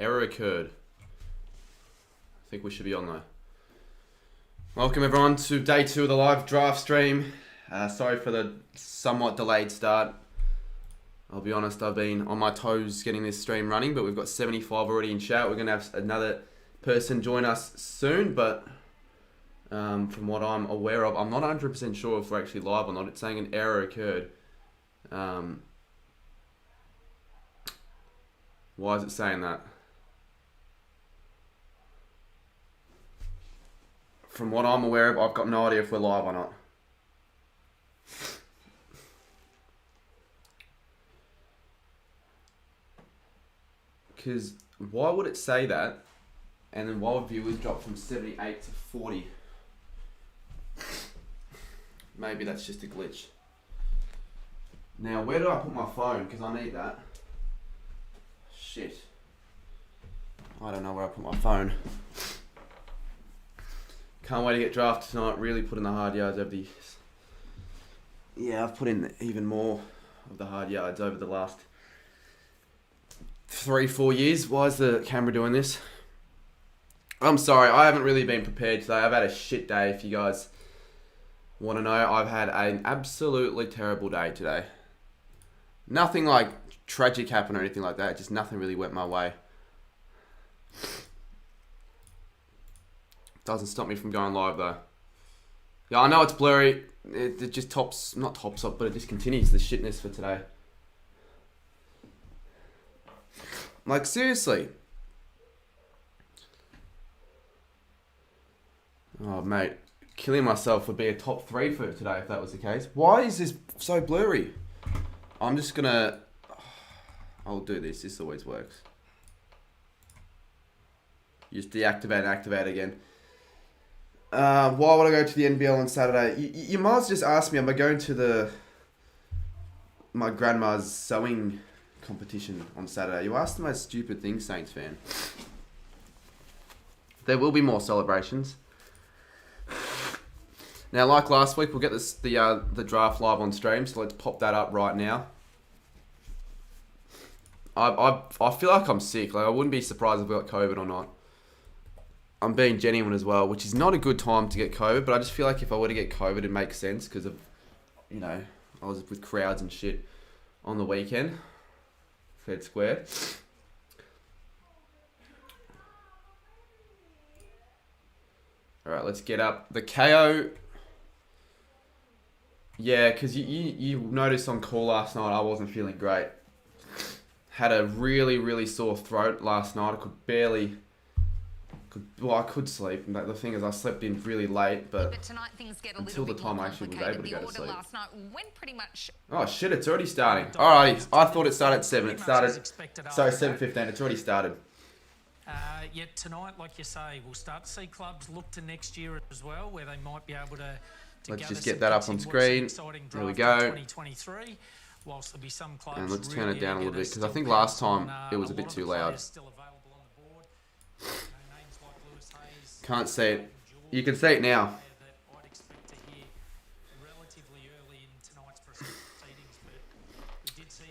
error occurred. I think we should be on though. Welcome everyone to day 2 of the live draft stream. Sorry for the somewhat delayed start. I'll be honest, I've been on my toes getting this stream running, but we've got 75 already in chat. We're going to have another person join us soon, but from what I'm aware of, I'm not 100% sure if we're actually live or not. It's saying an error occurred. Why is it saying that? From what I'm aware of, I've got no idea if we're live or not. Because why would it say that? And then why would viewers drop from 78 to 40? Maybe that's just a glitch. Now, where do I put my phone? Because I need that. Shit. I don't know where I put my phone. Can't wait to get drafted tonight. Really put in the hard yards over the years. Yeah, I've put in even more of the hard yards over the last 3-4 years. Why is the camera doing this? I'm sorry, I haven't really been prepared today. I've had a shit day. If you guys want to know, I've had an absolutely terrible day today. Nothing like tragic happened or anything like that. Just nothing really went my way. Doesn't stop me from going live though. Yeah, I know it's blurry. It just not tops up, but it just continues the shitness for today. Like, seriously. Oh, mate. Killing myself would be a top 3 for today if that was the case. Why is this so blurry? I'm just gonna... I'll do this. This always works. Just deactivate and activate again. Why would I go to the NBL on Saturday? You might as well just ask me, am I going to my grandma's sewing competition on Saturday? You asked the most stupid thing, Saints fan. There will be more celebrations. Now, like last week, we'll get the draft live on stream, so let's pop that up right now. I feel like I'm sick. Like, I wouldn't be surprised if I got COVID or not. I'm being genuine as well, which is not a good time to get COVID, but I just feel like if I were to get COVID, it makes sense because of, you know, I was with crowds and shit on the weekend. Fed square. Alright, let's get up. The KO... Yeah, because you noticed on call last night I wasn't feeling great. Had a really, really sore throat last night. I could barely... I could sleep. The thing is, I slept in really late, but tonight things get a until the time I actually was able to go to sleep. Last night went pretty much... Oh shit, it's already starting. Alrighty, I thought it started at 7. It started... Sorry, 7:15. It's already started. Yet tonight, like you say, we'll start to see clubs look to next year as well, where they might be able to let's just get that up on screen. There we go. Whilst there'll be some clubs and let's turn it down a little bit, because I think last time it was a bit too loud. Can't see it. You can see it now.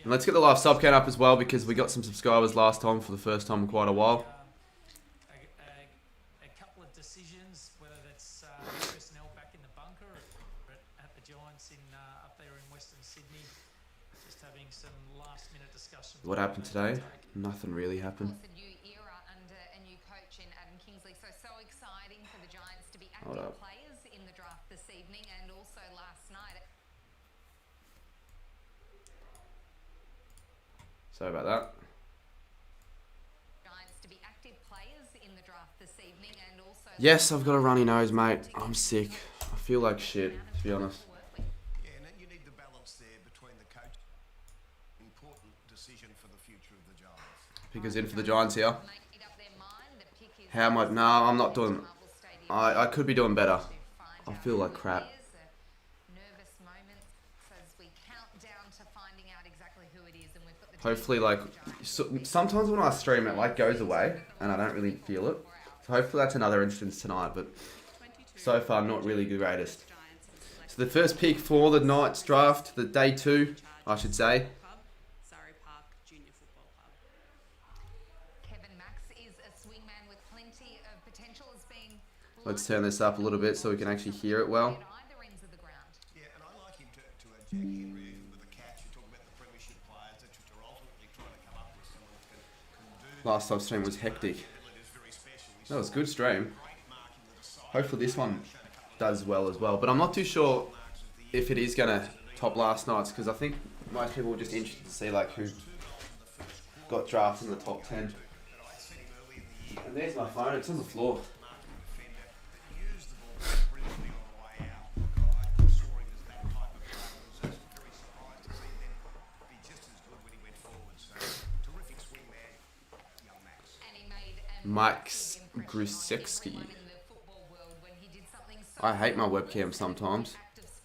And let's get the live sub count up as well, because we got some subscribers last time for the first time in quite a while. A couple of decisions, whether that's personnel back in the bunker or at the Giants up there in Western Sydney, just having some last-minute discussions. What happened today? Nothing really happened. Hold up. Players in the draft this evening and also last night. Sorry about that. Giants to be active players in the draft this evening and also... Yes, I've got a runny nose, mate. I'm sick. I feel like shit, to be honest. Yeah, and you need the balance there between the coach. Important decision for the future of the Giants. Pick us in for the Giants here. How am I? No, I'm not doing... I could be doing better. I feel like crap. Hopefully, like, sometimes when I stream it, like, goes away, and I don't really feel it. So hopefully that's another instance tonight, but so far not really the greatest. So the first pick for the night's draft, the day 2, I should say. Let's turn this up a little bit so we can actually hear it well. Yeah, and I like him to Jack Henry with a catch. You talk about the premiership players that are ultimately trying to come up with someone that can do Last live stream was hectic. That was a good stream. Hopefully this one does well as well. But I'm not too sure if it is going to top last night's, because I think most people were just interested to see like who got drafted in the top 10. And there's my phone, it's on the floor. Max Grusecki. I hate my webcam sometimes. It's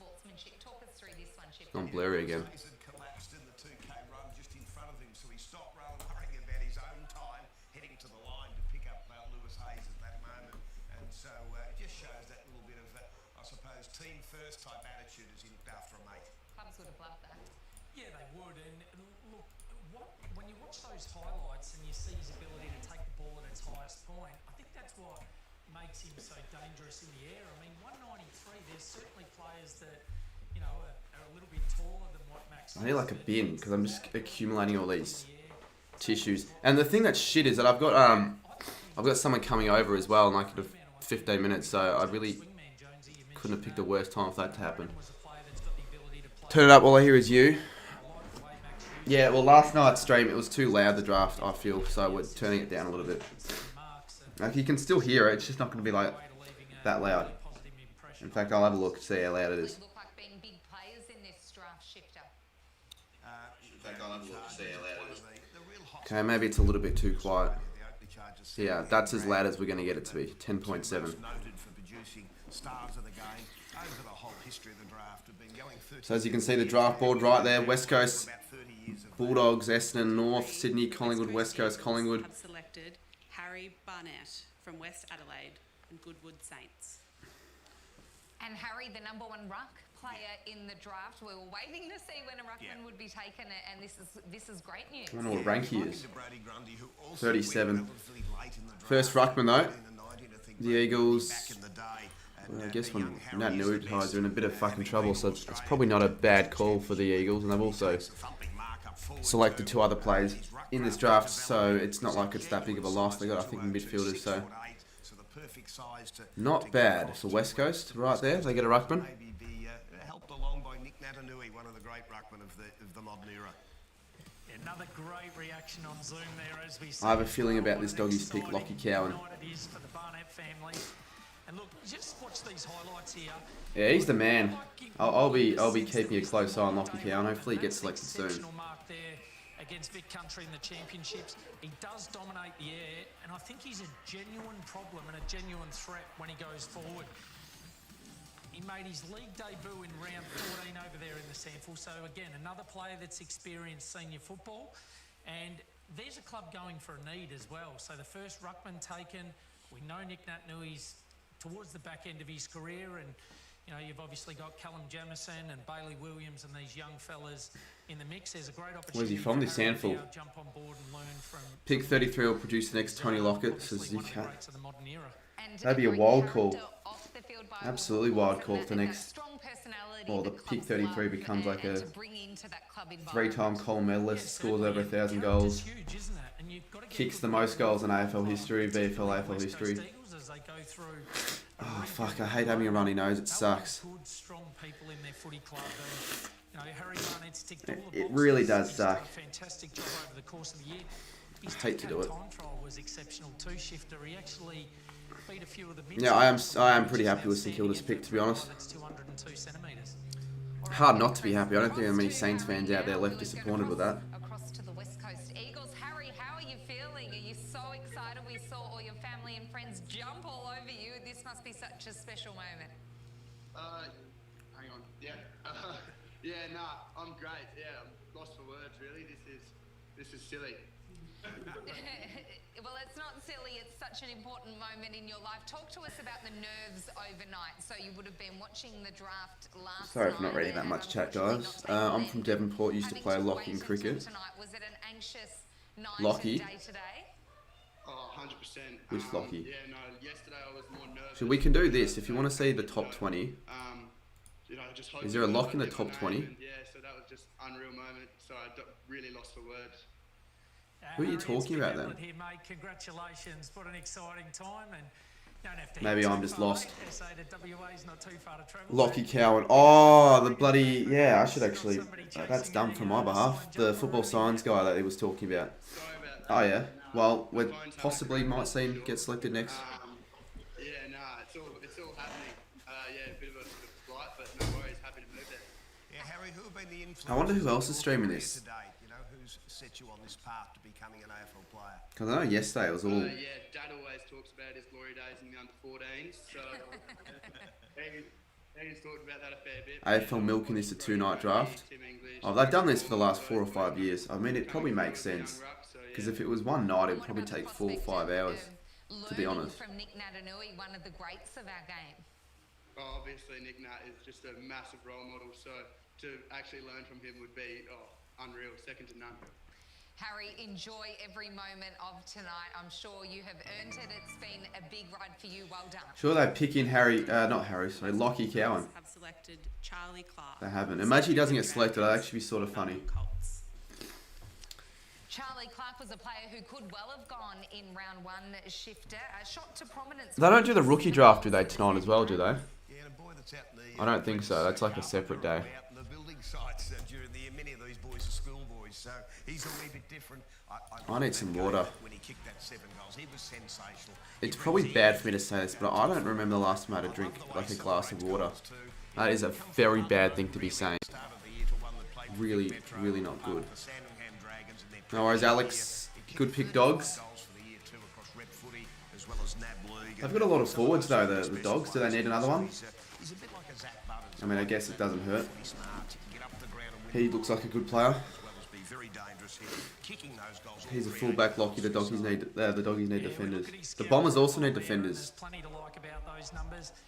gone blurry again. collapsed in the 2K run just in front of him, so he stopped rather than worrying about his own time, heading to the line to pick up Lewis Hayes at that moment. And so it just shows that little bit of, I suppose, team first type attitude as he looked after a mate. Clubs would have loved that. Yeah, they would. And look, when you watch those highlights and you see his ability to take the ball at its highest point, I think that's what makes him so dangerous in the air. I mean, 193, there's certainly players that, you know, are a little bit taller than what Max is. I need like a bin because I'm just accumulating all these tissues. And the thing that's shit is that I've got someone coming over as well in like 15 minutes, so I really couldn't have picked a worse time for that to happen. Turn it up, all I hear is you. Yeah, well last night's stream it was too loud, the draft, I feel, so we're turning it down a little bit. Like you can still hear it, it's just not going to be like that loud. In fact, I'll have a look to see how loud it is. Look like being big players in this draft shifter. In fact, I'll have a look to see how loud it is. Okay, maybe it's a little bit too quiet. Yeah, that's as loud as we're going to get it to be. 10.7. Noted for producing stars of the game over the whole history of the draft. Have been going 30 So as you can see, the draft board right there, West Coast Bulldogs, Essendon, North, Sydney, Collingwood, West Coast, Collingwood. Have selected Harry Barnett from West Adelaide and Goodwood Saints. And Harry, the number one ruck player in the draft. We were waiting to see when a ruckman would be taken, and this is great news. I don't know what rank he is. 37. First ruckman though. The Eagles. Well, I guess when Nat Nui ties are in a bit of fucking trouble, so it's probably not a bad call for the Eagles, and they've also selected 2 other players in this draft, so it's not like it's that big of a loss. They got, I think, midfielders, so not bad for West Coast right there. They get a ruckman. Helped along by Nick Natanui, one of the great ruckmen of the modern era. Another great reaction on Zoom there as we I have a feeling about this doggy's pick, Lachlan Cowan. it is for the Barnett family. And look, just watch these highlights here. Yeah, he's the man. I'll be keeping a close eye on Lachlan Cowan. Hopefully he gets selected soon. Exceptional mark there against Vic Country in the championships. He does dominate the air, and I think he's a genuine problem and a genuine threat when he goes forward. He made his league debut in round 14 over there in the sample. So again, another player that's experienced senior football. And there's a club going for a need as well. So the first ruckman taken, we know Nick Natnui's towards the back end of his career, and you know, you've obviously got Callum Jamieson and Bailey Williams and these young fellas in the mix. There's a great opportunity. Where's he from, this handful? Jump on board and learn from Pick 33 will produce the next Tony Lockett, says one of the UK. greats of the modern era. That'd be a wild call. Absolutely wild call for the next. Well, the pick 33 becomes like a 3-time Coleman medalist, scores over 1,000 goals, Huge, isn't it? And you've got to get kicks the most goals in AFL history, VFL AFL history. as they go through. Oh fuck, I hate having a runny nose, it sucks. Good, strong people in their footy club. And, you know, Harry Barnett's ticked all the It boxes. really does He's done suck. a fantastic job over the course of the year. His I hate to do 2K it. time trial was exceptional too, Shifter. He actually beat a few of the Yeah, I am pretty happy with St Kilda's pick, to be honest. That's 202 centimetres. Hard not to be happy. I don't think there are many Saints fans out there left disappointed with that. Across to the West Coast Eagles. Harry, how are you feeling? Are you so excited? We saw all your family and friends jump all over you. This must be such a special moment. Hang on. Yeah. Yeah, nah, I'm great. Yeah, I'm lost for words really. This is silly. Well, it's not silly. It's such an important moment in your life. Talk to us about the nerves overnight. So you would have been watching the draft last Sorry for night not reading that and much chat, unfortunately guys. not taken I'm in. from Devonport, used to Having play to Lockie in wait cricket. until tonight, was it an anxious night Lockie? and day today? Oh, 100%. Which Lockie? Yeah, no, yesterday I was more nervous. So we can do this. If you want to see the top 20, You know, just is there a lock in the hoping top my name 20? and, yeah, so that was just unreal moment. So I really lost for words. Who are you talking about then? Here, mate. Congratulations. What an exciting time. And you don't have to Maybe head I'm too just far, lost. mate. SA to WA is not too far to travel. Lachlan Cowan. Oh, the bloody... Yeah, I should actually... that's done for my behalf. The football science guy that he was talking about. Sorry about that. Oh, yeah. Well, we possibly might see him get selected next. Yeah, nah, it's all happening. Yeah, a bit of a flight, but no worries. Happy to move there. Yeah, Harry, who have been the influences? I wonder who else is streaming of your this. career to date? You know, who's set you on this path to becoming an AFL player? Because I know yesterday it was all... Yeah, Dad always talks about his glory days in the under-14s, so he's talked about that a fair bit. AFL milking this a 2-night draft. Oh, they've done this for the last 4 or 5 years. I mean, it probably makes sense. Because if it was one night, it would probably take 4 or 5 hours, to be honest. From Nick Natanui, one of the greats of our game. Oh, obviously, Nick Nat is just a massive role model, so to actually learn from him would be unreal, second to none. Harry, enjoy every moment of tonight. I'm sure you have earned it. It's been a big ride for you. Well done. Sure, they pick in Lachlan Cowan. Have selected Charlie Clark. They haven't. Imagine he doesn't get selected. That'd actually be sort of funny. Charlie Clark was a player who could well have gone in round 1 shifter. Shot to prominence. They don't do the rookie draft, do they, tonight as well, do they? Yeah, and a boy that's out in the... I don't think so. That's like a separate day. Out in the building sites during the... Many of these boys are schoolboys, so he's a wee bit different. I need some water. When he kicked that 7 goals, he was sensational. It's probably bad for me to say this, but I don't remember the last time I had a drink, like a glass of water. That is a very bad thing to be saying. Really, really not good. No worries, Alex. Good pick, dogs. They've got a lot of forwards, though, the dogs. Do they need another one? I mean, I guess it doesn't hurt. He looks like a good player. He's a fullback, Lockie. The doggies need defenders. The Bombers also need defenders,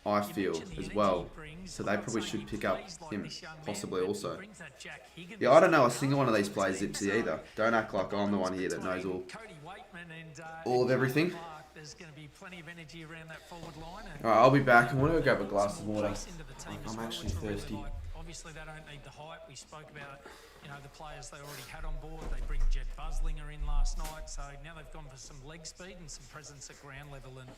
I feel, as well. So they probably should pick up him, possibly also. Yeah, I don't know a single one of these players, Zipsy, either. Don't act like I'm the one here that knows all of everything. Alright, I'll be back. I'm going to go grab a glass of water. I'm actually thirsty. Obviously, they don't need the hype. We spoke about, the players they already had on board. They bring Jed Buslinger in last night, so now they've gone for some leg speed and some presence at ground level, and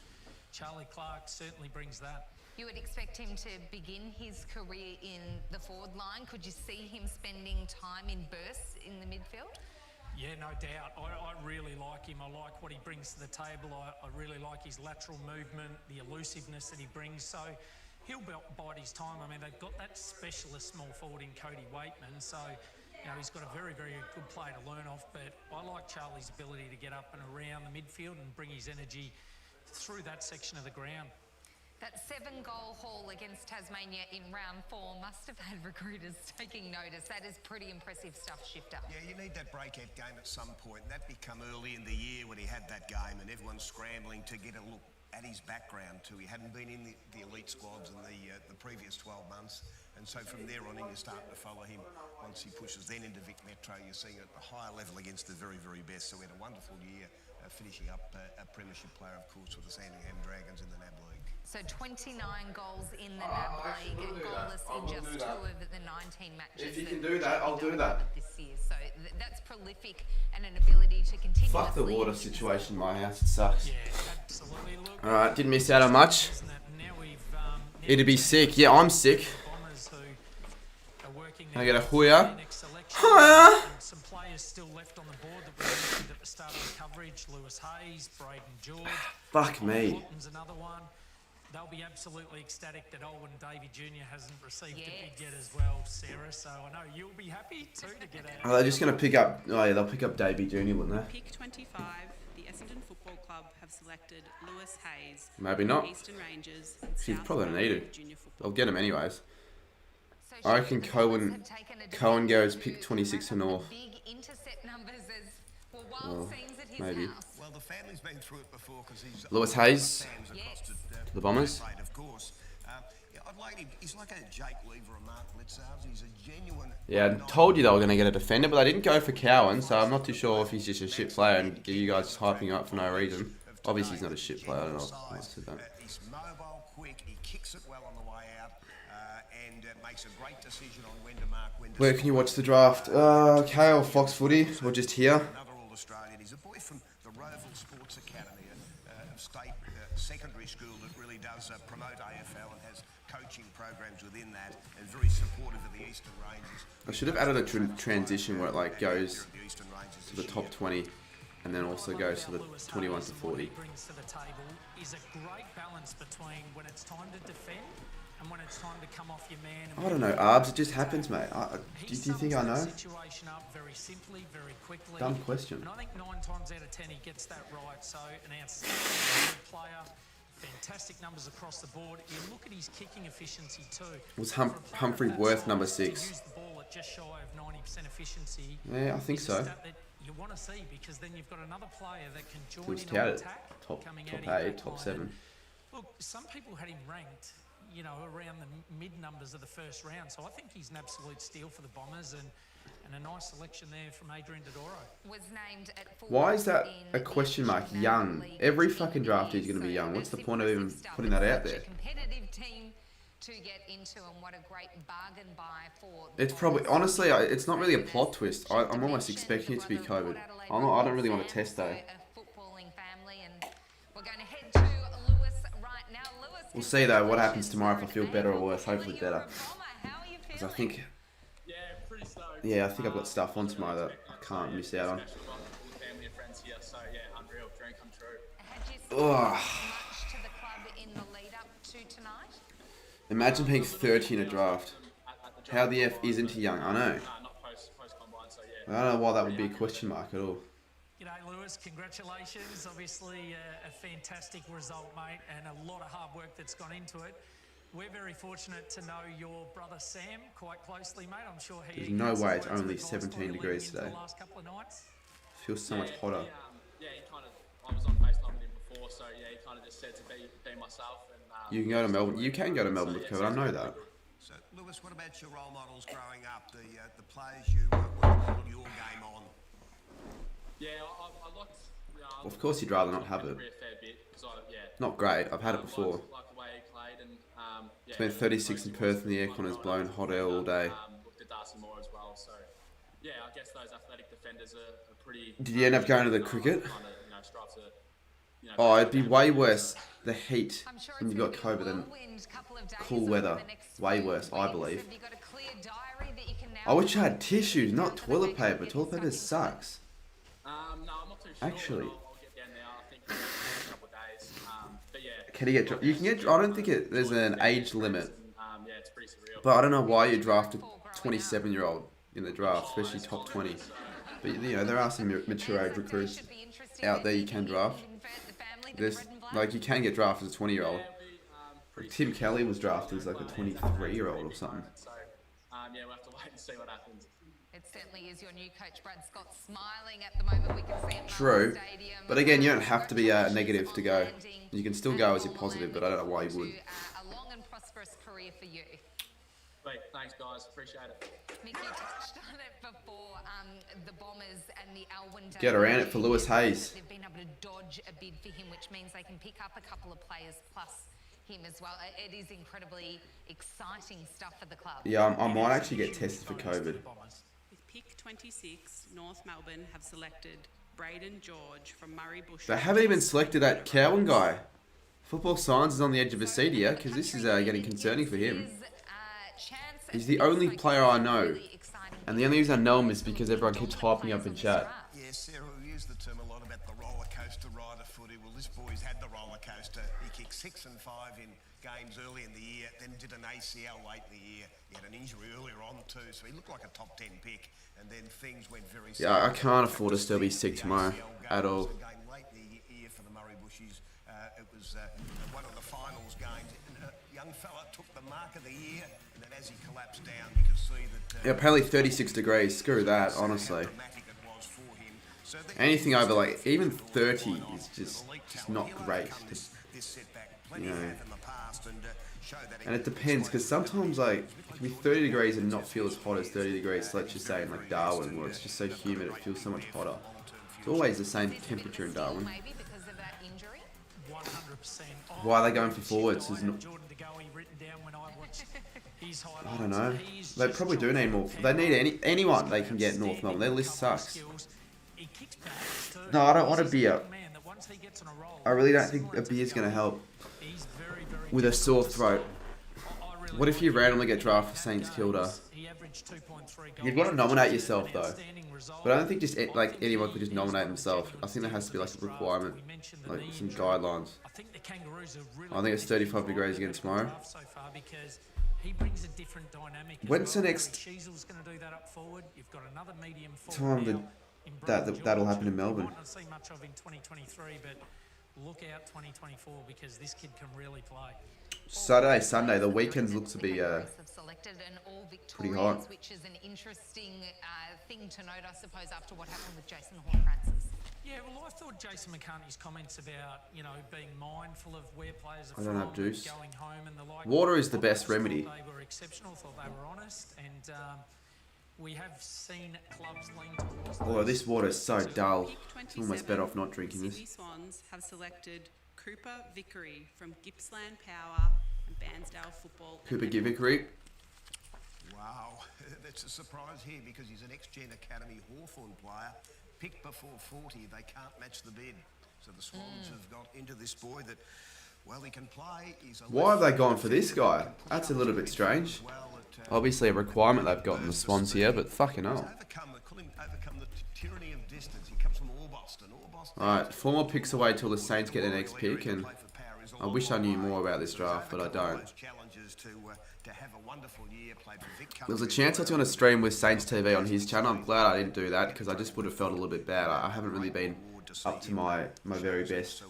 Charlie Clark certainly brings that. You would expect him to begin his career in the forward line. Could you see him spending time in bursts in the midfield? Yeah, no doubt. I really like him. I like what he brings to the table. I really like his lateral movement, the elusiveness that he brings. So he'll bide his time. I mean, they've got that specialist small forward in Cody Waitman. So, he's got a very, very good play to learn off. But I like Charlie's ability to get up and around the midfield and bring his energy through that section of the ground. That 7-goal haul against Tasmania in round 4 must have had recruiters taking notice. That is pretty impressive stuff, Shifter. Yeah, you need that breakout game at some point. And that become early in the year when he had that game and everyone's scrambling to get a look at his background too. He hadn't been in the elite squads in the previous 12 months. And so from there on in, you're starting to follow him. Once he pushes then into Vic Metro, you're seeing it at a higher level against the very, very best. So we had a wonderful year finishing up a premiership player, of course, with the Sandringham Dragons in the NAB League. So 29 goals in the NAB League and goalless in just 2 of the 19 matches. If you can do that, I'll do that. This year. So that's prolific and an ability to continue. Fuck the water situation in my house, it sucks. Yeah, absolutely. Look, Alright, didn't miss out on much. It'd be sick. Yeah, I'm sick. Can I get a hooya? Hooya! Some players still left on the board that we mentioned at the start of the coverage. Lewis Hayes, Braden George. Fuck me. Lawton's another one. They'll be absolutely ecstatic that Owen Davey Jr. hasn't received a bid yet as well, Sarah. So I know you'll be happy too to get a... Are they just going to pick up... Oh yeah, they'll pick up Davey Jr., wouldn't they? Pick 25, the Essendon Football Club have selected Lewis Hayes. Maybe not. Eastern Rangers and She's South probably Melbourne needed. Junior Football. They'll get him anyways. So I reckon Cowan goes pick 26 to North. Big intercept numbers as well, wild Well, scenes at his maybe. house. Well, the family's been through it before because he's... Lewis Hayes fans Yes. across to the Bombers. Of course. Yeah, I'd He's like a Jake Weaver or Mark Blitzarves. He's a genuine... Yeah, I told you they were going to get a defender, but they didn't go for Cowan, so I'm not too sure if he's just a shit player and you guys just hyping him up for no reason. Obviously, he's not a shit player. I don't know why I said that. He's mobile, quick. He kicks it well on the way out, and makes a great decision on when to mark. Where can you watch the draft? Kale, Fox Footy, or just here? Another All-Australian. He's a boy from the Roval Sports Academy, a state secondary school that really does promote AFL and has coaching programs within that, and very supportive of the Eastern Rangers. I should have added a transition where it like goes to the top 20 and then also goes to the 21 to 40. Brings to the table is a great balance between when it's time to defend and when it's time to come off your man. I don't know, Arbs, it just happens, mate. Do you think I know? Situation up very simply, very quickly. Dumb question. And I think 9 times out of 10 he gets that right. So an outstanding player, fantastic numbers across the board. You look at his kicking efficiency too. Was Humphrey worth number 6? Use the ball at just shy of 90% efficiency. Yeah, I think so. You want to see because then you've got another player that can join He was in on touted attack, top coming out 8, of top that 7. line. Look, some people had him ranked, you know, around the mid numbers of the first round. So I think he's an absolute steal for the Bombers and a nice selection there from Adrian Dodoro. Was named at Why is that a question mark? Young. Every fucking draftee is going to be young. What's the point of even putting that out there? Competitive team to get into, and what a great bargain buy for. It's probably, honestly, it's not really a plot twist. I'm almost expecting it to be COVID. I don't really want to test though. We'll see though what happens tomorrow, if I feel better or worse. Hopefully better. Because I think, yeah, I think I've got stuff on tomorrow that I can't miss out on. Ugh. Imagine being 30 in a draft. How the F isn't he young? I know. I don't know why that would be a question mark at all. G'day Lewis, congratulations. Obviously a fantastic result, mate, and a lot of hard work that's gone into it. We're very fortunate to know your brother Sam quite closely, mate. I'm sure he... There's no way it's only 17 degrees today. Feels so much hotter. Yeah, he kind of... I was on FaceTime with him before, so yeah, he kind of just said to be myself. And, you can go to Melbourne. You can go to Melbourne with COVID. I know that. So, Lewis, what about your role models growing up? The players you model your game on? Yeah, I liked... Of course, you'd rather not have it. Not great. I've had it before. It's been 36 in Perth and the aircon has blown hot air all day. Did you end up going to the cricket? Oh, it'd be way worse, the heat, when you've got COVID than cool weather. Way worse, I believe. I wish I had tissues, not toilet paper. Toilet paper sucks. Actually. Can you get? You can get. I don't think there's an age limit. But I don't know why you drafted 27-year-old in the draft, especially top 20. But you know there are some mature age recruits out there you can draft. There's like you can get drafted as a 20-year-old. Like Tim Kelly was drafted as like a 23-year-old or something. Yeah, we'll have to wait and see what happens. It certainly is. Your new coach Brad Scott smiling at the moment. We can see it. True, but again, you don't have to be negative to go. You can still go as a positive, but I don't know why you would. A long and prosperous career for you. Great, thanks guys, appreciate it. Mick, you touched on it before. The Bombers and the Alwyn. Get around it for Lewis Hayes. They've been able to dodge a bid for him, which means they can pick up a couple of players plus him as well. It is incredibly exciting stuff for the club. Yeah, I might actually get tested for COVID. With pick 26, North Melbourne have selected Braden George from Murray Bush. They haven't even selected that Cowan guy. Football Science is on the edge of a seat here because this is getting concerning for him. He's the only player I know. And the only reason I know him is because everyone keeps hyping up in chat. Yeah, Sarah, we use the term a lot about the roller coaster ride of footy. Well, this boy's had the roller coaster. He kicked 6 and 5 in games early in the year, then did an ACL late in the year. He had an injury earlier on too, so he looked like a top 10 pick. And then things went very... Yeah, I can't afford to still be sick tomorrow at all. Late in the year for the Murray Bushies. It was one of the finals games. And a young fella took the mark of the year, and then as he collapsed down, you could see that... Yeah, apparently 36 degrees. Screw that, honestly. Anything over like even 30 is just not great. This setback plenty you know. have in the past, and show that. And it depends, because sometimes like it can be 30 degrees and not feel as hot as 30 degrees. So let's just say in like Darwin, where it's just so humid, it feels so much hotter. It's always the same temperature in Darwin. Maybe because of that injury. 100%. Why are they going for forwards? Is not, Jordan DeGoey written down when I watched his highlights. I don't know. He's They just probably do dropped need more. the They need power. anyone they can get in North Melbourne. Their list sucks. Skills. He kicks back too. No, I don't want a He's beer. young man that once he gets on a roll, I really don't think similar a to beer's going to DeGoey, help he's very, very with a sore difficult to throat. stop. I really What if you like him. randomly get drafted for Saints Games, Kilda? he averaged 2.3 You'd goals, want to nominate which is yourself an though. outstanding result. But I don't think just like think anyone could just he's nominate got themselves. genuine I think there has to be like a skills in this requirement, draft. We mentioned the like knee some injury. guidelines. I think the Kangaroos are really I think it's 35 degrees again tomorrow. so far because he brings a different dynamic. as When's the well. next Gary Sheasel's going to do that up forward. You've got another medium time forward that- now in Brayden that'll George, happen in who we Melbourne? might not see much of in 2023, but look out 2024 because this kid can really play. Saturday, Sunday, the weekends look to be Have selected an all pretty hot. Victorians, which is an interesting thing to note, I suppose, after what happened with Jason Horne-Francis. Yeah, well, I thought Jason McCartney's comments about, being mindful of where players are I don't have from, juice. going home and the like. Water is the I best just thought remedy. They were exceptional, thought they were honest, and we have seen clubs lean towards Although those. this water is so dull, Pick it's almost better off not drinking Sydney this. Swans have selected Cooper Vickery from Gippsland Power and Bairnsdale Football. Cooper Givickery. Wow, that's a surprise here because he's an ex-Gen Academy Hawthorn player. Picked before 40, they can't match the bid. So the Swans have got into this boy that, well, he can play. He's a Why have they left gone for this defender that guy? can push That's a up little to bit midfield strange. as well at, Obviously a requirement they've got in the Swans here, but fucking He's hell. overcome the tyranny of distance. He comes from Boston. Alright, 4 more picks away till the Saints get their next pick, and I wish I knew more about this draft, but I don't. There was a chance I was going to stream with Saints TV on his channel. I'm glad I didn't do that because I just would have felt a little bit bad. I haven't really been up to my very best.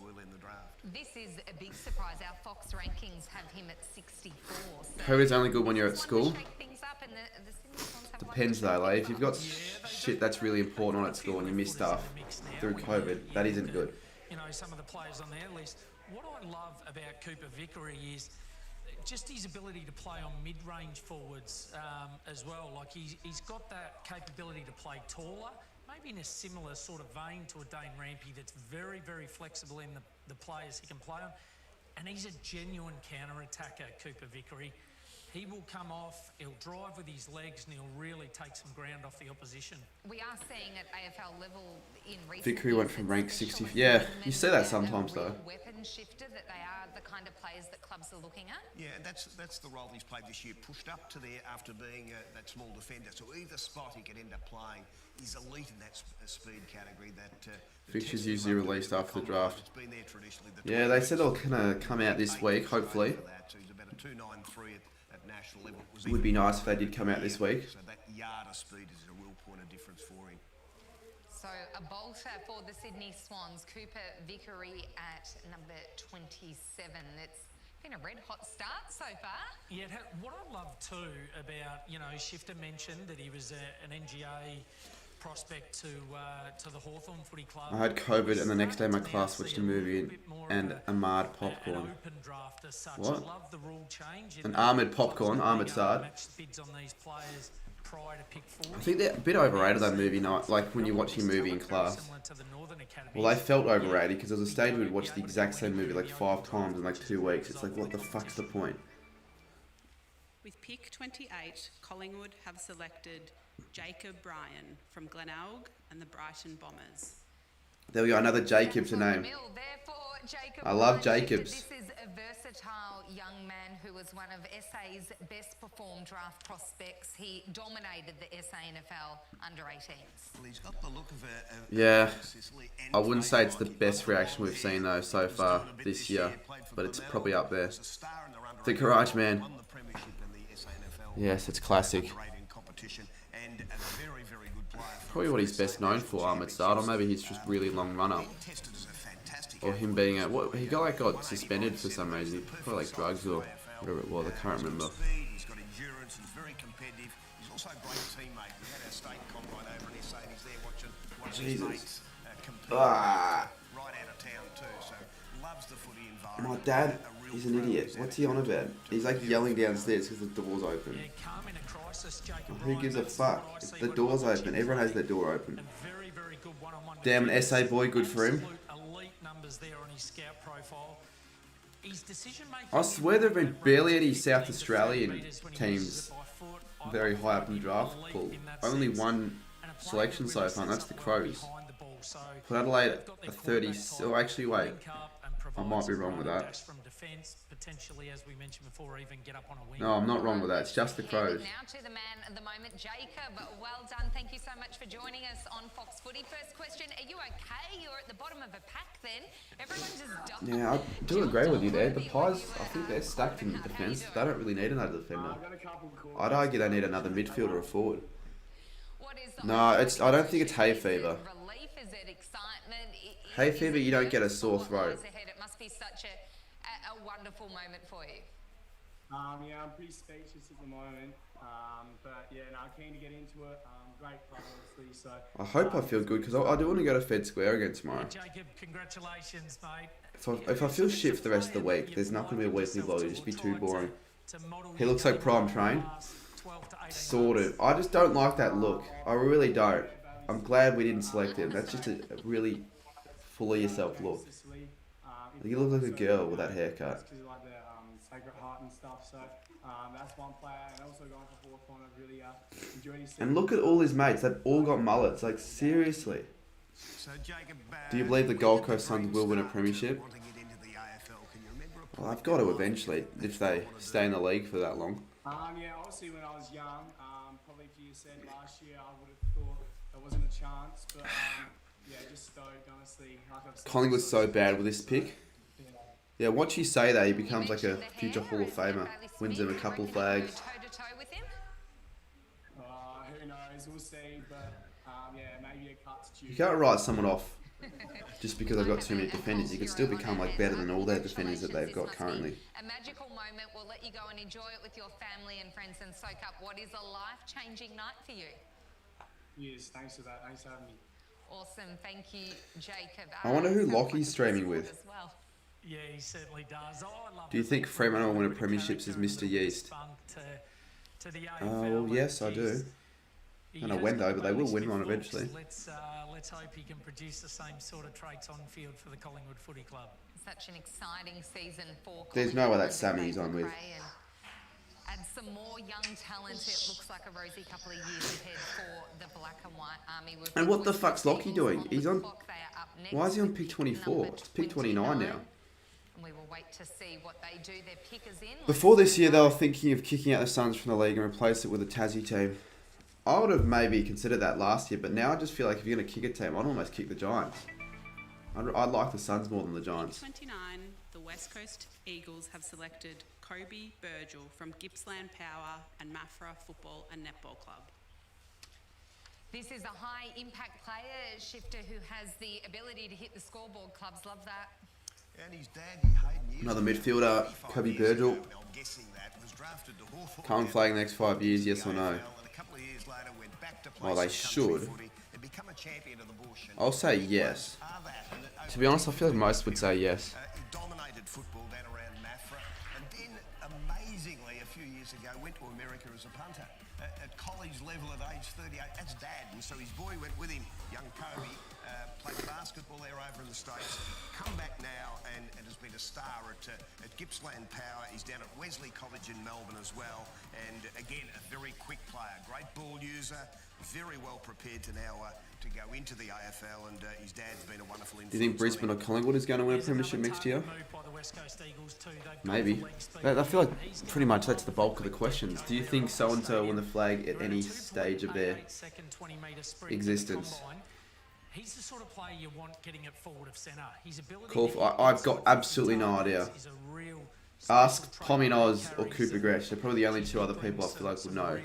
This is a big surprise. Our Fox rankings have him at 64. So COVID's only good when you're at school. shake things up and the Sydney Swans have Depends though, like if you've got shit that's really important on at school and you miss stuff through COVID, that isn't good. Some of the players on their list. What I love about Cooper Vickery is just his ability to play on mid-range forwards as well. Like he's got that capability to play taller, maybe in a similar sort of vein to a Dane Rampy that's very, very flexible in the players he can play on. And he's a genuine counter-attacker, Cooper Vickery. He will come off, he'll drive with his legs, and he'll really take some ground off the opposition. We are seeing at AFL level in recent Vickery went years from that rank specialist 60. Yeah, men you see that are sometimes a though. real weapon shifter, that they are the kind of players that clubs are looking at. Yeah, that's the role he's played this year. Pushed up to there after being that small defender. So either spot he could end up playing. He's elite in that speed category. Fixtures usually released after the draft. It's been there traditionally. Yeah, they said they'll kind of come out this week, hopefully. So he's about a 2.93 at national level. It would be nice if they did come out this week. So that yard of speed is a real point of difference for him. So a bolter for the Sydney Swans, Cooper Vickery at number 27. It's been a red hot start so far. Yeah, what I love too about, Shifter mentioned that he was an NGA prospect to the Hawthorn Footy Club. I had COVID and the next day my class switched a movie and Ahmad An popcorn. open draft as such. What? I love the rule change. An Ahmed popcorn, Ahmed Saad. Match bids on these players prior to pick 40. I think they're a bit overrated, that movie night, like when you're watching a movie in class. Similar to the Northern Academy. Well, they felt overrated because there was a stage we'd watch the exact same movie like 5 times in like 2 weeks. It's like, what the fuck's the point? With pick 28, Collingwood have selected Jacob Bryan from Glenelg and the Brighton Bombers. There we go, another Jacob to name. I love Jacobs. This is a versatile young man who was one of SA's best performed draft prospects. He dominated the SANFL under 18s. Well, he's got the look of a Yeah, Sicily and I wouldn't say it's the Flavor. best reaction we've seen though so He was far doing a bit this year, played for but it's Glenelg, probably up there. was a star in the run The rate, Garage Man. won the premiership in the SANFL. Yes, it's classic. Rating competition and a very, very good player. Probably what he's best known for, Ahmed Saad, or maybe he's just really long runner. Tested as a fantastic Or him being a, what, he got suspended for some reason, probably like drugs or whatever it was, I can't remember. speed, he's got endurance, he's very competitive. He's also a great teammate. We had our state combine over in SA and he's there watching his Jesus. mates compete Ah. right out of town too. So loves the footy My environment. dad A real is an pro idiot. is What's he on about? He's like yelling downstairs because the door's open. Yeah, calm in a crisis, Jacob Who Ryan, gives a that's fuck? what I see The when I door's watch open. him Everyone has play. their door open. A very, very good one-on-one Damn, an defence. SA boy, good for him. Absolute elite numbers there on his scout profile. His decision-making I swear there have been in barely any runs, South 15 to 30 Australian metres when he teams uses it by foot. I very like high up in the him draft elite pool. in that Only sense. one And a player selection that so really far, and sets that's the up well Crows. behind the ball. So Put Adelaide they've got their a 30. quarterback Oh, actually, wait. link up and I might be provides wrong a with running that. dash from defence, potentially, as we mentioned before, even get up on a wing. No, I'm not wrong with that. It's just the Crows. Now to the man of the moment, Jacob. Well done. Thank you so much for joining us on Fox Footy. First question, are you okay? You're at the bottom of a pack then. Everyone just dumped. Yeah, I do agree with you there. The Pies, I think they're stacked in defence. They don't really need another defender. I'd argue they need another midfielder or forward. No, I don't think it's hay fever. Relief, is it excitement? Hay fever, you don't get a sore throat. It must be such a wonderful moment for you. Yeah, I'm pretty speechless at the moment. But yeah, no, keen to get into it. Great club, obviously. So I hope I feel good because I do want to go to Fed Square again tomorrow. Jacob, congratulations, mate. If I feel shit for the rest of the week, there's not going to be a weekly vlog. It'll just be too boring. He looks like prime train. Sort of. I just don't like that look. I really don't. I'm glad we didn't select him. That's just a really full of yourself look. You look like a girl with that haircut. because like the Sacred Heart and stuff. So that's one player, and also going for Hawthorn. I've really enjoyed his. And look at all his mates. They've all got mullets. Like, seriously. So Jacob, Do you believe the Gold Coast Suns will win a premiership? wanting it into the AFL, can you remember a Well, I've got to eventually, if they stay in the league for that long. Yeah, obviously when I was young, probably if you said last year, I would have thought there wasn't a chance. But yeah, just stoked, honestly. Like I've said, Collingwood's so bad with this pick. Yeah, watch you say that, he becomes like a future Hall of Famer. Wins him a couple of flags. Toe-to-toe with him? Who knows? We'll see. But yeah, maybe a cut's due. You can't write someone off just because they've got too many defenders. You could still become like better than all their defenders that they've got currently. A magical moment. We'll let you go and enjoy it with your family and friends and soak up what is a life-changing night for you. Yes, thanks for that. Thanks for having me. Awesome. Thank you, Jacob. I wonder who Sounds like Lockie's a streaming good with. sport as well. Yeah, he certainly does. Oh, I love Do you the think fact Fremantle that will win a bit of premierships as character Mr. and a bit of Yeast? spunk to the Well, AFL, yes, I and do. he's- I he don't know has when got though, but they will really win stiff one looks. eventually. Let's hope he can produce the same sort of traits on field for the Collingwood Footy Club. Such an exciting season for There's no way that's Sammy he's on with. Add some more young talent. It looks like a rosy couple of years ahead for the Black and White Army. And what the fuck's Lockie doing? He's on. Why is he on pick 24? It's pick 29 now. And we will wait to see what they do. Their pickers in. Before this year, they were thinking of kicking out the Suns from the league and replace it with a Tassie team. I would have maybe considered that last year, but now I just feel like if you're going to kick a team, I'd almost kick the Giants. I'd like the Suns more than the Giants. 29, the West Coast Eagles have selected Kobe Burgel from Gippsland Power and Mafra Football and Netball Club. This is a high impact player, Shifter, who has the ability to hit the scoreboard. Clubs love that. And his dad, Hayden, years Another ago, midfielder, 35 Kobe years ago, Burgel. I'm guessing that, was drafted to Hawthorn. Can't flag the next 5 years, yes or no? And a couple of years later went back to play Well, they some country should. footy and become a champion of the bush. And I'll say yes. are that, and To be honest, I feel like most would say yes. he dominated football down around Mafra, and then amazingly a few years ago went to America as a punter at college level at age 38. That's dad, and so his boy went with him. Young Kobe played basketball there over in the States. Come back now and has been a star at Gippsland Power. He's down at Wesley College in Melbourne as well, and again a very quick player, great ball user, very well prepared to now to go into the AFL, and his dad's been a wonderful influence. Do you think Brisbane or Collingwood is going to win a premiership next year? Maybe. I feel like pretty much that's the bulk of the questions. Do you think so-and-so will win the flag at any stage of their existence? He's the sort of player you want getting it forward of centre. His ability I've got absolutely no idea. Ask Pommy Oz or Cooper Gresh. They're probably the only two other people I feel like would know.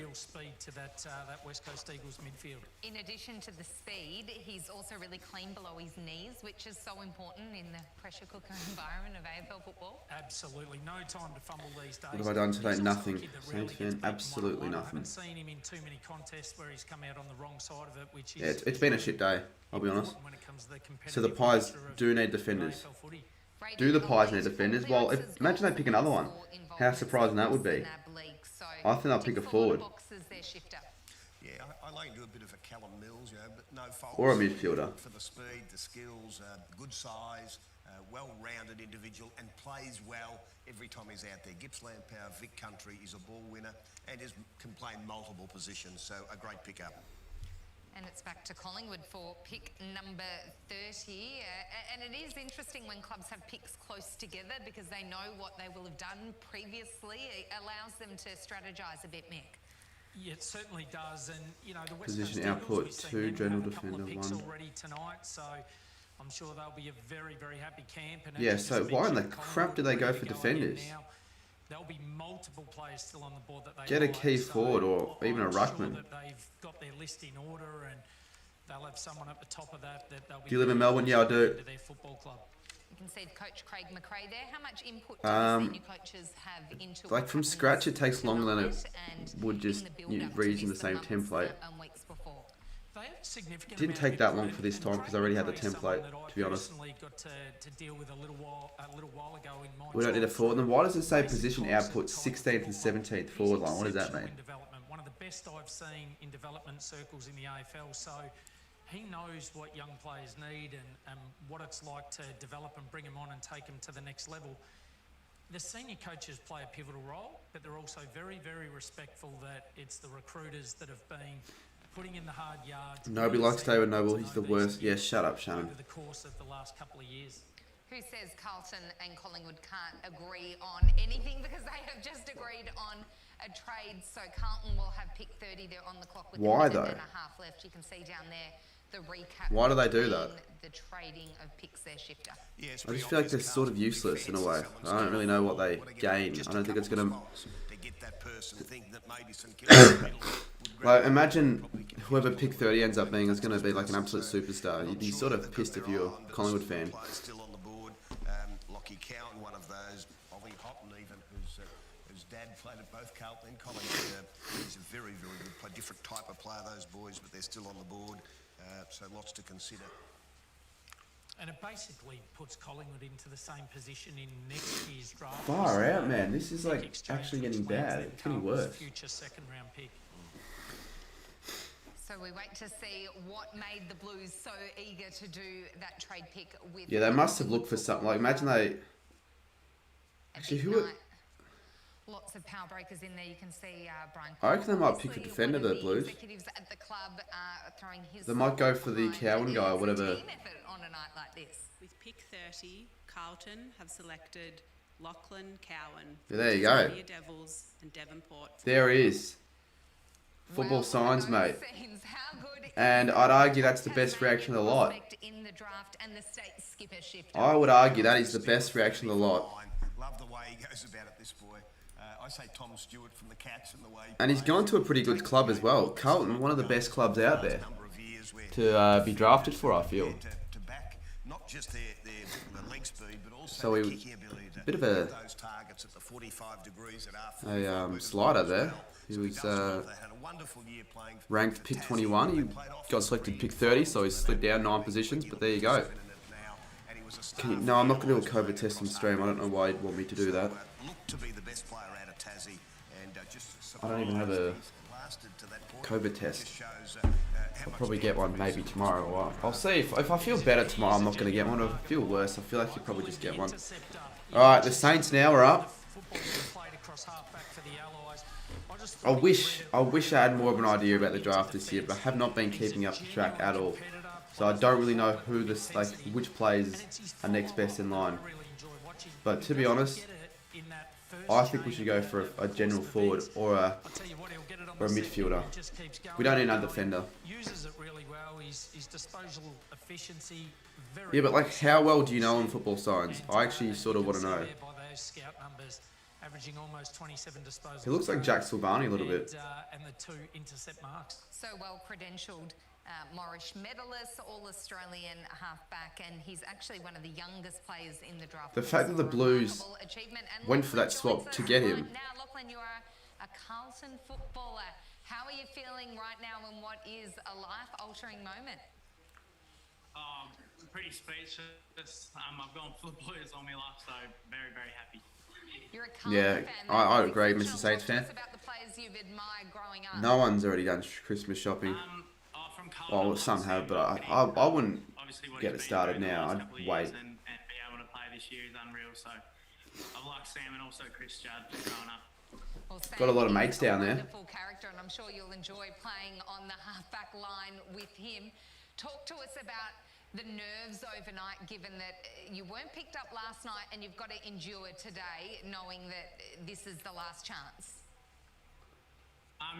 In addition to the speed, he's also really clean below his knees, which is so important in the pressure cooker environment of AFL football. Absolutely, no time to fumble these days. What have I done today? He's also a Nothing. kid that Saints really fan, gets beaten absolutely one-on-one. I nothing. haven't seen him in too many contests where he's come out on the wrong side of it, which is Yeah, it's been a shit day, I'll be honest. important when it comes to the So the competitive Pies nature of do need defenders. AFL footy. Do the Pies need defenders? Well, imagine they pick another one. How surprising that would be. I think they'll pick a forward. Yeah, I like to do a bit of a Callum Mills, but no fault. Or a midfielder. For the speed, the skills, good size, well-rounded individual, and plays well every time he's out there. Gippsland Power, Vic Country, is a ball winner and can play multiple positions, so a great pickup. And it's back to Collingwood for pick number 30. And it is interesting when clubs have picks close together because they know what they will have done previously. It allows them to strategise a bit, Mick. Yeah, it certainly does. And, you know, the West Position Coast output, Eagles, we've 2, seen them general have a couple of defender, picks 1. already tonight, so I'm sure they'll be a very, very happy camp. And Yeah, as so just why in the mentioned, crap do they go for defenders? now, there'll be multiple players still on the board that they Get a follow, key so forward or even a I'm sure ruckman. that they've got their list in order and they'll have someone at the top of that they'll be. Do you live in Melbourne? Yeah, I do. into their football club. You can see Coach Craig McRae there. How much input do the senior coaches have into Like what from happens scratch, it takes longer than it and would in just the build-up to read in the this same months template. and weeks before? They have a significant Didn't amount take of that long input, for this and time because I Craig already had the McRae's someone template, that to be honest. personally got to deal with a little while ago in my We don't need a job. forward. Then why does it say Basic position concepts output of 16th and football. 17th He's forward line? What does that exceptional mean? in development, one of the best I've seen in development circles in the AFL. So he knows what young players need and what it's like to develop and bring them on and take them to the next level. The senior coaches play a pivotal role, but they're also very, very respectful that it's the recruiters that have been putting in the hard yards. Nobody likes David Noble. He's the worst. Yeah, shut up, Shaun. Over the course of the last couple of years. Who says Carlton and Collingwood can't agree on anything because they have just agreed on a trade. So Carlton will have pick 30 there on the clock with Why, a minute though? and a half left. You can see down there the recap. Why do they do that? The trading of picks their shifter. Yeah, it's I pretty just feel like they're obvious sort of Carlton useless in a way. fancy I don't really know what they gain. Just I a don't think it's couple going of to... spots to get that person thinking that maybe St Kilda in the middle would grab Like, imagine whoever pick 30 ends up being is going to be like an absolute superstar. You'd be sort of pissed if you're a Collingwood fan. Players still on the board. Lachlan Cowan, one of those. Ollie Houghton, even, whose dad played at both Carlton and Collingwood. He's a very, very good player. Different type of player, those boys, but they're still on the board. So lots to consider. And it basically puts Collingwood into the same position in next year's draft. Far out, man. This is like Exchange actually getting plans bad. that It's getting Carlton's worse. Future second round pick. So we wait to see what made the Blues so eager to do that trade pick with. Yeah, they must have looked for something. Like, imagine they... Actually, who... Night. Lots of power breakers in there. You can see Brian. I reckon they might pick a Obviously, defender, one of the Blues. Executives at the club throwing his They might go for the behind. Cowan It guy or is a whatever. team effort on a night like this. With pick 30, Carlton have selected Lachlan Cowan. Yeah, there you go. Tasmania Devils and Devonport. There he is. Football Well, signs, those mate. scenes, how good And is I'd the argue that's the best Tasmanian reaction of the lot. prospect in the draft and the state skipper shifter? I would argue that is the best reaction of the lot. Love the way he goes about it, this boy. I say Tom Stewart from the Cats and the way. And he's gone to a pretty good club as well. Carlton, one of the best clubs out there Number of years where to be drafted for, I feel. to back not just their leg speed, but also So their we- kicking ability to bit of a- hit those targets at the 45 degrees at R45 slider there. He So was does well. They had a wonderful year playing for ranked pick 21. He got selected pick 30, so he's slid down 9 positions, but there you go. No, I'm not going to do a COVID test on stream. I don't know why you'd want me to do that. Looked to be the best player out of Tassie, and just I don't even have a lasted to that point. COVID test. Just shows I'll probably get one maybe tomorrow. Or I'll see. If I feel better tomorrow, I'm not going to get one. If I feel worse, I feel like you'll probably just get one. Alright, the Saints now are up. I wish I had more of an idea about the draft this year, but I have not been keeping up to track at all. So I don't really know who this, like, which players are next best in line. But to be honest, I think we should go for a general forward or a midfielder. We don't need another defender. Yeah, but like, how well do you know on football science? I actually sort of want to know. Averaging almost 27 disposals. He looks like Jack Silvani a little bit. And the 2 intercept marks. So well credentialed Morris medalist, All-Australian halfback, and he's actually one of the youngest players in the draft. The fact that the Blues went for that swap to get him. Now, Lachlan, you are a Carlton footballer. How are you feeling right now in what is a life-altering moment? pretty speechless. I've gone full Blues on my life, so very, very happy. You're a Yeah, fan, I that's agree, exceptional. Mr. Saints Talk to fan. us about the players you've admired growing up. No one's already done Christmas shopping. From Carlton, Well, some have, but obviously, I wouldn't obviously what get he's it been started through the now. last I'd couple of wait. years and be able to play this year is unreal. So I've liked Sam and also Chris Judd growing up. Well, Sam Got a lot of is mates down there. Wonderful character, and I'm sure you'll enjoy playing on the halfback line with him. Talk to us about the nerves overnight, given that you weren't picked up last night and you've got to endure today, knowing that this is the last chance.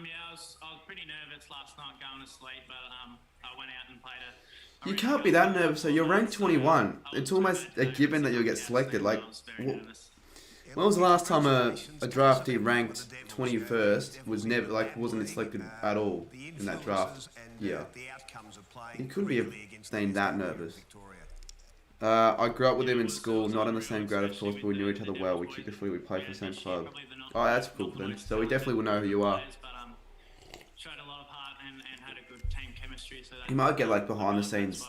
Yeah, I was pretty nervous last night going to sleep, but I went out and played a You really can't be good that game. nervous. So you're ranked 21. I was It's almost a nervous given that you'll get going out selected. to Like, sleep, I was very nervous. when was the last time a draftee ranked 21st wasn't selected at all in that draft year? You couldn't be staying that nervous. I grew up with him in school, not in the same grade, of course, but we knew each other well. We kicked the footy, we played for the same club. Oh, that's cool then. So we definitely will know who you are. Showed a lot of heart and had a good team chemistry. So You might get like behind the scenes,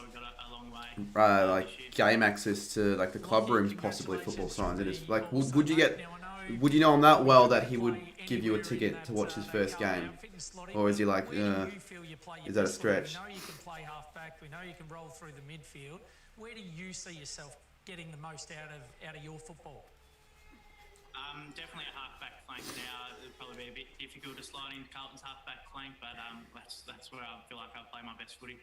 like game access to like the club rooms, possibly football signs. It is like, would you know him that well that he would give you a ticket to watch his first game, or is he like, is that a stretch? We know you can play halfback. We know you can roll through the midfield. Where do you see yourself getting the most out of your football? Definitely a halfback flank now. It'd probably be a bit difficult to slide into Carlton's halfback flank, but that's where I feel like I play my best footy.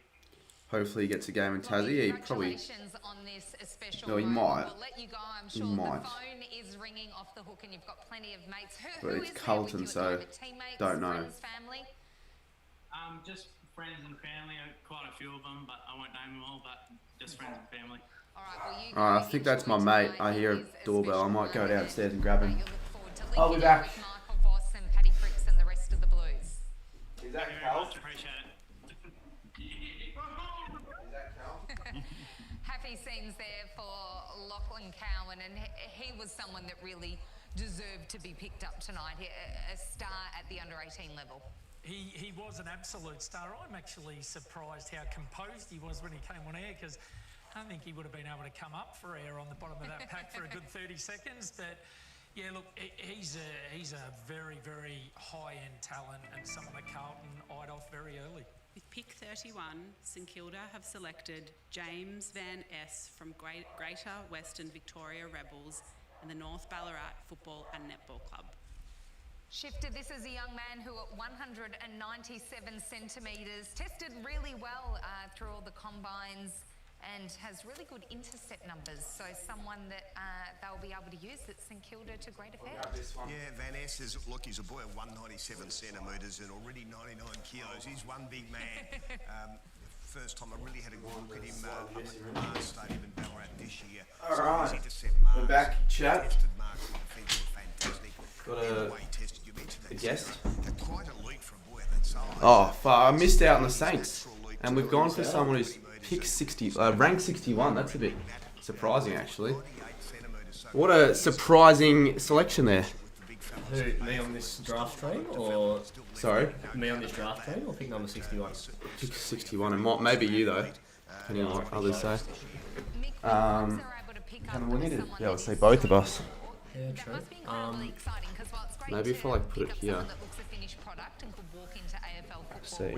Hopefully he gets a game in Tassie. He probably. Congratulations on this special No, he moment. might. We'll let you go. I'm He sure might. the phone is ringing off the hook, and you've got plenty of mates. But Who it's is there Carlton, with you at the so moment? Teammates, don't know. friends, family? Just friends and family, quite a few of them, but I won't name them all. But just friends and family. All right, well, you Alright, I guys think that's my enjoy mate. tonight. I hear a It is doorbell. I special might go moment. downstairs and grab him. You look forward to I'll be linking back. up with Michael Voss and Paddy Fricks and the rest of the Blues. Is that Thank you very much. Appreciate it. Happy scenes there for Lachlan Cowan, and he was someone that really deserved to be picked up tonight, a star at the under-18 level. He was an absolute star. I'm actually surprised how composed he was when he came on air, because I don't think he would have been able to come up for air on the bottom of that pack for a good 30 seconds. But yeah, look, he's a very, very high-end talent and someone that Carlton eyed off very early. With pick 31, St Kilda have selected James Van S from Greater Western Victoria Rebels and the North Ballarat Football and Netball Club. Shifter, this is a young man who at 197 centimetres tested really well through all the combines and has really good intercept numbers. So someone that they'll be able to use at St Kilda to great effect. Yeah, Van Ness is, look, he's a boy of 197 centimetres and already 99 kilos. He's one big man. First time I really had a good look at him up at the Mars Stadium in Ballarat this year. All right. His intercept marks, We're back, chat. Tested marks in defence were fantastic. Got And the way he tested, you mentioned that a guest? quite a leap for a boy of that size. Oh, fuck, I missed out on the Saints. And we've gone for someone who's pick 60, ranked 61. That's a bit surprising, actually. What a surprising selection there. Who, me on this draft train, or Sorry? me on this draft train, or pick number 61? Pick 61, and maybe you, though, depending on what others say. We need to be able to say both of us. Yeah, true. Maybe if I like put it here. See.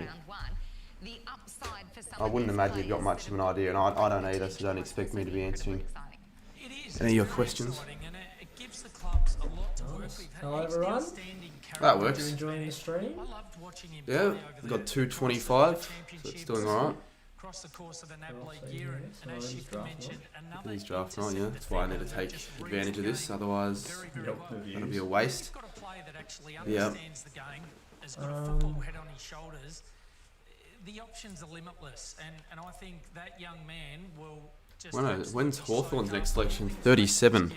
I wouldn't imagine you've got much of an idea, and I don't either, so don't expect me to be answering any of your questions. Hello everyone. That You works. enjoying the stream? Yeah, we've got 225, so it's doing alright. Across the course of the NAB League year, and as Shifter mentioned, another He's drafting on, yeah. That's why I need to take advantage of this, otherwise that'll be a waste. got a player that actually Yeah. understands the game, has got a football head on his shoulders. The options are limitless, and I think that young man will just... When's Hawthorn's next selection? 37.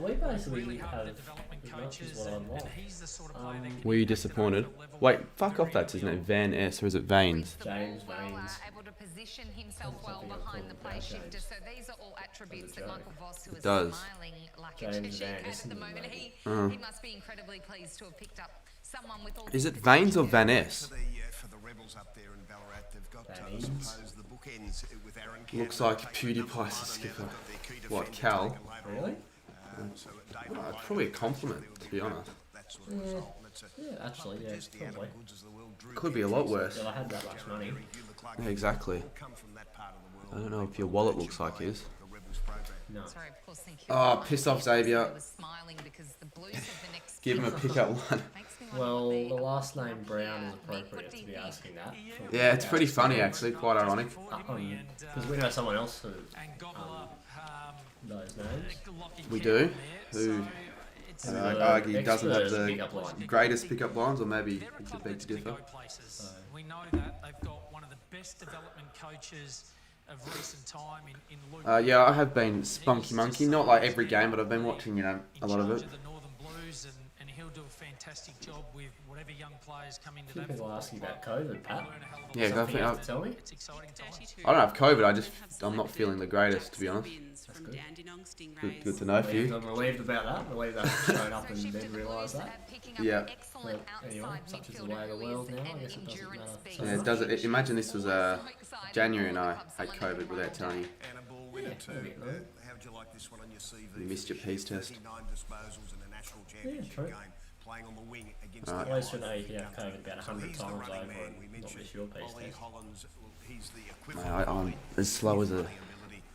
We basically have development as much coaches, as what I'd and want. he's the sort of player that can Were you disappointed? Wait, fuck off, that's his name. Van S, or is it Vanes? James Vanes. Able to position himself well behind the play shifter. So these are all attributes that Michael Voss, who is does. smiling like James a cheek Vanes at the is moment, amazing. he must be incredibly pleased to have picked up Someone with all Is the it Vanes or potential. Van Ness? For the Rebels up there in Ballarat, they've got, I Vannes. suppose, the bookends with Aaron Looks Campbell like taking number PewDiePie's one, the and skipper. they've got their key What, defender Cal? taken later Really? on. So David Well, it's White probably a coaches compliment, they'll to be be able honest. that sort of result. And it's Yeah, actually, yeah, just the Adam probably. Goods of the world. Drew Could be a lot Gibson, worse. If I had that much money. Yeah, exactly. all come from that part of the world. I don't know if your wallet looks like his. The Rebels program. No. Sorry, of course, thank you. Oh, piss off, Xavier. He was smiling because the Blues have the next Give him a pickup line. Makes me wonder Well, what the the last name Brown is Nick, appropriate what do to you be think? asking that. Yeah, it's pretty funny actually, quite ironic. Because we know someone else who knows names. We do. Who Who's I'd the argue doesn't have expert the pickup line. greatest pickup lines, or maybe it's a big to differ. We know that they've got one of the best development coaches of recent time in Luke. Yeah, I have been Spunky Monkey, not like every game, but I've been watching, a lot of it. The Northern Blues, and he'll do a fantastic job with whatever young players come into A few that. people asking about COVID, Pat. Yeah, go Something for you it. have to tell me? It's exciting times. I don't have COVID. I'm not feeling the greatest, to be honest. That's good. Good to know for you. I'm relieved about that. Relieved that I've shown up and didn't realise that. Yeah. But anyway, such is the way of the world now. I guess it doesn't matter. So Yeah, it does. Imagine this was January and I had COVID without telling you. And a ball winner Yeah, too. maybe, no. How'd you like this one on your CV? You missed your peas test. 39 disposals in a national championship true. game, playing on the wing against Right. the Always should Lions. know if you have COVID about 100 He's the times running over man. and We not mentioned miss your piece Ollie test. Hollins. He's the Mate, equivalent. I'm as slow as a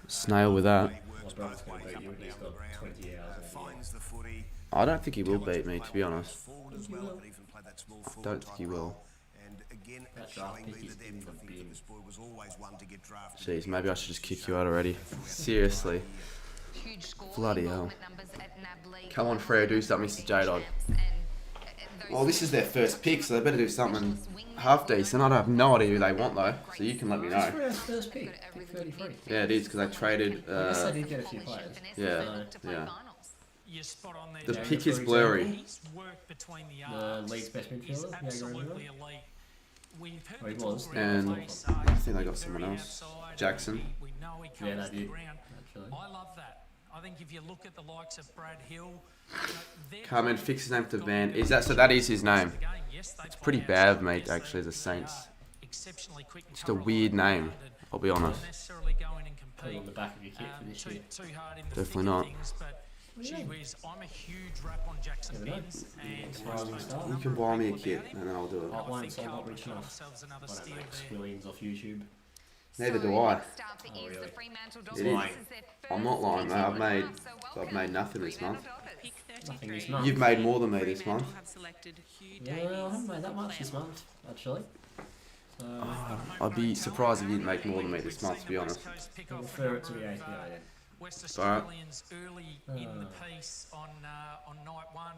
snail with that. My brother's going to beat you and he's got 20 hours in a year. Finds the footy. I don't think he will beat me, to be honest. Forward as well, but even played that small forward Don't think he type will. role. And again, That it's draft showing pick me is the in depth. the I think bin. this boy was always one to get drafted. Jeez, maybe I should just kick you out already. Seriously. Huge score. Bloody hell. Involvement numbers at NAB League. Come on, Freo, do something, Mr. J-Dog. Well, this is their first pick, so they better do something half decent. I don't have no idea who they want though, so you can let me That's know. Freo's first pick. Pick 33. Yeah, it is because they traded. I guess they did get a few players. Yeah, yeah. You're spot on there. The James. pick is blurry. His work between the The arms league's best is midfielder, Jaeger absolutely Rivera. elite. We've heard Oh, he the was. talk around the And place, I think they got very someone else. outside, Jackson. We know he Yeah, covers they the did, ground. actually. I love that. I think if you look at the likes of Brad Hill, Come and fix his name to Van. Is that so? That is his name. It's pretty bad of me actually as a Saints. Just a weird name. I'll be honest. Put it on the back of your kit for this year. Definitely not. Gee whiz, I'm a huge rap on Jackson Never know. Binns, and Surprising start. You can buy me a kit and then I'll do it. I won't, so I'm not rich enough. I don't make squillions off YouTube. Neither do I. Oh, really? It is. I'm not lying, mate. I've made nothing this month. Nothing this month. You've made more than me this month. Well, I haven't made that much this month, actually. So, I'd be surprised if you didn't make more than me this month, to be honest. I'll refer it to the API then. West Alright. Australians early in the piece on night one.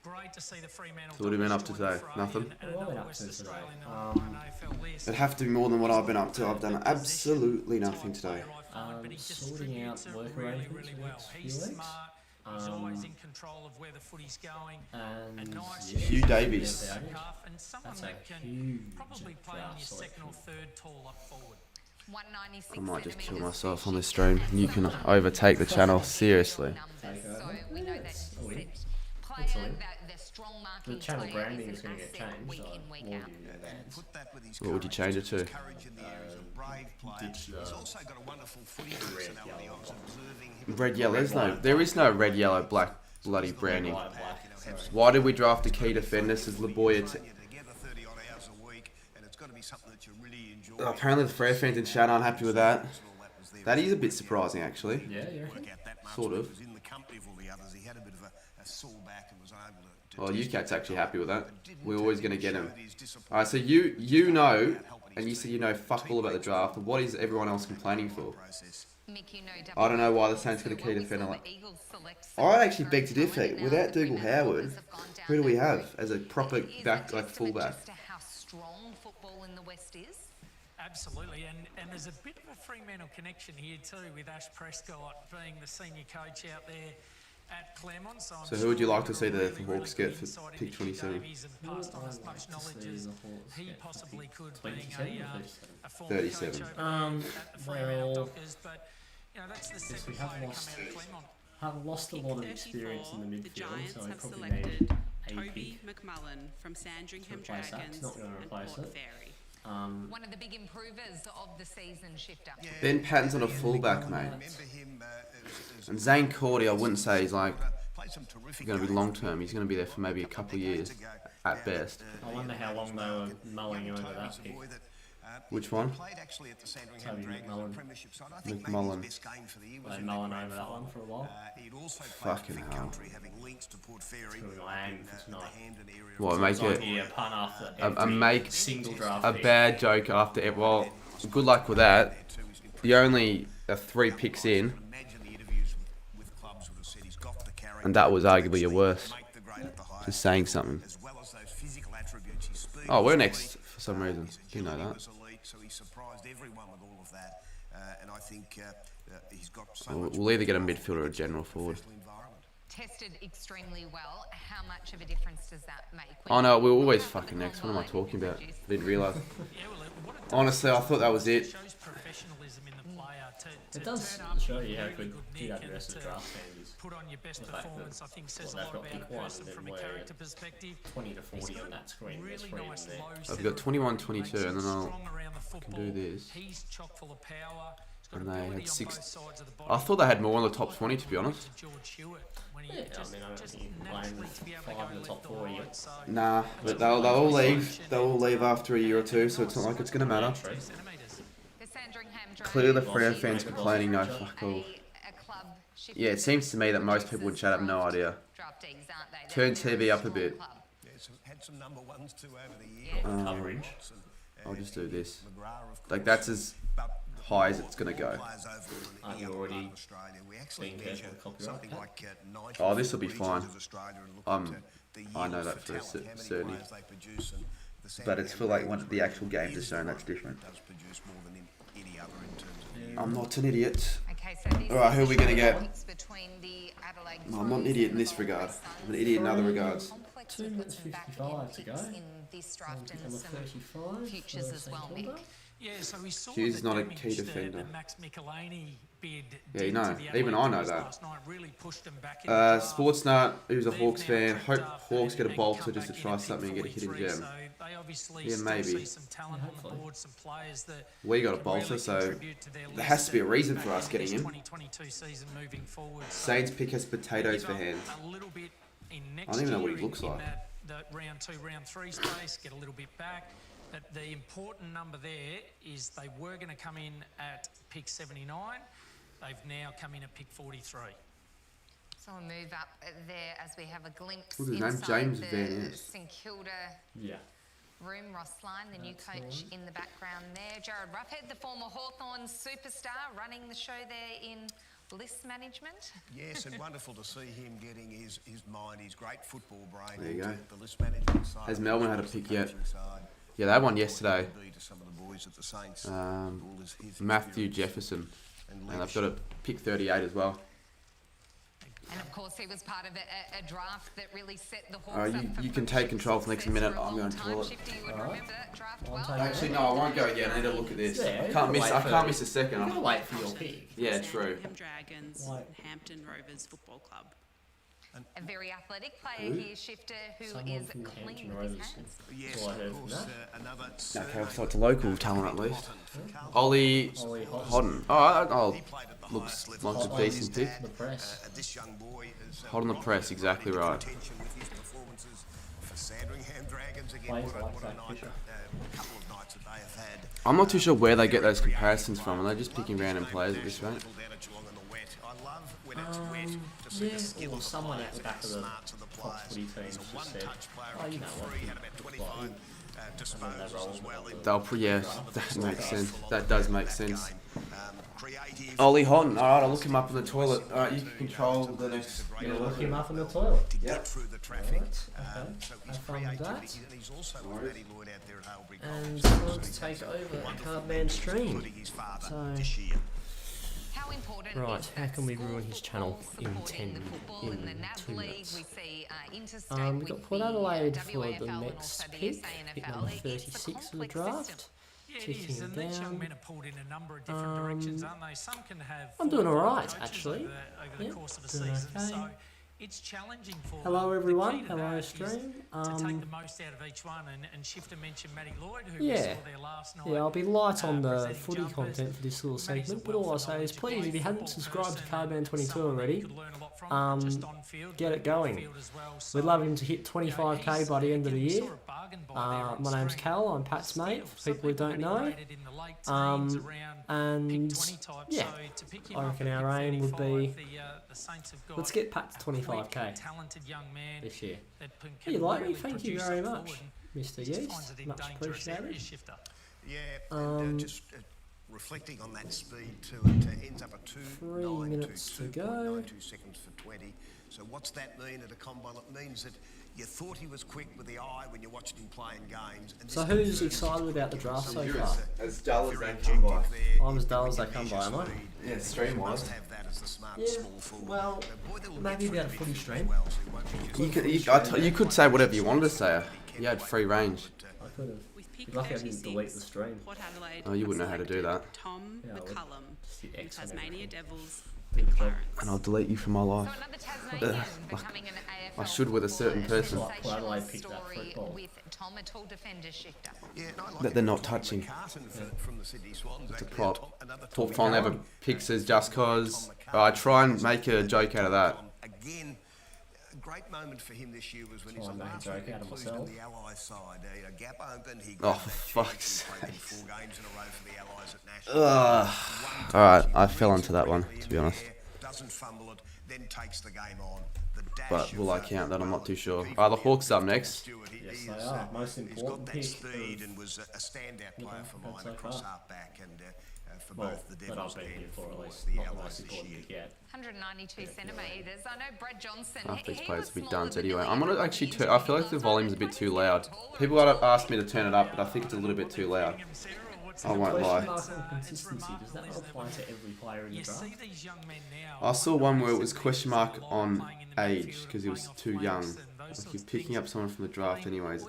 Great to see the Fremantle. So what have you been up to Dockers today? join the Nothing? fray and What have I been another up West to today? Australian on an AFL list. It'd have to be more than what I've been up to. I've done absolutely nothing today. Sorting out work arrangements for the next few weeks. He's always in control of where the footy's going. And nice yeah, Hugh Davies. And someone That's a that can huge probably play on draft your second or selection. third tall up forward. I might just kill myself on this stream. You can overtake the channel, seriously. Take over. So we know that It's a win. player, It's a win. the strong The marking channel player branding is is an going to get asset changed. week I in, week warn out. you in advance. Put that with his What would you change it to? courage in the air. He's a brave player. ditch the He's also got a wonderful footy personality. I was observing him. Red yellow. There is no red, yellow, black, bloody branding. White, black. Sorry. Why did we draft a key defender? Says Laboya. Together 30 odd hours a week, and it's got to be something that you really enjoy. Apparently the Freo fans in chat aren't happy with that. That is a bit surprising, actually. Yeah, you reckon? Sort of. He was in the company of all the others. He had a bit of a sore back and was unable to. Well, UCAT's actually happy with that. We're always going to get him. All right, so you know, and you say you know fuck all about the draft. What is everyone else complaining for? I don't know why the Saints got a key defender. I actually beg to differ. Without Dougal Howard, who do we have as a proper back, like fullback? How strong football in the West is. Absolutely, and there's a bit of a Fremantle connection here too with Ash Prescott being the senior coach out there at Claremont. So who would you like to see the Hawks get for pick 27? Much knowledge as he possibly could, being 27 or a former 37. coach over at the Fremantle Well, Dockers, but you know that's the yes, second we have player to lost come out of Claremont. Have lost a lot of experience in the The midfield, Giants so he have probably selected need Toby pick McMullen from Sandringham to replace that. Dragons He's not going to and replace Port it. Fairy. One of the big improvers of the season, Shifter. Ben Patton's on a fullback, mate. And Zane Cordy, I wouldn't say he's like going to be long term. He's going to be there for maybe a couple of years at best. I wonder how long they were mulling over that pick. Which one? Toby McMullen. McMullen. They mulling over that one for a while. Fucking hell. It's going to be my aim for tonight. What, make it A pun after a make single draft a pick. bad joke after it? Well, good luck with that. You only are 3 picks in, and that was arguably your worst. Just saying something. Oh, we're next for some reason. You know that. So he surprised everyone with all of that, and I think he's got so We'll either get a midfielder or a general forward. Tested extremely well. How much of a difference does that make? Oh no, we're always fucking next. What am I talking about? I didn't realise. Honestly, I thought that was it. It does show you how good the rest of the draft stand is. Put on your best The fact performance, that, I think, says a well, lot they've got about a pick 1 person and from then a we're character perspective. 20 to 40 on that screen. There's Really 3 in nice there. low I've got 21, centre, 22, makes and then him I'll strong around the football. do this. He's chock full of power. He's got And they ability had on 6. both sides of the body. I thought they had more on the top 20, to be honest. George Hewitt, when he Yeah, I just- mean, I don't just think you can blame naturally to be able to 5 go in the top left 40 or yet. right, so Nah, but they'll all leave. They'll all leave after a year or two, so it's not like it's going to matter. centimetres. The Sandringham Clearly, the Dragons Freo fans complaining, no fuck all. a club shifter Yeah, it seems to me that most people in chat have no idea. draftees, aren't they? Turn They're TV up a strong bit. club. had some number ones too over the years. Yeah. Coverage. I'll just do this. Like, that's as high as it's going to go. Aren't you already being careful with copyright? Oh, this will be fine. I know that for a certainty. But it's for like when the actual games are shown, that's different. I'm not an idiot. Okay, so this Alright, who are we going to get? is between the Adelaide No, I'm not an idiot in this regard. I'm an idiot in other regards. Complex. 2 We've got minutes some back 55 end to go. picks in this draft and Number some 35 futures for as well, St Mick. Kilda. Yeah, so we saw Hughes is the not a damage key that defender. the Max Michelini bid Yeah, you did know. to the Even I Adelaide know Dogs that. last night really pushed them back in the draft. Sportsnut, who's a They've Hawks now fan. crept Hope up Hawks get a and bolter come just to back try in at something and get a hidden 43, gem. so they obviously Yeah, still maybe. see some talent on hopefully. the board, some players that We got a can bolter, really so contribute to their there list has to be a and reason back for us into getting this him. 2022 season moving forward. So Saints pick us potatoes give for up hand. a little bit in next I don't even know what year he looks in like. that round 2, round 3 space, get a little bit back. But the important number there is they were going to come in at pick 79. They've now come in at pick 43. So we'll move up there as we have a glimpse What's his name? inside James the Van Ness. St Kilda Yeah. room. Ross Lyon, the new That's coach the one. in the background there. Jared Ruffhead, the former Hawthorn superstar, running the show there in bliss management. Yes, and wonderful to see him getting his mind, his great football brain. There you into go. The list management side. Has Melbourne had a pick yet? Coaching side. Yeah, they had one yesterday. To some of the boys at the Saints. Um, All his Matthew experience Jefferson. and And I've got a pick 38 as well. And of course, he was part of a draft that really set the Hawks up for You can take control for the next success minute. for a I'm long going to time. toilet. Shifty, you would Alright. remember that draft I'll well. take Actually, no, I won't go yet. I need to look at this. Yeah, I you can't gotta miss. wait I for- can't miss a second. You gotta wait for your pick. Yeah, true. Sandringham Dragons Right. and Hampton Rovers Football Club. A very athletic player here, Shifter, who Someone is from clean Hampton with his Rovers. hands. Yes, That's all I heard of from course, that. another Okay, surname. so it's a local talent at least. Carlton. Ollie Ollie Hodden. Oh, He played at the looks highest like level. a decent pick. The press. This young boy is Hot on the press, exactly right. contention with his performances for Sandringham Dragons again. Plays What a like that, night, Fisher. couple of nights that they have had. I'm not too sure where they get those comparisons from. Are they just picking random players at this rate? Down at Geelong in the wet. I love when it's wet to see Yeah, the skill or of the someone players at the and back of the smarts of the top players. footy teams He's a just one-touch said, player oh, at you kick know what, three, had about it's 25 like- disposals roll as well. with That makes sense. That does make sense. Creative. Ollie Hodden. Alright, I'll look him up in the toilet. Alright, you can control the next. You're gonna look him up in the toilet. To get through the traffic. Right, So okay. his Have fun with that. creativity, and he's also with Matty Lloyd out there at Halbury And College. time to take over Cardman Stream. Including his father So, this year. How important right, is how that can we school ruin his channel football in supporting 10 the football in the in NAB 2 League? minutes? We see interstate we with got Port the Adelaide for the WAFL and next also the pick, SANFL. pick number It's a 36 of the complex draft. system. Yeah, it Ticking is, and these young down. men are pulled in a number of different directions, aren't they? Some can have. I'm doing 4 or 5 alright, coaches actually. over the Yeah, course of a doing season. okay. So it's challenging for Hello them. everyone, The key to hello that is stream. to take the most out of each one, and Shifter mentioned Matty Lloyd, who we Yeah. saw there last night. Yeah, I'll be light on the presenting footy jumpers. content for this little Matty's segment, a but all I'll wealth of say is knowledge, please, a if you hadn't great subscribed to football Cardman22 person, someone that already, you could learn a lot from, not just on field, get but it going. off field as well. We'd So, love him to hit 25k he's- by the end of the again, we year. saw a bargain buy there on My name's stream. Cal, I'm Pat's mate, for people who don't know. Rated in the late teens, around And pick 20 type, yeah, so to pick him I up reckon at our pick aim would 35, be, the Saints have got let's get Pat to a quick, 25k talented young man this year. that can You like me? really Thank you produce very up much, forward, Mr. and just finds Yeast, it in much dangerous areas, appreciated. Shifter. Yeah, and just reflecting on that speed too, it ends up at 3 minutes to go. 2.92 seconds for 20. So what's that mean at a combine? It means that you thought he was quick with the eye when you watched him playing games. And So this who's confirms excited about the draft so far? As dull as they come by. I'm as dull as they come by, am I? Yeah, stream-wise. Must have that as the smart Yeah, small forward. well, Boy, there will maybe be about a three footy midfielders stream. well, so he won't be just- You could say whatever you wanted to say. You had free range. I could have. With pick You're lucky I didn't 36, delete the stream. Port Adelaide Oh, you have wouldn't know how to do selected that. Tom Yeah, I would. McCullum Just hit from X on Tasmania everything. Devils Good job. Clarence. And I'll delete you from my life. So another Tasmanian becoming an AFL I should with a certain footballer. person. Like Port Adelaide Sensational picked that story football. with Tom, a tall defender Shifter. Yeah, and I like That they're it. not Tommy touching. McCartan from the Sydney Swans, It's a actually. prop. Another Thought Tommy Fon ever McCartan. picks us just cause. I try and make a joke out of that. Again, a great moment for him this year was when he's Try on and make a last joke week out of included myself. in the Allies side. A gap opened, he Oh, grabbed for that fuck's chance and played in sake. 4 games in a row for the Allies at National. Alright, I fell into that one, to be honest. Doesn't fumble it, then takes the game on. The dash But will I of, count that? I'm not too sure. The Hawks up next. Yes, they are. Most He's got important that pick speed of- and was a standout player for that's mine so across far. half back and for Well, both the that I've Devils been here and for at for least, the not the Allies most this important year. pick yet. 192 centimetres. I know Brad Johnson. Half these he players was will be smaller done than anyway. Billy I'm gonna Evans actually. in I feel like the last volume's a time. bit too loud. People have asked me to turn it up, but I think it's a little bit too loud. I won't Question lie. mark on consistency, does that not apply to every player in the You draft? see these young men now. I saw one where it was question mark on age because he was too young. Like you're picking up someone from the draft anyways.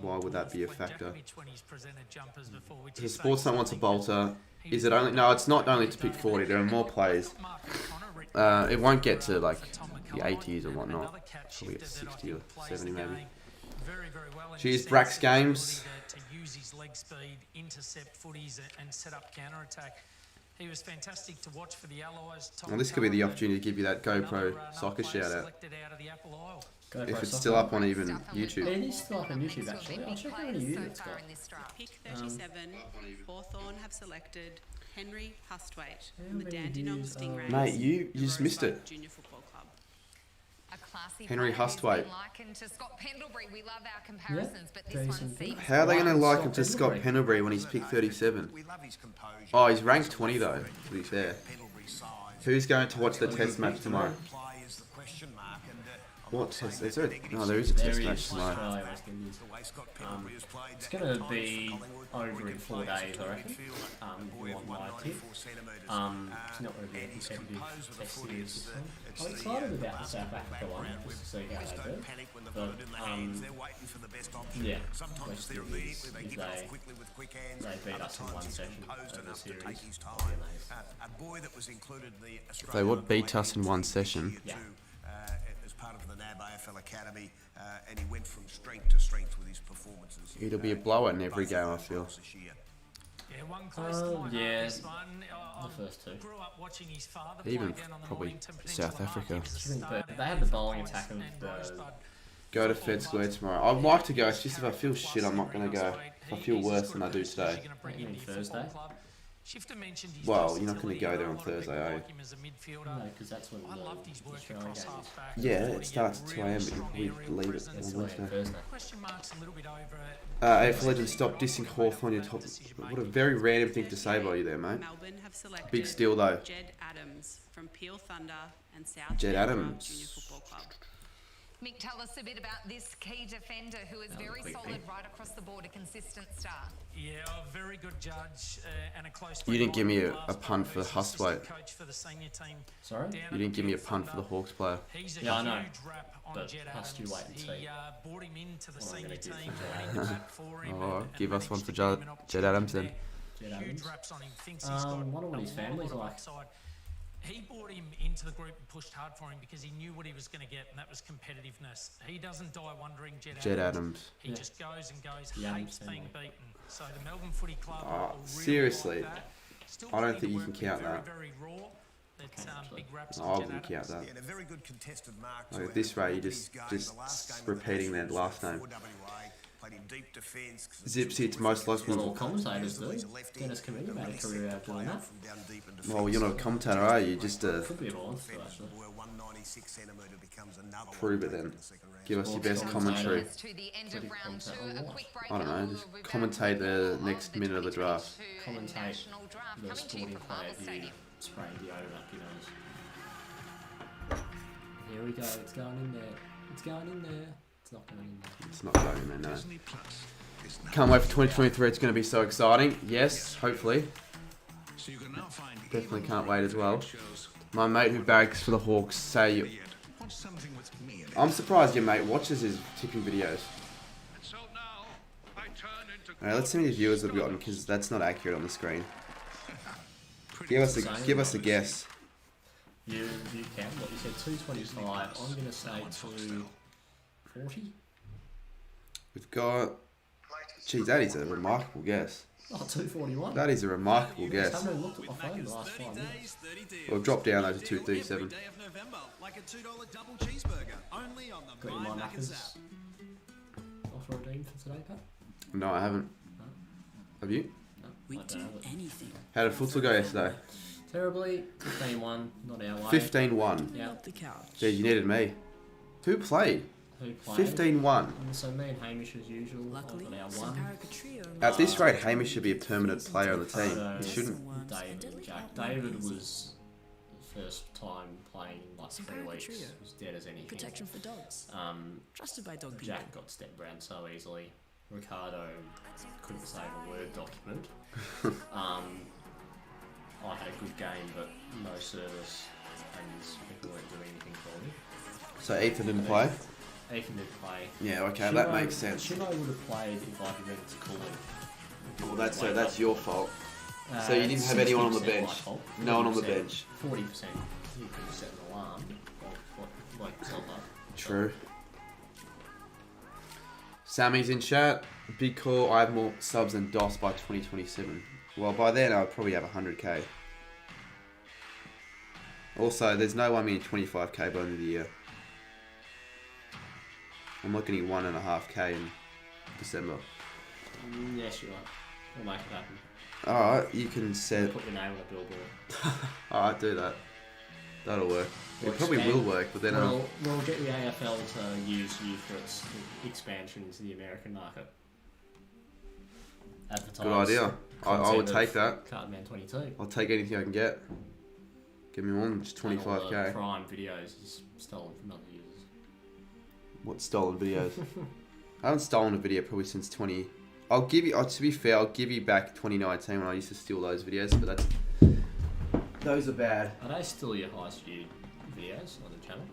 Why would that be a factor? If the sports don't want a bolter, is it only? No, it's not only to pick 40. There are more players. It won't get to like the 80s or whatnot. Probably at 60 or 70 maybe. Cheers, Brax Games. To use his leg speed, intercept footies, and set up counter attack. He was fantastic to watch for the Allies. Well, this could be the opportunity to give you that GoPro soccer shout out. If it's still up on even YouTube. Yeah, it is still up on YouTube actually. I'll check how many views it's got. Pick 37, Hawthorn have selected Henry Hustwaite from the many Dandenong views are- Stingrays. Mate, you just missed it. Junior Football Club. A classy Henry player who's Hustwaite. been likened to Scott Pendlebury. We love our comparisons, but this one Jason seems How are they going to Scott like him to Scott Pendlebury. Pendlebury when he's picked 37? We love his composure. Oh, he's ranked 20 though, to be fair. Pendlebury size. Who's going to watch the test match tomorrow? Play is the question mark, and I'm What not saying test? Is that's there? negative No, there is a There test is match tomorrow. Australia, West Indies. the way Scott Pendlebury has played. It's going to be over in 4 days, I reckon. One live tip. It's not going to be a competitive test series this one. I'm excited about the South Africa one, just to see how they do. But, yeah, West Indies, if they beat us in one session over the series, that'll be amazing. A boy that was included in the They would beat us in one session. Yeah. As part of the NAB AFL Academy, and he went from strength to strength with his performances. It'll be a blowout in every game, I feel. Yeah, one close to my heart, yeah, this one. the first two. Grew up watching his father Even play down on the probably Mornington Peninsula South half. Africa. He was a But starter they had the for bowling Points attack of and the Rosebud. Go to Fed Square tomorrow. I'd like to go, it's just if I feel shit, I'm not going to go. If I feel worse than I do today. You mean Thursday? Shifter mentioned his Well, you're not going to versatility. go there A on lot of people Thursday, are you? like him as a midfielder. No, because that's when I loved his the work Australia across game is. half-back. Yeah, Thought it he starts had at 2 real a.m. strong but we aerial leave it presence. on That's Wednesday. Thursday. Question marks a little bit over. AFL Legends, stop dissing Hawthorn. You're top. What a very random thing to say by you there, mate. Melbourne have selected Big steal though. Jed Adams from Peel Thunder and South Jed Canberra Adams. Junior Football Club. Mick, tell us a bit about this key defender who is very quick solid pick. right across the board, a consistent star. Yeah, a very good judge and a close. You didn't give me friend a of punt for Last Hustwaite. coach for the senior team Sorry? down You at didn't give me a Peel punt for the Thunder. Hawks player. He's a Yeah, I know. huge rap on But Jed must you Adams. wait and see He brought him into the what I'm senior gonna give team, for Jed running the back for him. Oh, and give us one managed for to give him an Jed Adams then. opportunity Jed there. Adams. Huge raps on him. Thinks he's got Wonder what his a family's lot of like. upside. He brought him into the group and pushed hard for him because he knew what he was going to get, and that was competitiveness. He doesn't die wondering Jed Adams. He just goes and goes, hates being beaten. So the Melbourne Footy Club will really seriously, like that. Still I don't plenty think you to can work count with, that. Very raw. It's big raps No, on I Jed wouldn't count Adams. that. Yeah, and a very good contested mark. Like at this rate, you're just repeating their last name. Played in deep defence. Zipsy, it's most likely. What all commentators do. Dennis Committee made a career out of doing that. Well, you're not a commentator, are you? Just Could be a balance too, actually. prove it then. Give us your best commentary. To the end of round 2, a quick break. I don't know, just commentate the next minute of the draft. Commentate the sporting play at the spraying deodorant up your nose. Here we go, it's going in there. It's going in there. It's not going in there. It's not going in there, no. Can't wait for 2023, it's going to be so exciting. Yes, hopefully. Definitely can't wait as well. My mate who barracks for the Hawks say... I'm surprised your mate watches his tipping videos. Alright, let's see how many viewers we've gotten, because that's not accurate on the screen. Give us a guess. You can. What you said, 225. I'm going to say 240. We've got... Geez, that is a remarkable guess. Oh, 241. That is a remarkable guess. I haven't looked at my phone the last 5 minutes. We've dropped down though to 237. Got your My Maccas offer redeemed for today, Pat? No, I haven't. No. Have you? No, I don't have it. How did futsal go yesterday? Terribly. 15-1, not our way. 15-1. Yeah. Geez, you needed me. Who played? Who played? 15-1. And so me and Hamish as usual. Luckily, got our some one. caricature At this rate, Hamish should be a permanent player on the team. He Photos. shouldn't. David and Jack. David was the first time playing in like 3 weeks. He was dead as anything. protection for dogs. Trusted by dog people. Jack got stepped around so easily. Ricardo couldn't save a Word document. I had a good game, but no service, and people weren't doing anything for me. So Ethan didn't play? Ethan didn't play. Yeah, okay, that makes sense. Shino would have played if I could read it to cooling. Well, that's your fault. So you didn't have anyone on the 60% bench? my fault. No one on the bench? 40%. You could have set an alarm. Like yourself up. True. Sammy's in chat. Big call. I have more subs than DOS by 2027. Well, by then I'll probably have 100k. Also, there's no one meaning 25k by the end of the year. I'm looking at 1.5k in December. Yes, you are. We'll make it happen. Alright, you can set... Put your name on a billboard. Alright, do that. That'll work. It probably will work, but then... We'll get the AFL to use you for its expansion into the American market. Advertise. Good idea. I would take that. Cartman 22. I'll take anything I can get. Give me one, just 25k. All the Prime videos is stolen from other users. What stolen videos? I haven't stolen a video probably since 20... I'll give you... to be fair, I'll give you back 2019 when I used to steal those videos, but that's... Those are bad. Are they still your highest viewed videos on the channel?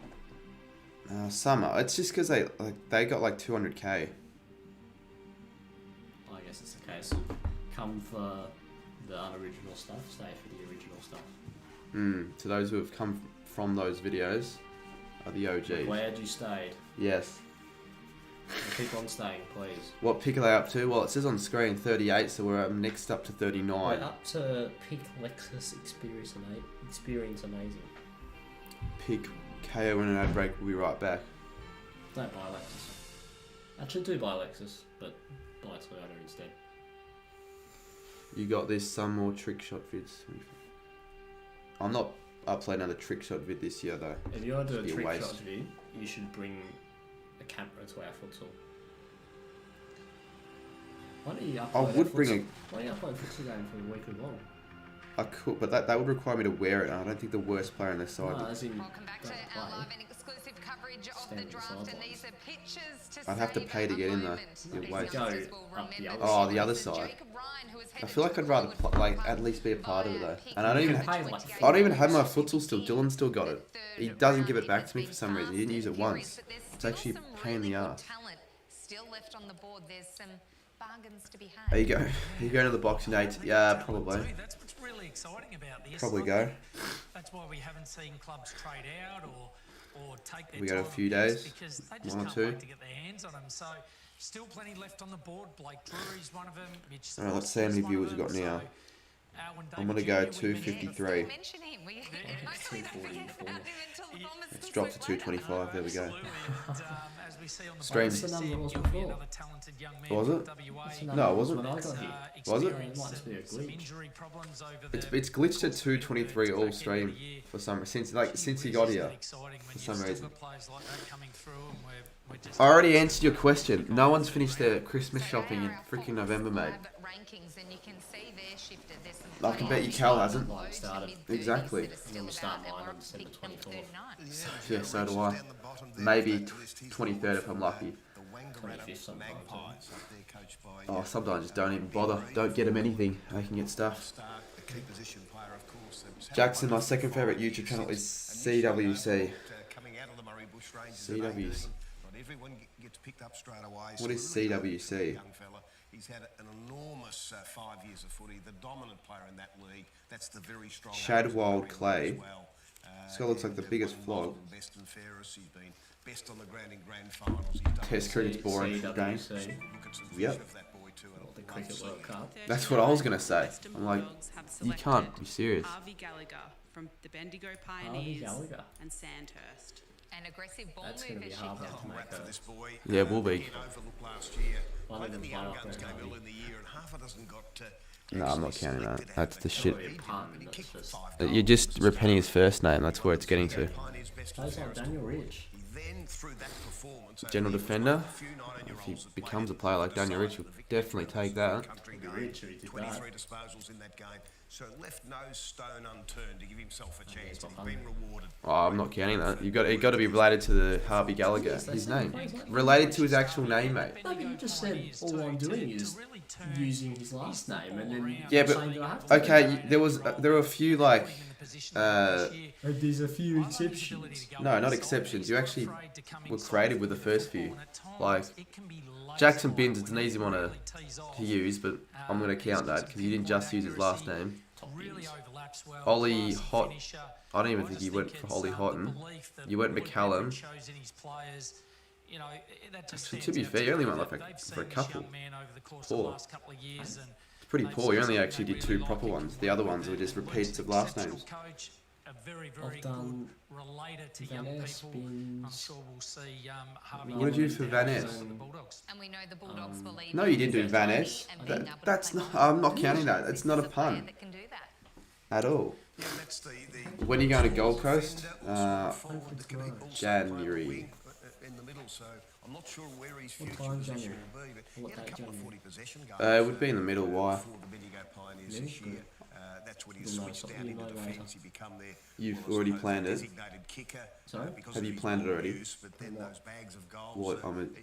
Some are. It's just because they got like 200k. I guess it's a case of come for the unoriginal stuff, stay for the original stuff. To those who have come from those videos are the OGs. Glad you stayed. Yes. Keep on staying, please. What pick are they up to? Well, it says on screen 38, so we're next up to 39. We're up to pick Lexus Experience Amazing. Pick KO in an ad break, we'll be right back. Don't buy Lexus. Actually do buy Lexus, but buy Toyota instead. You got this, some more trick shot vids. I'm not uploading another trick shot vid this year though. If you want to do a trick shot vid, you should bring a camera to our futsal. Why don't you upload Why don't you upload futsal game for a week or long? I could, but that would require me to wear it, and I don't think the worst player on their side. No, as in, Welcome back to our live and exclusive coverage of the draft, and these are pictures to I'd have to pay to get in though. Go up the other side. The other side. I feel like I'd rather at least be a part of it though. And I don't even have my futsal still. Dylan still got it. He doesn't give it back to me for some reason. He didn't use it once. It's actually a pain in the ass. Still left on the board. There's some bargains to be had. There you go. You go to the Boxing Day. Yeah, probably. That's what's really exciting about this. Probably go. That's why we haven't seen clubs trade out or take their We got a time few on picks days, because they just 1 or can't 2. wait to get their hands on them. So still plenty left on the board. Blake Drury's one of them. Mitch Alright, let's see how many viewers we've got now. I'm going to go 253. Mention him. We hopefully don't forget about him until the Bombers Let's drop to 225. There we go. As we see on the Streams. What's the number was before? another talented young man Was it? from WA. What's the No, number it wasn't. when I got here? Was it? It might just be a Some glitch. injury problems over the It's glitched at 223 all stream for some since he got here. For some reason. I already answered your question. No one's finished their Christmas shopping in freaking November, mate. rankings, and you can see they're shifted. There's some I can bet you Cal hasn't. Like started. Exactly. that are still We'll start about, and mine we're on up to December pick number 24th. 39. Yeah, so do I. Maybe 23rd if I'm lucky. 25th sometimes. Oh, sometimes I just don't even bother. Don't get them anything. They can get stuff. Jackson, my second favourite YouTube channel is CWC. CWC. What is CWC? He's had an enormous 5 years of footy, the dominant player in that league. That's the very strong Shad Wild Clay. This guy looks like the biggest flog. Best and fairest. He's been best on the ground in grand finals. He's done Test cricket's boring for game. CWC. look at some Yep. vision of that boy too. Or the Cricket World Cup. That's what I was going to say. I'm like, you can't be serious. Harvey Gallagher from the Bendigo Harvey Pioneers Gallagher. and Sandhurst. An aggressive ball That's going mover to be hard shifter. to make for a... this boy. Yeah, it will be. He overlooked last year. One Played of in the them's young right up guns there, game Harvey. early in the year, and half a dozen got. No, I'm not counting that. That's the shit. Probably a pun, that's just... You're just repeating his first name. That's where it's getting to. Plays like Daniel Rich. Then through that performance, General defender. If he becomes a player like Daniel Rich, will definitely take that. He'd be rich if he did 23 that. disposals in that game, so left no stone unturned to give himself a chance, and he's been rewarded. Oh, I'm not counting that. You got to be related to the Harvey Gallagher. His name, related to his actual name, mate. No, but you just said all I'm doing is using his last name and then Yeah, but saying, do I have to do okay, there were a few like. There's a few exceptions. No, not exceptions. You actually were creative with the first few. Like Jackson Binns, it's an easy one to use, but I'm going to count that because you didn't just use his last name. Ollie Hot. I don't even think you went for Ollie Houghton. You went McCallum. Actually, to be fair, you only went like for a couple. Poor. It's pretty poor. You only actually did 2 proper ones. The other ones were just repeats of last names. I've done Van Ness, Binns. What did you do for Van Ness? And we know the Bulldogs believe No, you didn't do Van Ness. That's not. I'm not counting that. It's not a pun that can do that. at all. Yeah, that's the When are you going to Gold Coast? January. in the middle, so I'm not sure where his What future time position January? will be, but What he had a date couple of January? 40 possession games. It would be in the middle. Why? For the Bendigo Pioneers Yeah, this year. good. That's when he You'll know switched something down you into know later. defence. He become their You've already planned it. designated kicker. Sorry? Because Have of you his planned it ball already? use, but then those bags of goals, What?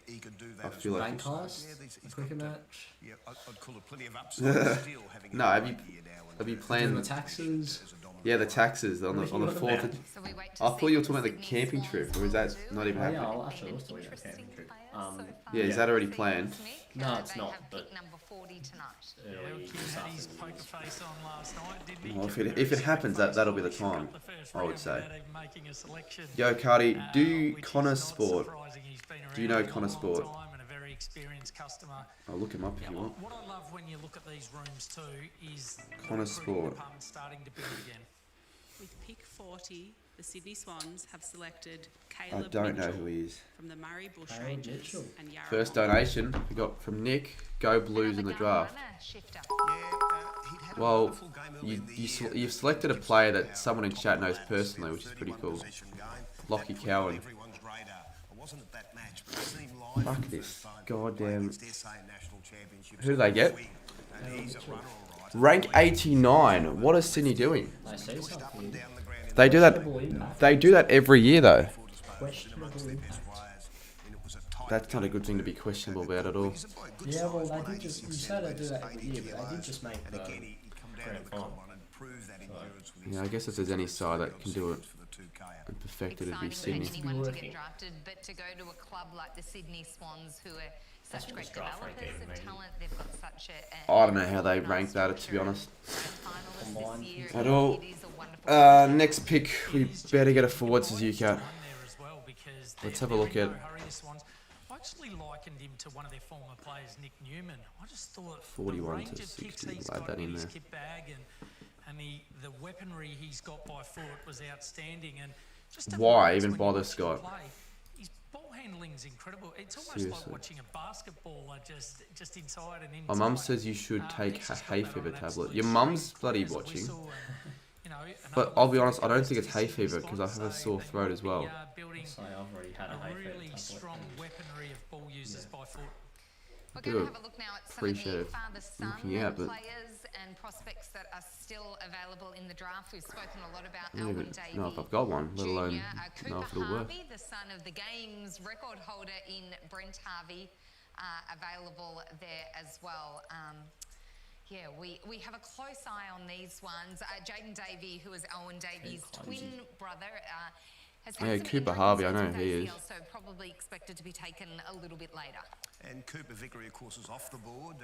he could do I that as feel well. like. Bank cast? He's A cricket got, match? yeah, I'd call it plenty of upside still having No, a have great you year now and have you Doing the planned? taxes? as a dominant Yeah, the taxes on the 4th. Of, So we wait to I thought see you were what talking about the Sydney camping Swans trip, or is will that do. not even Oh, yeah, happening? I'll actually was talking about Interesting camping trip. players so far. Yeah, is that already planned? No, it's They not, have but- pick number 40 tonight. Early Kim this had his afternoon. poker face on last night, didn't he? Well, if it happens, that'll be the time. The first I would round say. without even making a selection. Yo, Cardi, do which is Connor not Sport? surprising. He's been Do you around know a Connor long Sport? time and a very experienced customer. I'll look him up if Yeah, you want. what I love when you look at these rooms too is the Connor recruiting Sport. department starting to build again. With pick 40, the Sydney Swans have selected I Caleb don't know Mitchell who he is. from the Murray Caleb Bushrangers Mitchell. and Yarra. First donation we got from Nick. Go Blues in the draft. Shifter. Well, you've selected a player that someone in chat knows personally, which is pretty cool. Lachlan Cowan. Fuck this. Goddamn. Who do they get? Rank 89. What is Sydney doing? I see something. They do that. Questionable impact. They do that every year though. Questionable impact. That's not a good thing to be questionable about at all. Yeah, well, they did just... You say they do that every year, but they did just make the grand final. Yeah, I guess if there's any side that can do it and perfect it, it'd be Exciting Sydney. for anyone to Working. get drafted, but to go to a club like the Sydney Swans, who are such great draft rank developers even of mean? talent. They've got such I don't know how they rank that, to be honest. finalists this year. At all. It is a wonderful Next pick, we better get a forwards as you can. Let's have a look at I actually likened him to one of their former players, Nick Newman. I just thought 41 the to range of 60, kicks he's we'll add got that in in his there. kit bag and the weaponry he's got by foot was outstanding. And just to Why relax even when you bother, watch him Scott? play, his ball handling's incredible. It's almost Seriously. like watching a basketballer just inside and inside. My mum says you should take a hay fever tablet. Your mum's bloody watching. But I'll be honest, I don't think it's hay fever because I have a sore throat as well. So I've already had a hay fever really tablet. strong weaponry of ball users by foot. We're Do going it. to have a look now at some Appreciate of it. the father-son Looking out, but players and prospects that are still available in the draft. We've spoken a lot about I don't Alwyn even know if Davey I've got one, let alone Jr., know if Cooper it'll work. Harvey, the son of the game's record holder in Brent Harvey, available there as well. Yeah, we have a close eye on these ones. Jaden Davey, who is Owen Davey's twin brother, has had Yeah, some Cooper injuries Harvey, I with know his he is. ACL, so probably expected to be taken a little bit later. And Cooper Vickery, of course, is off the board,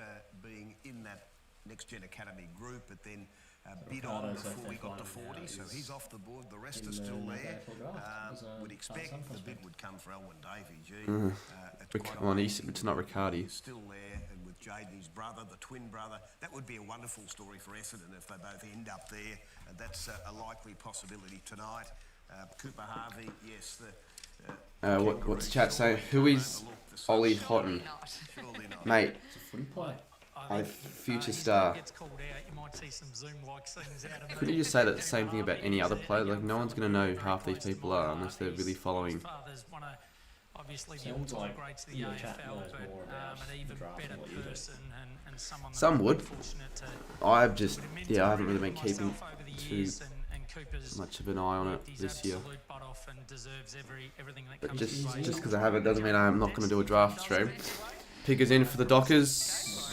being in that Next Gen Academy group, but then bid on Ricardo's before we got to FF1 40, so is he's off the board. The rest in are still the there. AFL draft as a Would expect part-time the bid prospect. would come for Alwyn Davey. Gee, Well, it's not Riccardi. still there, and with Jaden, his brother, the twin brother, that would be a wonderful story for Essendon if they both end up there, and that's a likely possibility tonight. Cooper Harvey, yes. What's the chat saying? Who is Ollie Houghton? Surely not. Mate, It's a footy play. a future star. Gets called out, you might see some Zoom-like scenes out of Couldn't you just say that the same thing about any other player? Like, no one's going to know who half these people are unless they're really following. Father's one of, obviously, the Sounds all-time like greats of the your AFL, chat knows but more about an even the draft better than what you do. person and someone Some that would. I'm fortunate to I've just, mentor yeah, I haven't really been keeping myself over the too years, and Cooper's much of an eye on it worked his this year. absolute butt off and deserves everything that But comes just his way. because I haven't doesn't mean I'm not going to do a draft stream. Pickers in for the Dockers.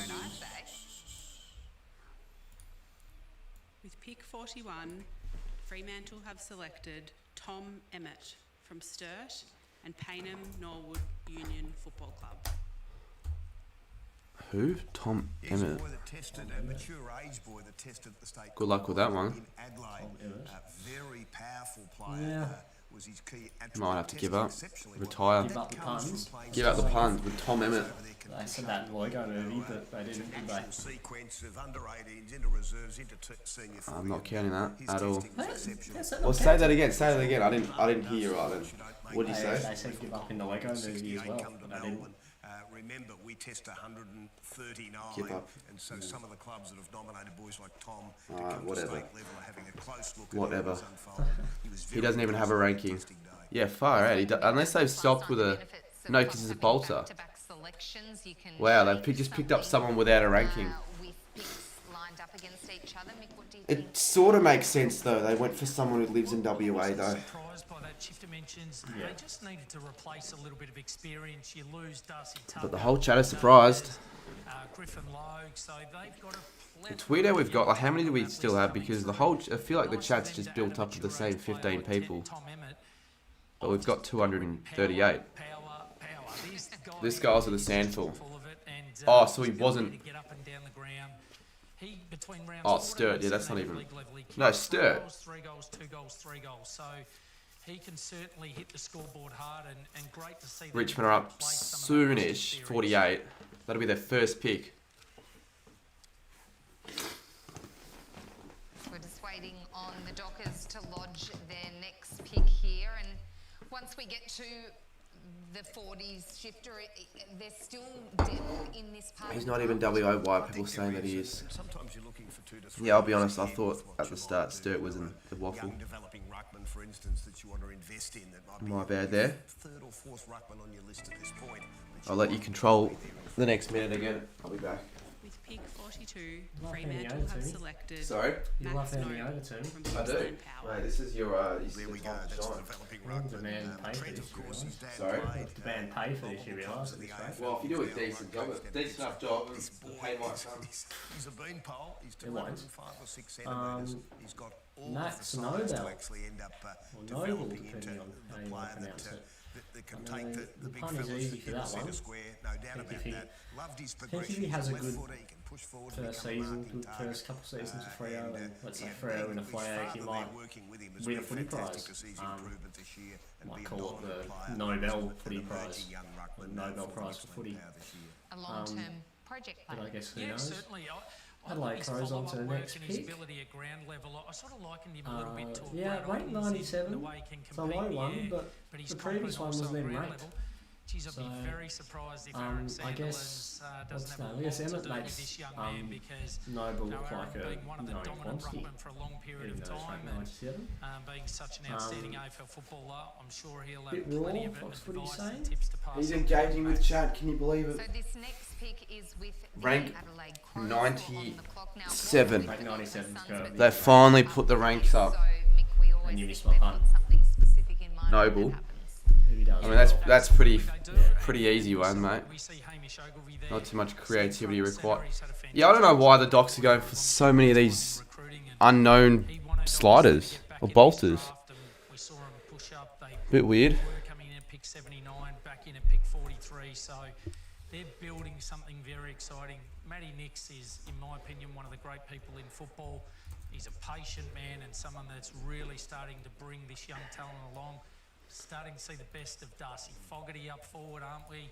With pick 41, Fremantle have selected Tom Emmett from Sturt and Paynham Norwood Union Football Club. Who? Tom He's a Emmett. boy that tested, a mature age boy that tested at the state. Good luck with that one. In Adelaide, Emmett. very powerful player. Yeah. Was his key Might have to give up. exceptionally Retire. Give up the puns. Give up the puns with Tom Emmett. They said that in the logo movie, but they didn't, did they? Sequence of under 18s into reserves into senior I'm not counting that His at all. testing was exceptional. That's not Well, say that again. Say that again. I didn't hear you right then. What did you They say? said give up in the Lego movie as well, Come to but they didn't. Melbourne. Remember, we test 139, Give up. and so some of the clubs that have nominated boys like Tom to Alright, come whatever. to state level are having a close look Whatever. at how it's unfolded. was He very doesn't even have a impressive ranking. testing day. Yeah, far out. Unless they've stopped with a... No, because he's a bolter. Wow, they've just picked up someone without a ranking. It sort of makes sense though. They went for someone who lives in WA though. Surprised by that shift dimensions. Yeah. They just needed to replace a little bit of experience. You lose Darcy Tucker. But the whole chat is surprised. Griffin Logue, so they've got a It's weird how we've got, like, how many do we still have? Because the whole, I feel like the chat's just built up to the same 15 people. But we've got 238. This guy's with a sandful. Oh, so he wasn't... Oh, Sturt, yeah, that's not even... No, Sturt. 3 goals, 2 goals, 3 goals. So he can certainly hit the scoreboard hard and great to see. Richmond are up soonish, 48. That'll be their first pick. We're just waiting on the Dockers to lodge their next pick here, and once we get to the 40s shifter, there's still depth in this part. He's not even WA wide, people saying that he is. Sometimes you're looking for 2 to 3. Yeah, I'll be honest, I thought at the start Sturt was in the waffle. Young developing ruckman, for instance, that you want to invest in. That might be My bad there. 3rd or 4th ruckman on your list at this point. I'll let you control the next minute again. I'll be back. With pick 42, Love Fremantle handing over have to me. selected Sorry? You love Max handing Noble over to me. from I do. Queensland Power. Mate, this is your, There we go. That's the developing ruckman. Demand pay for Trent, this, of course, you his dad Sorry? played, Demand pay for this, you realise, at this rate. Well, if you do a decent job, a decent enough job, the pay might come. He's a beanpole. He's It won't. 205 or 6 centimetres. He's got all of the Max size Noble. to actually end up Or Noble, developing into depending on how the you want player to pronounce that it. that can take the big punt is fellas easy for that centre one. square, no doubt about If he- that. Loved his if progression. he has a Left good footer, he can push forward, first become a season, marking good target. first couple seasons of Freo, and let's say yeah, Freo being win a his flag, father he there might working with him has win a been footy fantastic prize. to see his improvement this year and Might be a call it dominant the player Nobel and footy an prize, emerging young or ruckman, Nobel for prize for Lachlan footy. Cowan this year. A long-term project plan. But I guess who Yeah, knows? certainly. I Adelaide like his Crows on to the follow-up work next and his pick. ability at ground level. I sort of likened him a little bit to a Yeah, Brad rate Ottens in 97. the way he can It's a compete low in the one, air, but he's the previous confident one also was then ground ranked. level. Geez, I'd be So, very surprised if I Aaron guess Sandilands doesn't have a lot I guess to Emmett do with makes this young man because Noble you know, look Aaron like a being one of the known dominant quantity, ruckmen for a long period even of though he's time ranked 97. and being such an outstanding AFL footballer, I'm sure he'll Bit have plenty raw, of Fox Footy advice saying. and tips to pass. He's on. engaging with chat. Can you believe So it? this next pick is with the Rank Adelaide Crows, who are on the clock now. 97. Rank 97 's go. They finally put the ranks up. So Mick, we always And you think missed my they've punt. got something specific in mind when Noble. that happens. If he does I mean, that's pretty Yeah. easy one, mate. We see Hamish Ogilvie there. Not too much creativity Centre, required. he's had a Yeah, I don't know fantastic why the Docs are going for so many of these recruiting and unknown he wanted obviously sliders to get back or in this bolters. draft, and we saw him push up. They Bit weird. were coming in at pick 79, back in at pick 43, so they're building something very exciting. Matty Nix is, in my opinion, one of the great people in football. He's a patient man and someone that's really starting to bring this young talent along. Starting to see the best of Darcy Fogarty up forward, aren't we?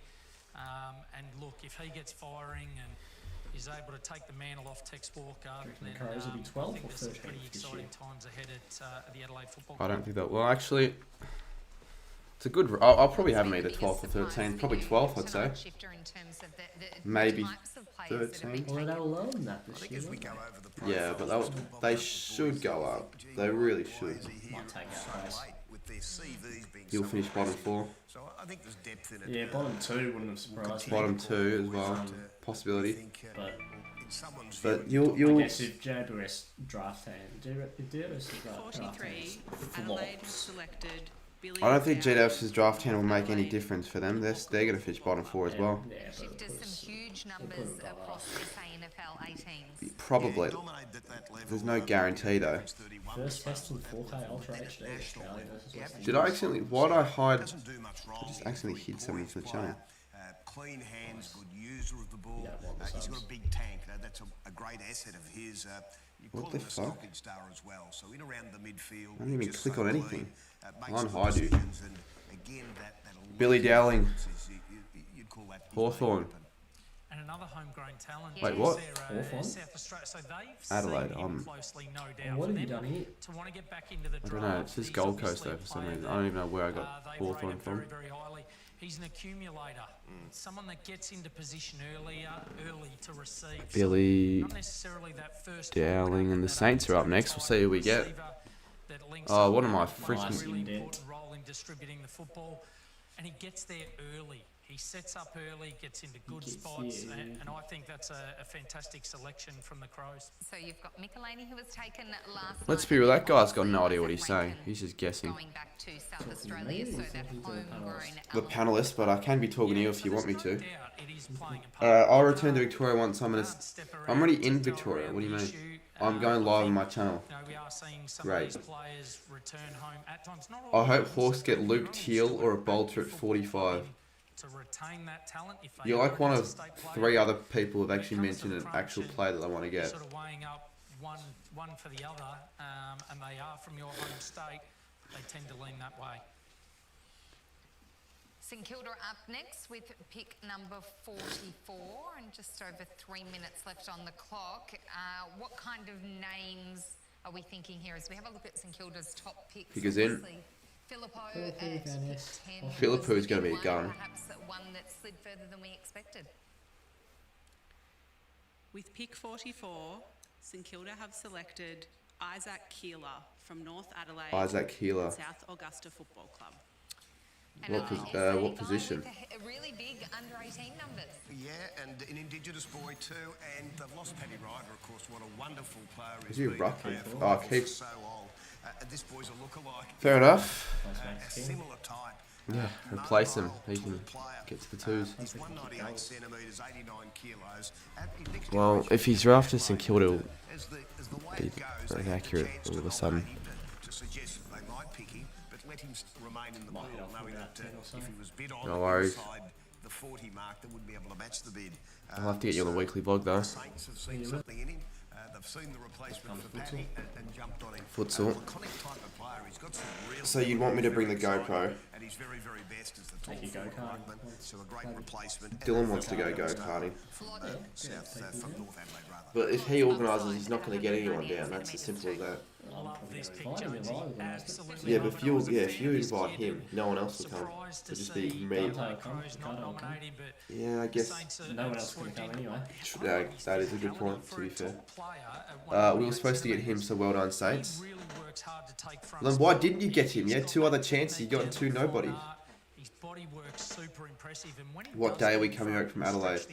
And look, if he gets firing and is able to take the mantle off Tex Walker, then the Crows will be 12 I think or there's some 13 pretty this exciting year? times ahead at the Adelaide Football I Club. don't think that. Well, actually, it's a good. I'll probably have them either 12th or 13th. Probably 12th, I'd say. Maybe 13. Well, they were lower than that I this think year, as we weren't go they? over the Yeah, but they should go up. They really should. Might take out place. with their CVs being You'll so finish bottom 4. So I think there's depth in it. Yeah, bottom 2 wouldn't have surprised me. Bottom 2 as well. Possibility. But in someone's But view, I you'll. guess if JBS draft hand, JBS draft hand 43, Adelaide has flops. selected Billy. I don't think O'Dowd JDF's draft hand will make any Adelaide. difference for them. They're going to finish bottom 4 as well. Yeah, but Shifted of course, some huge numbers put them across SA NFL 18s. Probably. dominated at that level. There's no guarantee though. first test in 4K Ultra HD Australia versus Western Did I accidentally? Why did I hide? Doesn't do much wrong. I just accidentally hid something from the channel. Clean hands, good user of the ball. Yeah, well, He's got besides. a big tank. That's a great asset of his. You What call the him a fuck? stocking star as well. So in around the midfield. I didn't even just click so on clean, anything. makes I'll good hide you. decisions, and again, that Billy Dowling. You'd call that his Hawthorn. main weapon. And another homegrown talent. Wait, is what? there, Hawthorn? South Australia. So they've Adelaide, seen him closely, no doubt. What For have you them done here? to want to get back into the I draft. don't know. It says he's Gold Coast obviously though a for some player reason. that, I don't even know where I got they've Hawthorn rated from. very, very highly. He's an accumulator, someone that gets into position early to receive. So Billy not necessarily that first Dowling and the Saints are up next. We'll see who we get. Oh, what am I freaking? Really important role in distributing the football, and he gets there early. He sets up early, gets into good spots, and I think that's a fantastic selection from the Crows. So you've got Michelini, who was taken last Let's night. be real. That guy's got no idea what he's saying. Rankin He's just guessing. Going back to South Australia, so that homegrown The panelist, but I can be talking to you if you want me to. Doubt it is playing a part. I'll return to Victoria once I'm I'm already in Victoria. What do you mean? I'm going live on my channel. We are seeing some Great. of these players return home at times. Not I all hope of them, Hawks get certainly Luke not all, Teal still or a have Bolter at football 45. to retain that talent if they You're like are one of interstate players. 3 other people who've When it actually comes to mentioned the an crunch actual and player that I want to get. Sort of weighing up one for the other, and they are from your home state, they tend to lean that way. St Kilda up next with pick number 44 and just over 3 minutes left on the clock. What kind of names are we thinking here as we have a look at St Kilda's top picks? He goes in. Obviously, Philippo at pick 10. Philippo's gonna be a one, gun. Perhaps one that slid further than we expected. With pick 44, St Kilda have selected Isaac Keeler from North Adelaide Isaac Keeler. South Augusta Football Club. And What an pos- SA what guy position? with a really big under 18 numbers. Yeah, and an Indigenous boy too, and they've lost Paddy Ryder, of course. What a wonderful player Is he a been ruck? at AFL Oh, level for Keith. so long. This boy's a lookalike. Fair enough. A similar type. Yeah, replace him. He can get to the twos. He's 198 centimetres, 89 kilos. Well, if he's drafted St Kilda, he'll As the way be it goes, very they have the accurate chance all to of a sudden. nominate him to suggest that they might pick him. But let him remain in the pool, knowing that if he was bid on No worries. inside the 40 mark, they wouldn't be able to match the bid. I'll have to get you on the weekly vlog though. The Saints have seen something in him. They've seen the replacement for Paddy and jumped on him. Futsal. Iconic type of player. He's got some real. So you want me to bring the GoPro? And he's very, very best as the Take your go-karting. So a great replacement. Dylan wants to go go-karting. South from North Adelaide, rather. But if he organises, he's not going to get anyone down. That's as simple as that. Yeah, but if you invite him, no one else will come. It'll just be me. Yeah, I guess. No one else can come anyway. Yeah, that is a good point, to be fair. We were supposed to get him, so well done, Saints. Then why didn't you get him? You had 2 other chances, you got 2 nobody. What day are we coming out from Adelaide?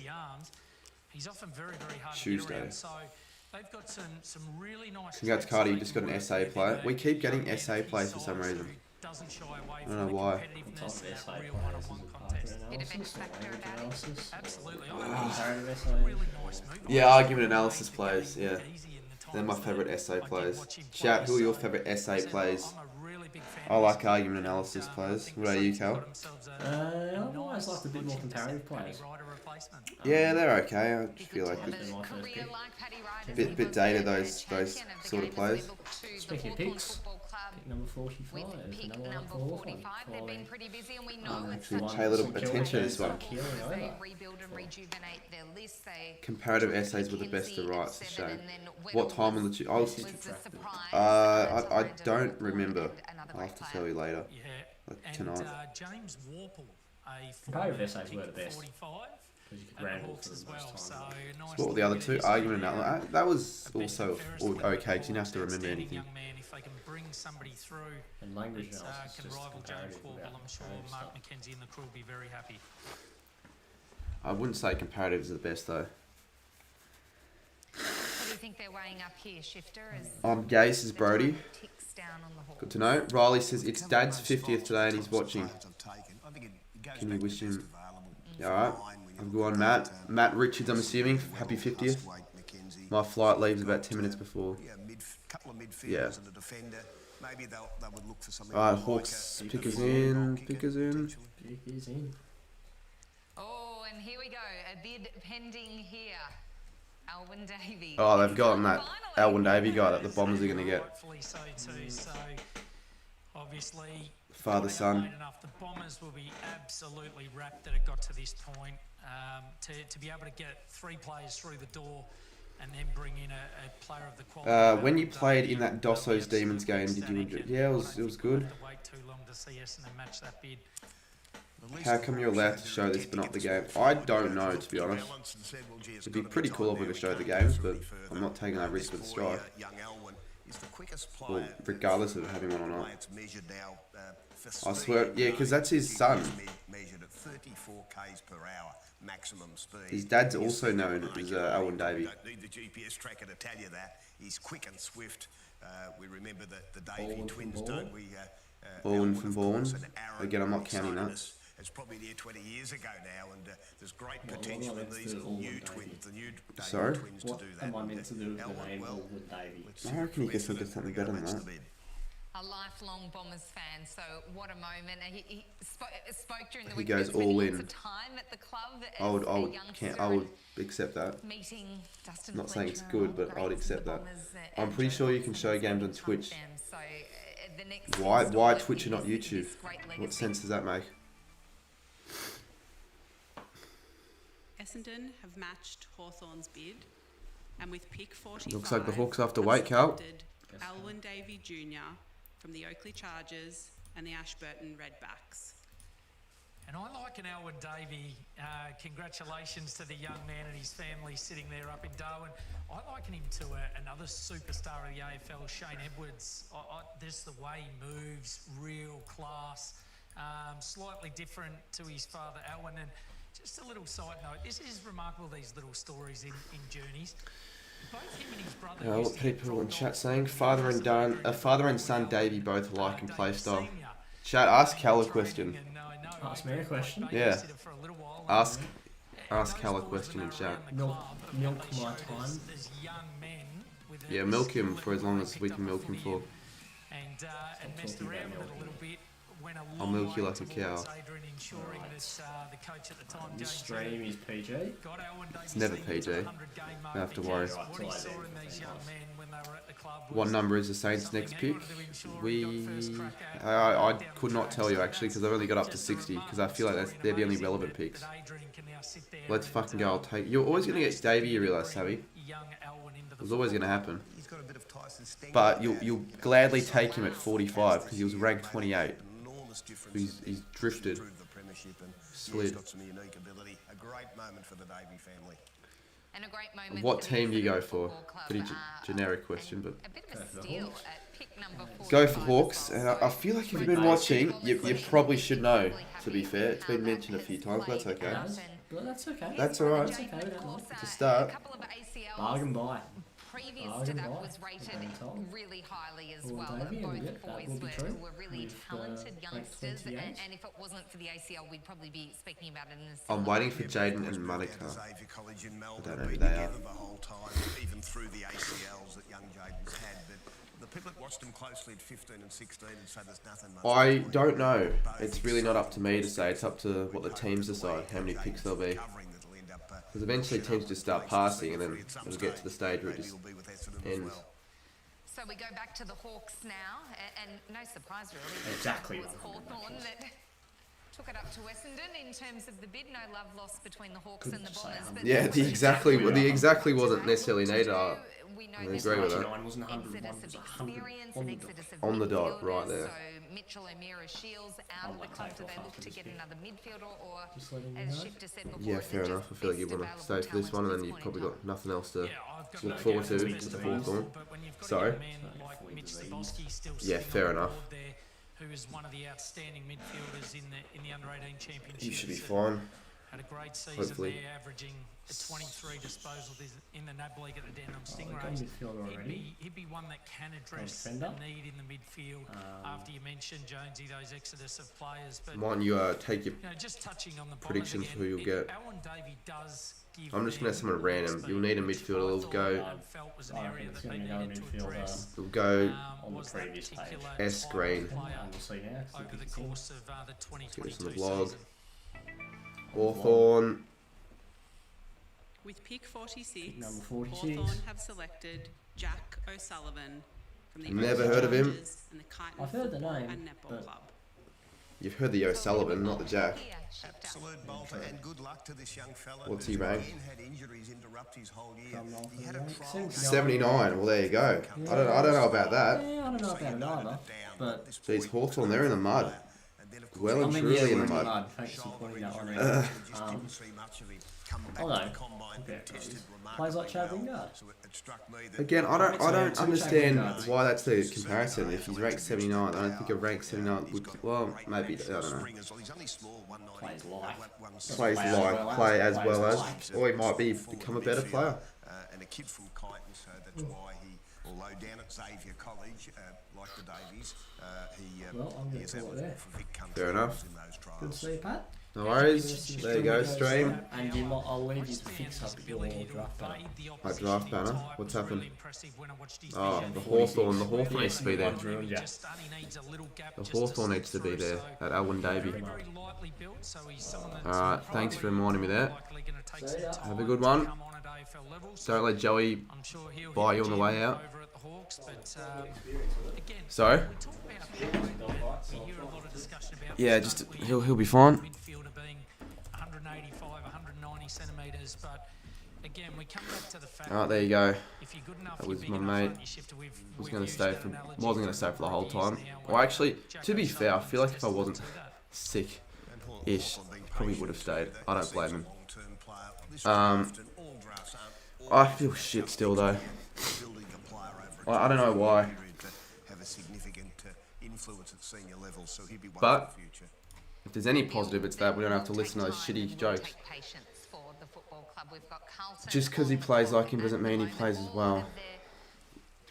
Tuesday. They've got some really nice. Congrats, Cardi, you just got an SA player. We keep getting SA players for some reason. I don't know why. Yeah, argument analysis players, yeah. They're my favourite SA players. Shout, who are your favourite SA players? I like argument analysis players. What about you, Cal? I've always liked a bit more comparative players. Yeah, they're okay. I just feel like a bit dated, those sort of players. Speaking of picks, pick number 45. Pick number 45, they've been pretty busy, and we know it's Actually, pay a little attention to this one. they rebuild and rejuvenate their list. They Comparative essays were the best to write, it's a shame. What time on the I don't remember. I'll have to tell you later. Like tonight. James Warple, comparative essays were the best. 45. Because you could ramble for the most time. So what were the other 2? Argument and analysis. That was also okay, because you didn't have to remember anything. And language analysis can just rival James comparative Warple. without I'm sure Mark McKenzie and the crew will be very happy. I wouldn't say comparatives are the best though. What do you think they're weighing up here, Shifter? Gay, says Brody. Ticks down on the horse. Good to know. Riley says it's Dad's 50th today and he's watching. Can you wish him? Yeah, alright. I've gone Matt. Matt Richards, I'm assuming. Happy 50th. My flight leaves about 10 minutes before. Yeah. Alright, Hawks, pickers in. Pickers in. Pickers in. Oh, and here we go. A bid pending here. Alwyn Davey. Oh, they've gotten that Alwyn Davey guy that the Bombers are going to get. Rightfully so too. So obviously, Father, son. the Bombers will be absolutely wrapped that it got to this point. To be able to get 3 players through the door and then bring in a player of the quality. When you played in that Dosso's Demons game, did you enjoy? Yeah, it was good. Wait too long to see us and then match that bid. How come you're allowed to show this but not the game? I don't know, to be honest. It'd be pretty cool if we could show the games, but I'm not taking that risk with the strike. Well, regardless of having one or not. I swear, yeah, because that's his son. His dad's also known as Alwyn Davey. Don't need the GPS tracker to tell you that. He's quick and swift. We remember the Davey twins, don't we? Bourne from Bourne. Again, I'm not counting that. It's probably near 20 years ago now, and there's great potential in these new twins, the new Sorry? twins to do that. What am I meant to do with the name Alwyn Davey? I reckon you could think of something better than that. A lifelong Bombers fan, so what a moment. He spoke during the He week. goes all in. Time at the club I would accept that. Meeting Dustin Not saying it's Fletcher, good, but I would accept that. I'm pretty sure you can show games on Twitch. So, the next Why Twitch and not YouTube? What sense does that make? Essendon have matched Hawthorn's bid, and with pick 45, Looks like the Hawks have to wait, Cal. Alwyn Davey Jr. from the Oakley Chargers and the Ashburton Redbacks. And I like an Alwyn Davey. Congratulations to the young man and his family sitting there up in Darwin. I liken him to another superstar of the AFL, Shane Edwards. This the way he moves, real class, slightly different to his father, Alwyn. And just a little side note, this is remarkable, these little stories in journeys. Both him and his brother What people in chat saying? Father and son Davey both like and play style. Chat, ask Cal a question. Ask me a question? Yeah. Ask Cal a question in chat. Milk my time. Yeah, milk him for as long as we can milk him for. and messed around with it a little bit. Went a I'll long milk you way like a cow. towards Adrian, ensuring that the coach at the time, This James, stream is PG. got Alwyn Davies It's never into PG. the 100 game mode Don't have to because worry. What he saw in these young men when they were at the club was What number is the Saints' something next he pick? wanted to ensure he got first crack at I down could the not track. tell you So actually because that's I've only got up to just 60 a because I feel like marvellous they're the only story and relevant amazing picks. that Adrian can now sit there Let's and, fucking go. I'll take. You're always gonna get Xavier, you realise, Sammy. young Alwyn into It the was always football gonna happen. He's got a bit of Tyson Stenger But there. you'll gladly take him at 45 because he was ranked 28. Enormous difference He's drifted. improved the premiership and Slid. he's got some unique ability. A great moment for the Davey family. And a great moment What for the team do you go Essendon for? Football Club. Pretty generic question, but A bit of a steal at pick number 45 go for as Hawks. well. And I feel like if you've been watching, you probably should know. To be fair, it's been mentioned a few times, but that's okay. But that's okay. That's all right. That's okay. We don't mind. It's a start. A couple of ACLs Bargain buy. previous to Bargain that buy. was rated I'm told. really highly as Well, well. Davey, Both and that boys will be true. were really With, talented ranked youngsters, 28. and if it wasn't for the ACL, we'd probably be speaking about it in a I'm similar waiting way. for Jaden and Monica. Xavier College in Melbourne. I don't know who been they together are. the whole time, even through the ACLs that young Jaden's had. But the people that watched him closely at 15 and 16 and say there's nothing much. I don't know. It's really not up to me to say. It's up to what the teams decide, how many picks there'll be. Because eventually teams just start passing and then it'll get to the stage where it just ends. So we go back to the Hawks now, and no surprise really. Exactly. It was Hawthorn that took it up to Essendon in terms of the bid. No love lost between the Hawks and the Bombers. But Yeah, the exactly wasn't necessarily needed. We know I there's agree with that. 99 wasn't 100. exodus of experience, an exodus of On the dot, midfielders. right there. So Mitchell O'Meara Shields out of the club. Do they look to get another midfielder, or Just letting you as know. Shifter said before? Yeah, is it fair just enough. I feel like you best want to available stay for this talent one, at and then this you've point probably in got nothing else to Yeah, I've got look no forward doubt to it's with best the available, Hawthorn. but when you've got Sorry. a young man like Mitch Stabowski still Yeah, sitting fair on the enough. board there, who is one of the outstanding midfielders in the under-18 championship. You should be fine. Had a great season Hopefully. there, averaging a 23 disposals in the NAB League at the Dandenong We've got a Stingrays. midfielder already. He'd be one that can address the defender. need in the midfield. After you mentioned, Jonesy, those exodus of players. But Why don't you take your you know, just touching on the Bombers predictions again, for who you'll get? Alwyn Davey does give I'm just going to them someone random. speed, You'll need a which midfielder. I We'll go. thought and felt was an I area reckon it's that they going to go needed to midfielder address. We'll go on the Was that previous page. particular S type of Green. player And we'll see now. 'cause over the it's in. course of the Get this on 2022 the blog. season. Hawthorn. With pick 46, Pick number 46. Hawthorn have selected Jack O'Sullivan from the Never Ocean heard of him. Chargers and the Kyneton I've heard the Football name, and Netball but- Club. You've heard the O'Sullivan, not the Jack. Here, Shifter. Absolute bolter, and good luck to this young fella. What's who's he ranked? again had injuries interrupt his whole year. Come on, He had a rank trial 79. game. 79. Well, there you go. I don't know about that. Yeah, I don't know about it either. But Jeez, Hawthorn, they're in the mud. Well I and mean, truly yeah, in we're the in the mud. mud. Thanks for pointing that one Just out. didn't see much of him. Come back Although, to the combine, okay, tested plays like Chad remarkably well. Wingard. So it struck me that Again, I don't Two understand Chad why that's the comparison. If he's ranked 79, I don't think a ranked 79 would. Well, maybe I don't know. Springers, well, he's only small, 190, Plays life. 160. Plays like play as well as, or he might be become a better player. And a kid from Kyneton, so that's why he, although down at Xavier College, like the Davies, Well, I'm he gonna is call it out there. for Vic Country Fair enough. in those trials. Good to see you, Pat. No worries. There you go, stream. And I'll leave you to fix up your draft banner. My draft banner. What's happened? Oh, the Hawthorn. The Hawthorn needs to be there. The Hawthorn needs to be there. At Alwyn Davey. Alright, thanks for reminding me that. Have a good one. Don't let Joey bite you on the way out. Sorry? Yeah, just he'll be fine. Midfielder being 185, 190 centimetres, but again, we come back to the fact Alright, there you go. if you're good enough, That you're was big my enough, mate. aren't you, Shifter? We've Wasn't gonna used stay that for analogy wasn't gonna stay for the whole years time. now, Well, where actually, Jack to be fair, I O'Sullivan feel like if I tested wasn't through that. sick-ish, probably would have stayed. I don't blame him. I feel shit still though. I don't know why. Have a significant influence at senior level, so he'd be one But for the future. if there's any positive, it's that we don't have to listen to those shitty jokes. Just because he plays like him doesn't mean he plays as well.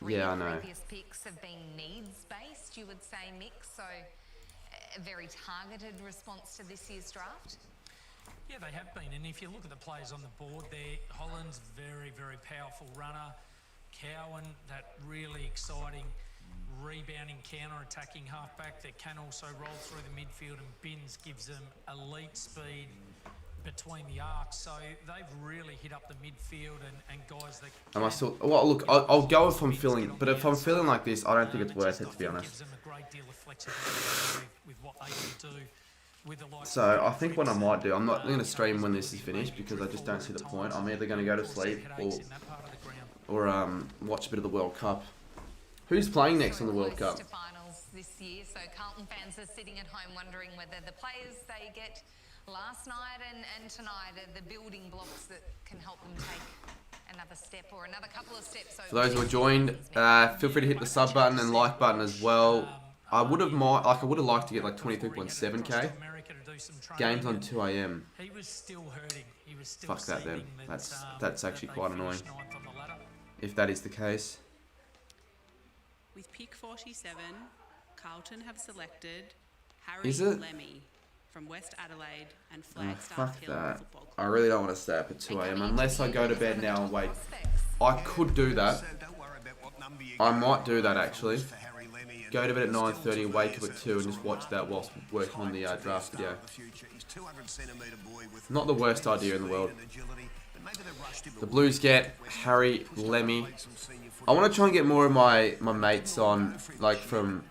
Yeah, I know. Previous picks have been needs-based, you would say, Mick, so a very targeted response to this year's draft? Yeah, they have been, and if you look at the players on the board there, Holland's very, very powerful runner. Cowan, that really exciting rebounding, counter-attacking halfback that can also roll through the midfield, and Binns gives them elite speed between the arcs. So they've really hit up the midfield and guys that... Am I still... Well, look, I'll go if I'm feeling... But if I'm feeling like this, I don't think it's worth it, to be honest. Gives them a great deal of flexibility with what they can do. So I think what I might do, I'm not going to stream when this is finished because I just don't see the point. I'm either going to go to sleep or watch a bit of the World Cup. Who's playing next in the World Cup? Finals this year, so Carlton fans are sitting at home wondering whether the players they get last night and tonight are the building blocks that can help them take another step or another couple of steps. For those who are joined, feel free to hit the sub button and like button as well. I would have liked to get like 23.7k. Games on 2 AM. He was still hurting. He was still Fuck that then. That's actually quite annoying. If that is the case. With pick 47, Carlton have selected Harry Lemmy from West Adelaide and Flagstaff Hill Football Club. I really don't want to stay up at 2 AM unless I go to bed now and wait. I could do that. I might do that actually. Go to bed at 9:30, wake up at 2 and just watch that whilst working on the draft video. Not the worst idea in the world. The Blues get Harry Lemmy. I want to try and get more of my mates on, like from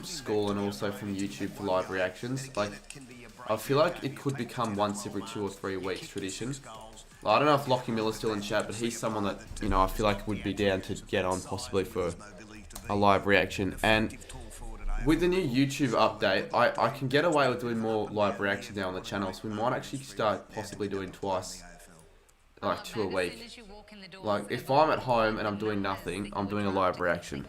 school and also from YouTube for live reactions. Like, I feel like it could become once every 2 or 3 weeks tradition. Like, I don't know if Lochman Gaming is still in chat, but he's someone that, you know, I feel like would be down to get on possibly for a live reaction. And with the new YouTube update, I can get away with doing more live reactions now on the channel, so we might actually start possibly doing twice, like 2 a week. Like, if I'm at home and I'm doing nothing, I'm doing a live reaction.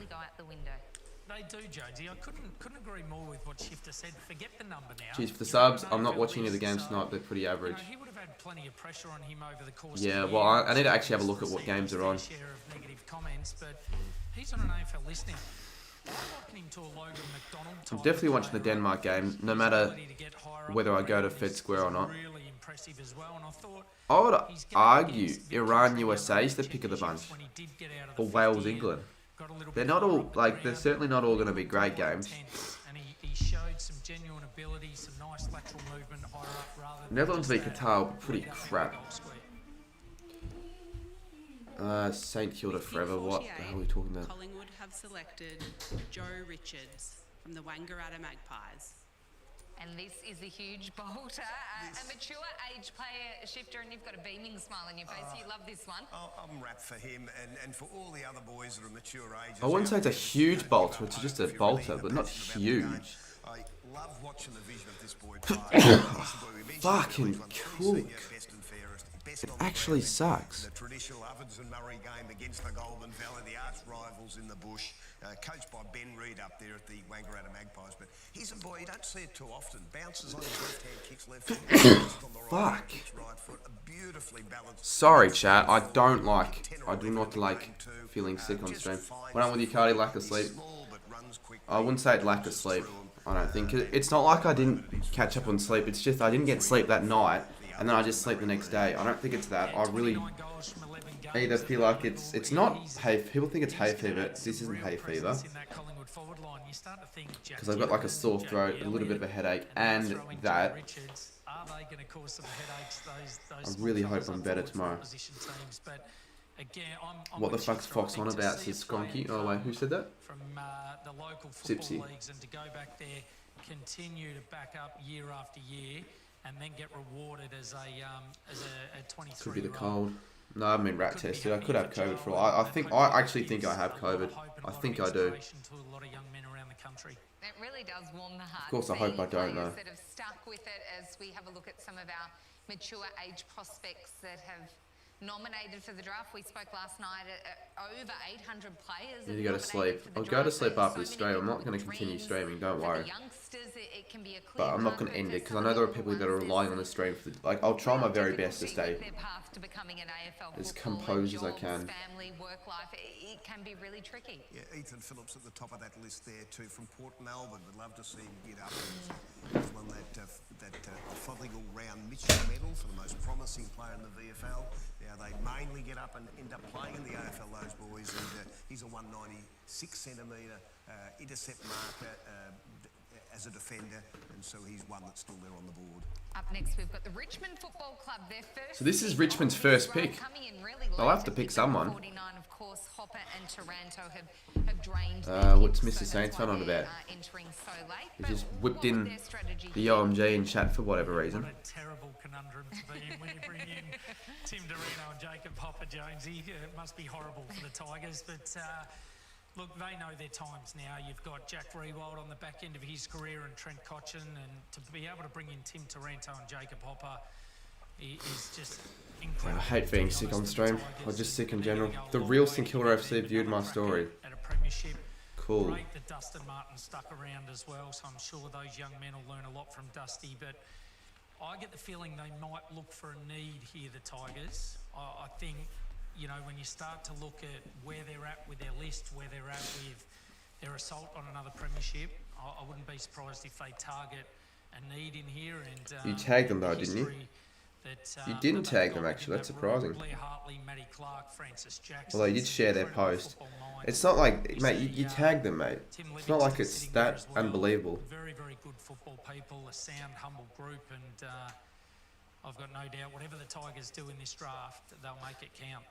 They do, Jonesy. I couldn't agree more with what Shifter said. Forget the number now. Cheers for the subs. I'm not watching any of the games tonight, they're pretty average. He would have had plenty of pressure on him over the course Yeah, of the well, year. I need to actually have a look at what games are on. Share of negative comments, but he's on an AFL list now. I'm definitely watching the Denmark game, no matter whether I go to Fed Square or not. I would argue Iran USA is the pick of the bunch, or Wales England. They're not all like they're certainly not all going to be great games. He showed some genuine ability, some nice lateral movement higher up rather than Netherlands v Qatar were pretty crap. St Kilda forever. What the hell are we talking about? Collingwood have selected Joe Richards from the Wangaratta Magpies. And this is a huge bolter, a mature age player, Shifter, and you've got a beaming smile on your face. You love this one. I'm wrapped for him and for all the other boys that are mature ages. I wouldn't say it's a huge bolter, it's just a bolter, but not huge. I love watching the vision of this boy play. Fucking cool. It actually sucks. The traditional Ovens and Murray game against the Golden Valley, the arch rivals in the bush, coached by Ben Reid up there at the Wangaratta Magpies. But he's a boy, you don't see it too often. Bounces on his left hand, kicks left foot, on the right, Fuck. kicks right foot. A beautifully balanced. Sorry, chat. I do not like feeling sick on stream. When I'm with you, Cardi, lack of sleep. I wouldn't say it lack of sleep. I don't think it's not like I didn't catch up on sleep. It's just I didn't get sleep that night. And then I just sleep the next day. I don't think it's that. I really either feel like it's not hay. People think it's hay fever. This isn't hay fever. Because I've got like a sore throat, a little bit of a headache, and that. I really hope I'm better tomorrow. What the fuck's Fox on about? Says Skronky. Oh wait, who said that? From the local football Sipsy. leagues, and to go back there, continue to back up year after year, and then get rewarded as a 23-year-old. Could be the cold. No, I haven't been rat tested. I could have COVID for all. I actually think I have COVID. I think I do. It really does warm the heart. Of course, I hope I don't though. That have stuck with it as we have a look at some of our mature age prospects that have nominated for the draft. We spoke last night at over 800 players. I need to go to sleep. I'll go to sleep after the stream. I'm not going to continue streaming, don't worry. But I'm not going to end it because I know there are people that are relying on the stream for like I'll try my very best to stay as composed as I can. Family, work life, it can be really tricky. Yeah, Ethan Phillips at the top of that list there too, from Port Melbourne. Would love to see him get up. He's won that Fothingle round Mitchell medal for the most promising player in the VFL. Now Now, they mainly get up and end up playing in the AFL, those boys, and he's a 196 centimetre intercept marker as a defender, and so he's one that's still there on the board. Up next, we've got the Richmond Football Club. Their first. So this is Richmond's first pick. I'll have to pick someone. 49, of course, Hopper and Taranto have drained. What's Mr. Saints fan on about? He just whipped in the LiamJames in chat for whatever reason. What a terrible conundrum to be in when you bring in Tim Dorino and Jacob Hopper-Jonesy. It must be horrible for the Tigers, but look, they know their times now. You've got Jack Rewald on the back end of his career and Trent Cotchin, and to be able to bring in Tim Taranto and Jacob Hopper is just incredible. I hate being sick on stream. I'm just sick in general. The real St Kilda FC viewed my story. At a premiership. Cool. Great that Dustin Martin stuck around as well, so I'm sure those young men will learn a lot from Dusty, but I get the feeling they might look for a need here, the Tigers. I think, you know, when you start to look at where they're at with their list, where they're at with their assault on another premiership, I wouldn't be surprised if they target a need in here. And you tagged them though, didn't you? You didn't tag them actually, that's surprising. Although you did share their post. It's not like, mate, you tagged them, mate. It's not like it's that unbelievable. Very, very good football people, a sound, humble group, and I've got no doubt whatever the Tigers do in this draft, they'll make it count.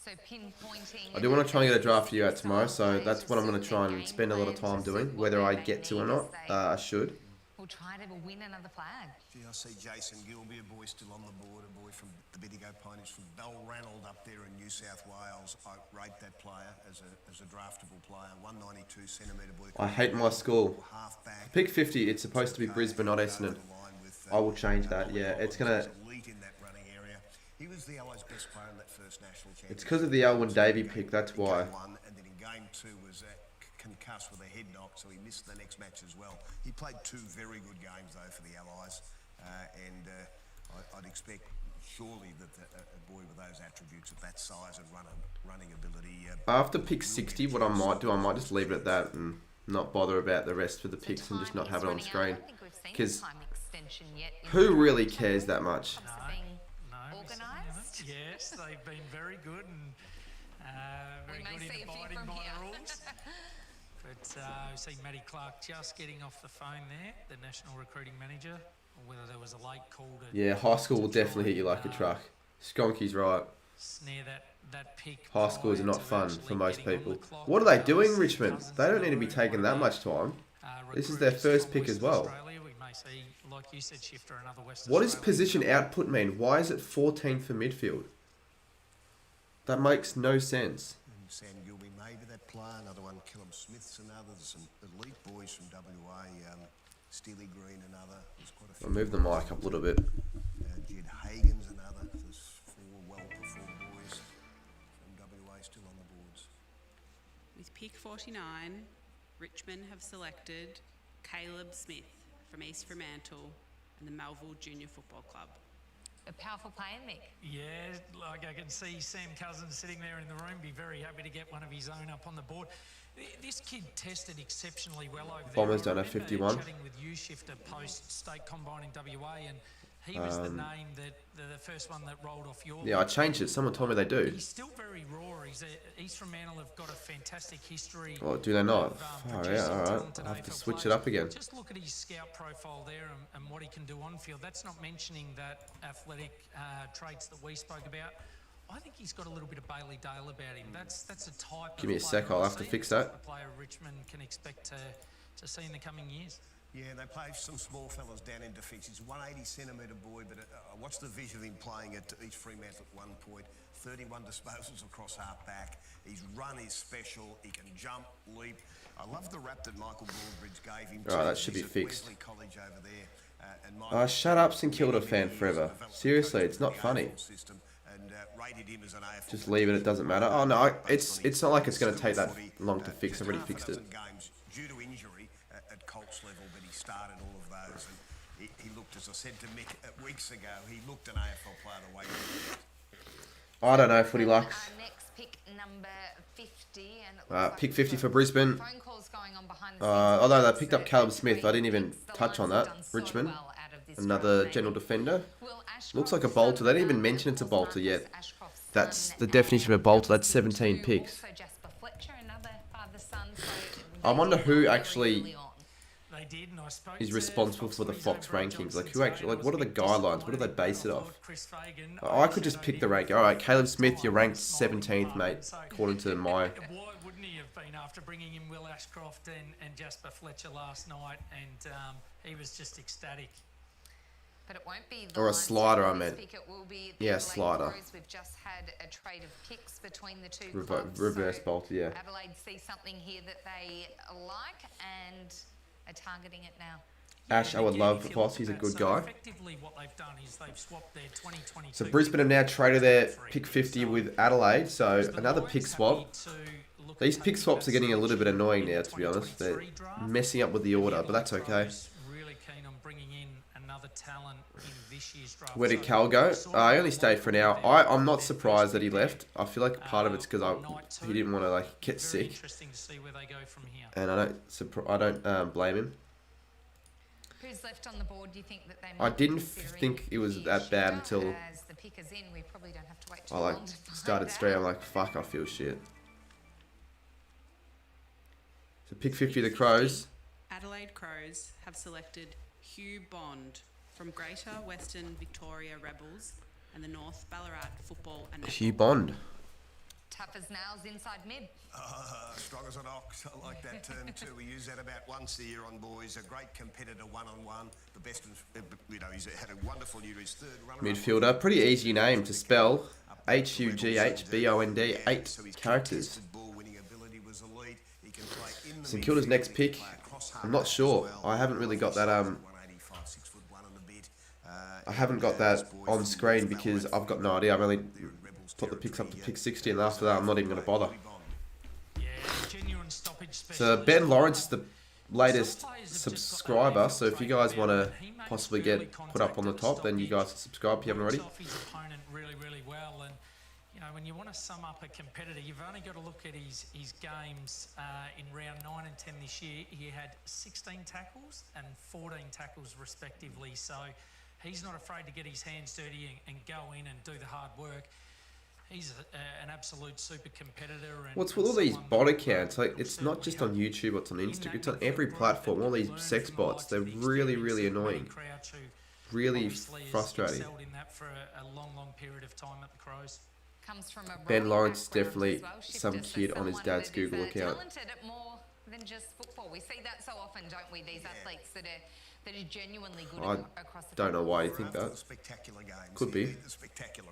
So pinpointing. I do want to try and get a draft for you out tomorrow, so that's what I'm going to try and spend a lot of time doing. Whether I get to or not, I should. We'll try to win another flag. Gee, I see Jason Gilby, a boy still on the board, a boy from the Bendigo Ponies from Balranald up there in New South Wales. I rate that player as a draftable player, 192 centimetre boy. I hate my school. Pick 50, it's supposed to be Brisbane, not Essendon. I will change that, yeah. It's going to... He was the Allies' best player in that first national championship. It's because of the Alwyn Davey pick, that's why. And then in game 2 was concussed with a head knock, so he missed the next match as well. He played 2 very good games though for the Allies, and I'd expect surely that a boy with those attributes of that size and running ability. After pick 60, what I might do, I might just leave it at that and not bother about the rest of the picks and just not have it on screen. Because who really cares that much? Yes, they've been very good and very good in abiding by the rules. But we see Matty Clark just getting off the phone there, the National Recruiting Manager, or whether there was a late call to... Yeah, high school will definitely hit you like a truck. Skonky's right. Snare that pick. High schools are not fun for most people. What are they doing, Richmond? They don't need to be taking that much time. This is their first pick as well. Like you said, Shifter, another West What does position output mean? Why is it 14 for midfield? That makes no sense. And Sam Gilby, maybe that player. Another one, Callum Smith's another. There's some elite boys from WA. Steely Green, another. There's quite a few. I'll move the mic up a little bit. Jed Hagen's another. There's 4 well-performed boys from WA still on the boards. With pick 49, Richmond have selected Caleb Smith from East Fremantle and the Melville Junior Football Club. A powerful player, Mick. Yeah, like I can see Sam Cousins sitting there in the room, be very happy to get one of his own up on the board. This kid tested exceptionally well over there. Bombers don't have 51. Chatting with you, Shifter, post-state combine in WA, and he was the name that the first one that rolled off your... Yeah, I changed it. Someone told me they do. He's still very raw. East Fremantle have got a fantastic history. Oh, do they not? Oh, yeah, all right. I'll have to switch it up again. Just look at his scout profile there and what he can do on field. That's not mentioning that athletic traits that we spoke about. I think he's got a little bit of Bailey Dale about him. That's a type. Give me a sec. I'll have to fix that. A player Richmond can expect to see in the coming years. Yeah, they play some small fellas down in defence. He's a 180 centimetre boy, but what's the vision of him playing at East Fremantle at one point? 31 disposals across half back. His run is special. He can jump, leap. I love the rap that Michael Broadbridge gave him. Right, that should be fixed. College over there, and shut up, St Kilda fan forever. Seriously, it's not funny. Just leave it, it doesn't matter. Oh no, it's not like it's going to take that long to fix. I already fixed it. Due to injury at Colts level, but he started all of those. And he looked, as I said to Mick weeks ago, he looked an AFL player the way he did. I don't know, footy lucks. Next pick, number 50. And pick 50 for Brisbane. Phone calls going on behind the although they picked up Caleb Smith, I didn't even touch on that. Richmond, another general defender. Looks like a bolter. They didn't even mention it's a bolter yet. That's the definition of a bolter. That's 17 picks. I wonder who actually is responsible for the Fox rankings. Like, who actually, like, what are the guidelines? What do they base it off? I could just pick the rank. All right, Caleb Smith, you're ranked 17th, mate, according to my... Why wouldn't he have been after bringing in Will Ashcroft and Jasper Fletcher last night? And he was just ecstatic. But it won't be or a slider, I meant. It will be yeah, slider. We've just had a trade of picks between the two reverse bolter, yeah. Adelaide see something here that they like and are targeting it now. Ash, I would love Voss. He's a good guy. So Brisbane have now traded their pick 50 with Adelaide. So another pick swap. These pick swaps are getting a little bit annoying now, to be honest. They're messing up with the order, but that's okay. Where did Cal go? I only stayed for an hour. I'm not surprised that he left. I feel like part of it's because he didn't want to like get sick, and I don't blame him. Who's left on the board? Do you think that they I didn't think it was that bad until I like started straight. I'm like, fuck, I feel shit. So pick 50 the Crows. Adelaide Crows have selected Hugh Bond from Greater Western Victoria Rebels and the North Ballarat Football and Hugh Bond. Tough as nails inside mid. Strong as an ox. I like that term too. We use that about once a year on boys. A great competitor one-on-one. The best, he's had a wonderful year. His third runner-up. Midfielder. Pretty easy name to spell. Hughbond. 8 characters. St Kilda's next pick. I'm not sure. I haven't really got that I haven't got that on screen because I've got no idea. I've only put the picks up to pick 60, and after that I'm not even going to bother. So Ben Lawrence is the latest subscriber, so if you guys want to possibly get put up on the top, then you guys can subscribe if you haven't already. When you want to sum up a competitor, you've only got to look at his games in round 9 and 10 this year. He had 16 tackles and 14 tackles respectively. So he's not afraid to get his hands dirty and go in and do the hard work. He's an absolute super competitor. And what's with all these bot accounts? Like, it's not just on YouTube, it's on Instagram, it's on every platform. All these sex bots, they're really, really annoying. Really frustrating. For a long period of time at the Crows. Ben Lawrence is definitely some kid on his dad's Google account. More than just football. We see that so often, don't we? These athletes that are genuinely good across the don't know why you think that. Could be.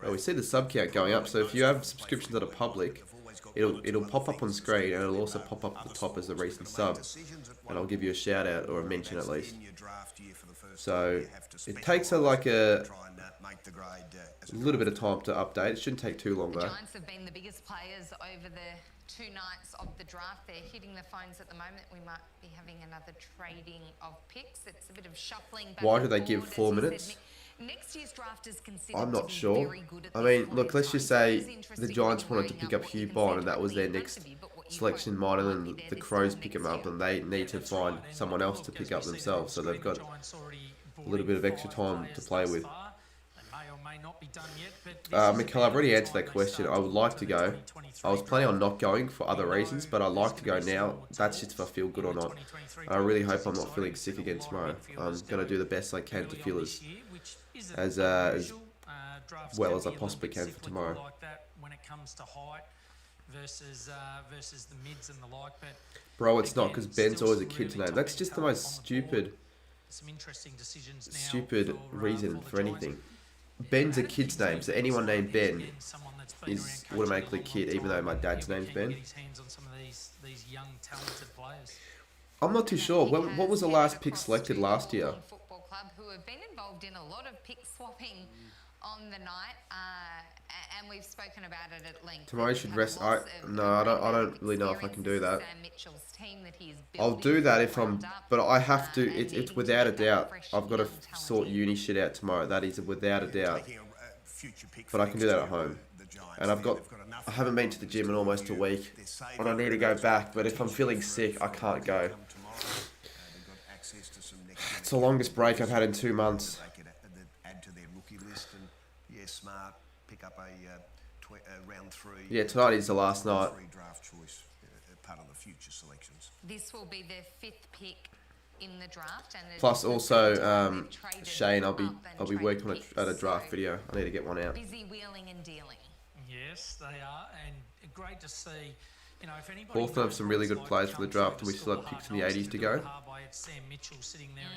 Oh, we see the sub count going up. So if you have subscriptions that are public, it'll pop up on screen, and it'll also pop up at the top as a recent sub, and I'll give you a shout out or a mention at least. So it takes a little bit of time to update. It shouldn't take too long though. The Giants have been the biggest players over the 2 nights of the draft. They're hitting the phones at the moment. We might be having another trading of picks. It's a bit of shuffling back. Why do they give 4 minutes? Next year's draft is considered I'm not sure. I mean, look, let's just say the Giants wanted to pick up Hugh Bond, and that was their next selection model, and the Crows pick him up, and they need to find someone else to pick up themselves. So they've got a little bit of extra time to play with. Mikkel, I've already answered that question. I would like to go. I was planning on not going for other reasons, but I'd like to go now. That's just if I feel good or not. I really hope I'm not feeling sick again tomorrow. I'm going to do the best I can to feel as well as I possibly can for tomorrow. Bro, it's not, because Ben's always a kid's name. That's just the most stupid reason for anything. Ben's a kid's name, so anyone named Ben is automatically kid, even though my dad's name's Ben. I'm not too sure. What was the last pick selected last year? Football club who have been involved in a lot of pick swapping on the night, and we've spoken about it at length. Tomorrow should rest. I don't really know if I can do that. I'll do that if I'm, but I have to. It's without a doubt. I've got to sort uni shit out tomorrow. That is without a doubt. But I can do that at home. And I haven't been to the gym in almost a week, and I need to go back. But if I'm feeling sick, I can't go. It's the longest break I've had in 2 months. round 3. Yeah, tonight is the last night. Draft choice, part of the future selections. This will be their 5th pick in the draft, and Plus also Shane, I'll be working on a draft video. I need to get one out. Busy wheeling and dealing. Yes, they are, and great to see. You know, if anybody Hawthorn have some really good players for the draft, and we still have picks in the 80s to go.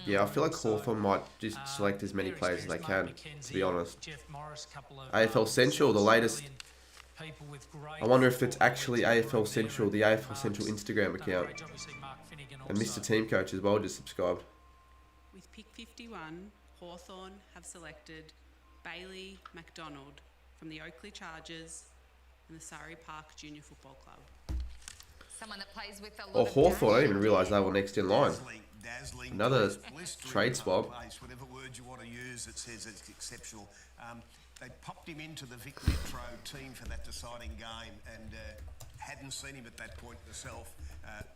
Yeah, I feel like Hawthorn might just select as many players as they can, to be honest. AFL Central, the latest. I wonder if it's actually AFL Central, the AFL Central Instagram account. And Mr. Team Coach as well just subscribed. With pick 51, Hawthorn have selected Bailey McDonald from the Oakley Chargers and the Surrey Park Junior Football Club. Someone that plays with a lot Oh, of Hawthorn, I passion. didn't even realise they were next in line. Another trade swap. Whatever word you want to use, it says it's exceptional. They popped him into the Vic Metro team for that deciding game, and hadn't seen him at that point myself.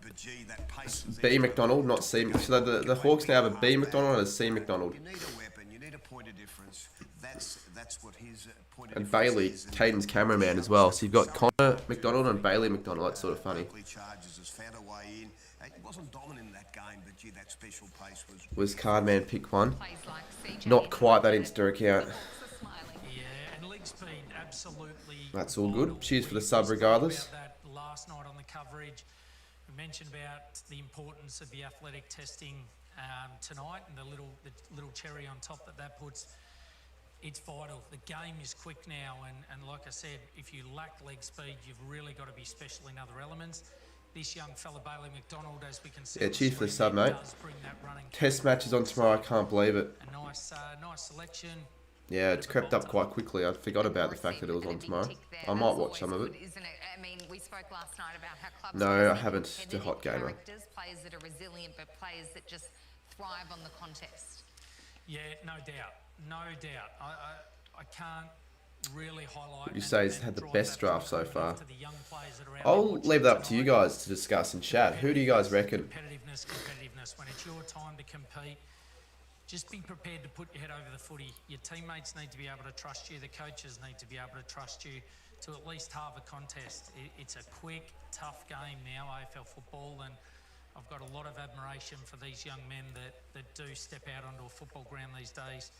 But gee, that pace was B McDonald, not C. So the Hawks now have a B McDonald and a C McDonald. You need a weapon, you need a point of difference. That's what his point of And difference Bailey, is. Caden's cameraman as well. So you've got Connor McDonald and Bailey McDonald. That's sort of funny. Chargers has found a way in. He wasn't dominant in that game, but gee, that special pace was. Was Cardman pick 1? Plays like CJ. Not quite that Insta account. Yeah, and league's been absolutely. That's all good. Cheers for the sub regardless. About that last night on the coverage, we mentioned about the importance of the athletic testing tonight, and the little cherry on top that puts. It's vital. The game is quick now, and like I said, if you lack leg speed, you've really got to be special in other elements. This young fella, Bailey McDonald, as we can see. Yeah, cheers for the sub, mate. Test matches on tomorrow. I can't believe it. A nice selection. Yeah, it's crept up quite quickly. I forgot about the fact that it was on tomorrow. I might watch some of it. Isn't it? I mean, we spoke last night about how clubs No, I haven't. It's a hot gamer. Players that are resilient, but players that just thrive on the contest. Yeah, no doubt. No doubt. I can't really highlight. You say he's had the best draft so far. I'll leave that up to you guys to discuss in chat. Who do you guys reckon? Competitiveness. When it's your time to compete, just be prepared to put your head over the footy. Your teammates need to be able to trust you. The coaches need to be able to trust you to at least halve a contest. It's a quick, tough game now, AFL football, and I've got a lot of admiration for these young men that do step out onto a football ground these days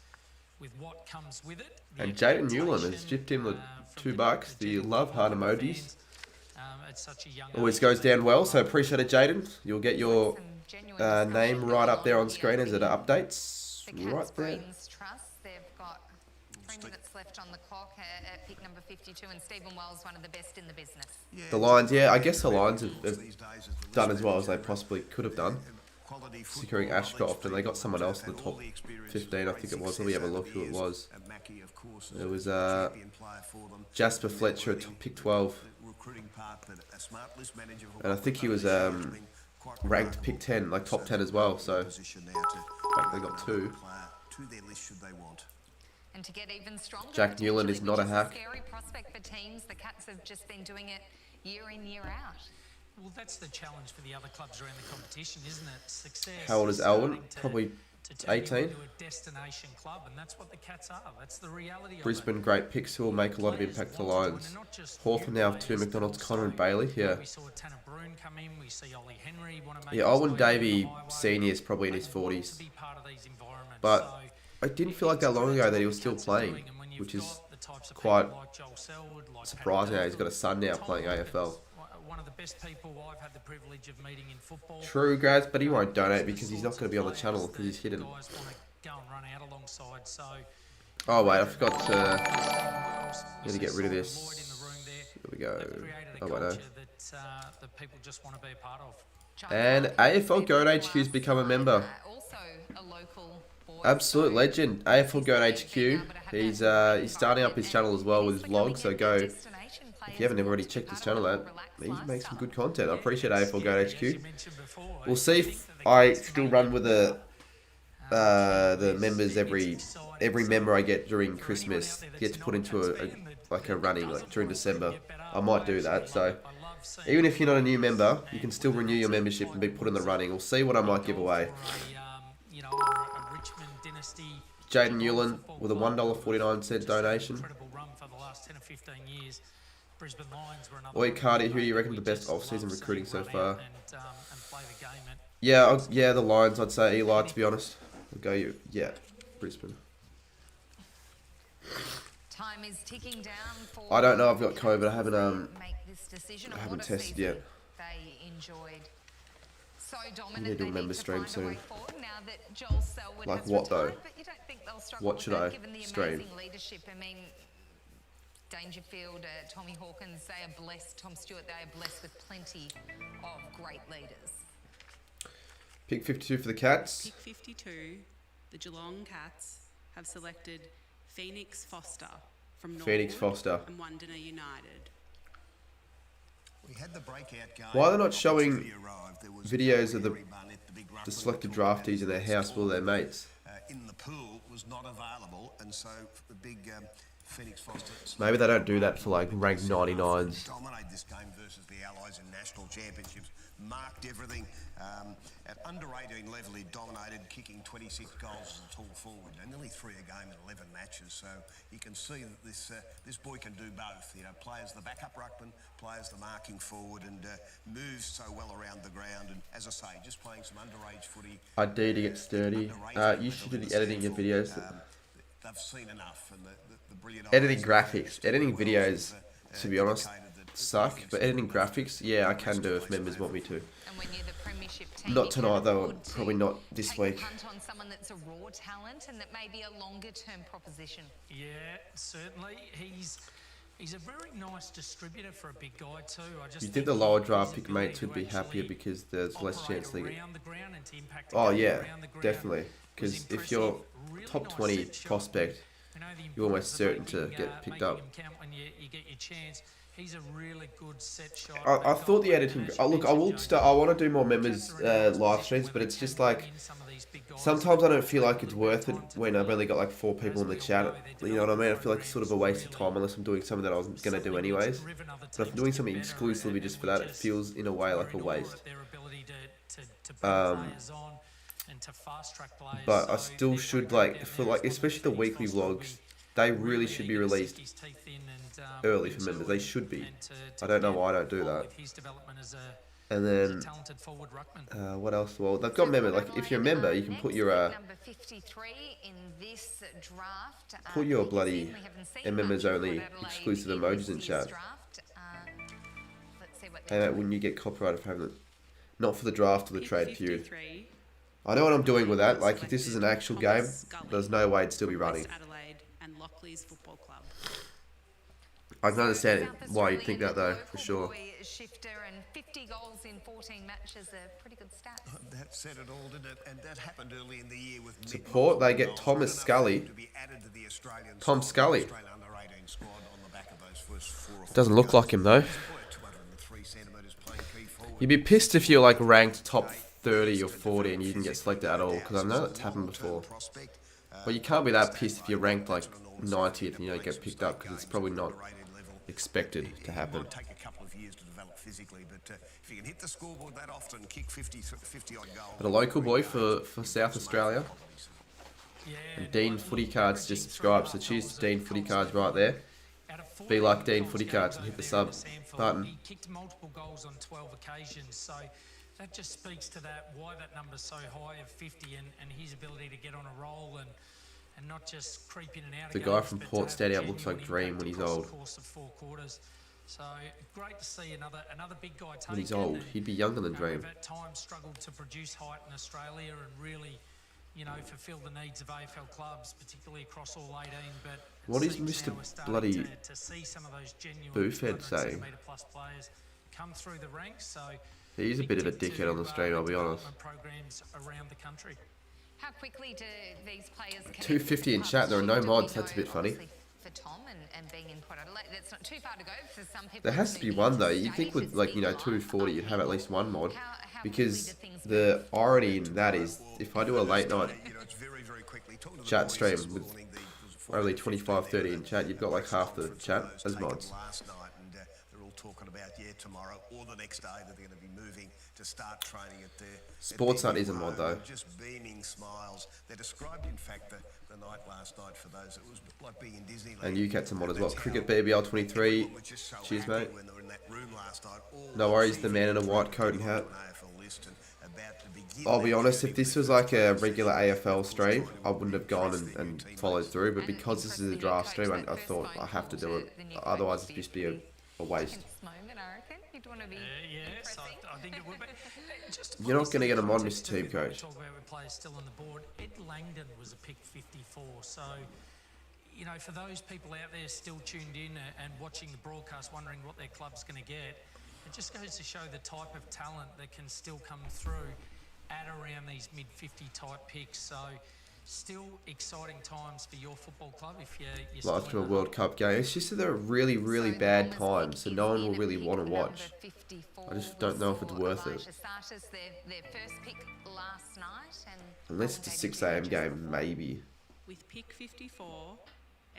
with what comes with it. And Jaden Newland has chipped in the $2. The love heart emojis. Always goes down well, so appreciate it, Jaden. You'll get your name right up there on screen as it updates. Right there. Trust. They've got 3 minutes left on the clock at pick number 52, and Stephen Wells, one of the best in the business. The Lions, yeah, I guess the Lions have done as well as they possibly could have done. Securing Ashcroft, and they got someone else in the top 15, I think it was. Let me have a look who it was. It was Jasper Fletcher at pick 12. And I think he was ranked pick 10, like top 10 as well, so in fact they got 2. And to get even stronger, Jack Newland is not a hack. Scary prospect for teams. The Cats have just been doing it year in, year out. Well, that's the challenge for the other clubs around the competition, isn't it? Success. How old is Elwyn? Probably to turn you 18. into a destination club, and that's what the Cats are. That's the reality of Brisbane, great picks who will make a lot of impact for the Lions. Hawthorn now have 2 McDonald's, Connor and Bailey. Yeah. We saw Tanner Broon come in. We see Ollie Henry want to make Yeah, Owen Davey Senior is probably in his 40s. But I didn't feel like that long ago that he was still playing, which is quite surprising. He's got a son now playing AFL. One of the best people I've had the privilege of meeting in football. True, guys, but he won't donate because he's not going to be on the channel because he's hidden. Oh wait, I forgot to. Need to get rid of this. There we go. Oh wait, no. And AFL Goat HQ's become a member. Absolute legend, AFL Goat HQ. He's starting up his channel as well with his vlog, so go. If you haven't already checked his channel out, he makes some good content. I appreciate AFL Goat HQ. We'll see if I still run with the members every member I get during Christmas gets put into a running like during December. I might do that. So even if you're not a new member, you can still renew your membership and be put in the running. We'll see what I might give away. Jaden Newland with a $1.49 donation. last 10 or 15 years, Brisbane Lions were another. Oi, Cardi, who do you reckon the best off-season recruiting so far? And play the game. And Yeah, the Lions. I'd say Eli. To be honest, I'll go. Yeah, Brisbane. Time is ticking down for I don't know. I've got COVID. I haven't make this decision. I haven't tested yet. They enjoyed so I dominant. need to do a They member need to stream find a way soon. forward now that Joel Selwood Like has what, though? retired, but you don't think they'll struggle What with should that, I given the stream? amazing leadership. I mean, Dangerfield, Tommy Hawkins, they are blessed. Tom Stewart, they are blessed with plenty of great leaders. Pick 52 for the Cats. Pick 52, the Geelong Cats have selected Phoenix Foster from Norwood Phoenix Foster. and Wandina United. We had the breakout game. Why are they not showing Opportunity arrived. There was videos of Gary Barnett, the big ruckman the selected that caught draftees in their house with all their mates? in the pool was not available, and so the big Phoenix Foster. Maybe they don't do that for like ranked 99s. Dominated this game versus the Allies in national championships. Marked everything. At under 18 level, he dominated, kicking 26 goals as a tall forward. And nearly 3 a game in 11 matches. So you can see that this boy can do both. You know, plays the backup ruckman, plays the marking forward, and moves so well around the ground. And as I say, just playing some underage footy. I need to get sturdy. You should do the editing of videos. They've seen enough, and the brilliant Editing graphics. Editing videos, to be honest, suck. But editing graphics, yeah, I can do if members want me to. And when you're the premiership team, Not tonight though, probably not this take week. a punt on someone that's a raw talent and that may be a longer term proposition. yeah, certainly he's a very nice distributor for a big guy too. I just You think the lower draft pick mates would be happier because there's less chance they get... Oh yeah, definitely. Because if you're top 20 prospect, you're almost certain to get picked up. When you get your chance, he's a really good set shot. I thought the editing... look, I will start... I want to do more members live streams, but it's just like... Sometimes I don't feel like it's worth it when I've only got like 4 people in the chat. You know what I mean? I feel like it's sort of a waste of time unless I'm doing something that I wasn't going to do anyways. But if I'm doing something exclusively just for that, it feels in a way like a waste. But I still should like, for like, especially the weekly vlogs, they really should be released early for members. They should be. I don't know why I don't do that. And then, what else? Well, they've got members. Like, if you're a member, you can put your Number 53 in this draft. put your bloody members only exclusive emojis in chat. Hey mate, wouldn't you get copyrighted for having it? Not for the draft or the trade feud. I know what I'm doing with that. Like, if this is an actual game, there's no way it'd still be running. I can understand why you'd think that though, for sure. Shifter and 50 goals in 14 matches, a pretty good stat. That said it all, didn't it? And that happened early in the year with Support, they get Thomas Scully. Tom Scully. Doesn't look like him though. You'd be pissed if you're like ranked top 30 or 40 and you didn't get selected at all, because I know that's happened before. But you can't be that pissed if you're ranked like 90th and you don't get picked up, because it's probably not expected to happen. Take a couple of years to develop physically, but if you can hit the scoreboard that often, kick 50 odd goals. But a local boy for South Australia. And Dean Footy Cards just subscribed, so cheers to Dean Footy Cards right there. Be like Dean Footy Cards and hit the sub button. He kicked multiple goals on 12 occasions, so that just speaks to that, why that number's so high of 50 and his ability to get on a roll and not just creep in and out. The guy from Port Stadium looks like Dream when he's old. So great to see another big guy taken. When he's old, he'd be younger than Dream. At times struggled to produce height in Australia and really, you know, fulfil the needs of AFL clubs, particularly across all 18. But what is Mr. Bloody to see some of those genuine Boofhead saying? Plus players come through the ranks. So he's a bit of a dickhead on the stream, I'll be honest. Programs around the country. How quickly do these players 250 in chat, there are no mods, that's a bit funny. For Tom and being in Port Adelaide, that's not too far to go for some people. There has to be one though. You'd think with like, you know, 240 you'd have at least one mod. Because the irony in that is, if I do a late night chat stream with only 25-30 in chat, you've got like half the chat as mods. they're all talking about, tomorrow or the next day that they're going to be moving to start training at their Sportsnut is a mod though. Just beaming smiles. They described, in fact, the night last night for those. It was like being in Disneyland. And UCAT's a mod as well. Cricket BBL 23. Cheers, mate. No worries, the man in a white coat and hat. I'll be honest, if this was like a regular AFL stream, I wouldn't have gone and followed through. But because this is a draft stream, I thought I have to do it. Otherwise, it'd just be a waste. Yes, I think it would be. You're not going to get a mod, Mr. Team Coach. Talk about players still on the board. Ed Langdon was a pick 54. So, you know, for those people out there still tuned in and watching the broadcast, wondering what their club's going to get, it just goes to show the type of talent that can still come through at around these mid-50 type picks. So, still exciting times for your football club if you're Live to a World Cup game. It's just that they're really, really bad times, so no one will really want to watch. I just don't know if it's worth it. Unless it's a 6 AM game, maybe. With pick 54,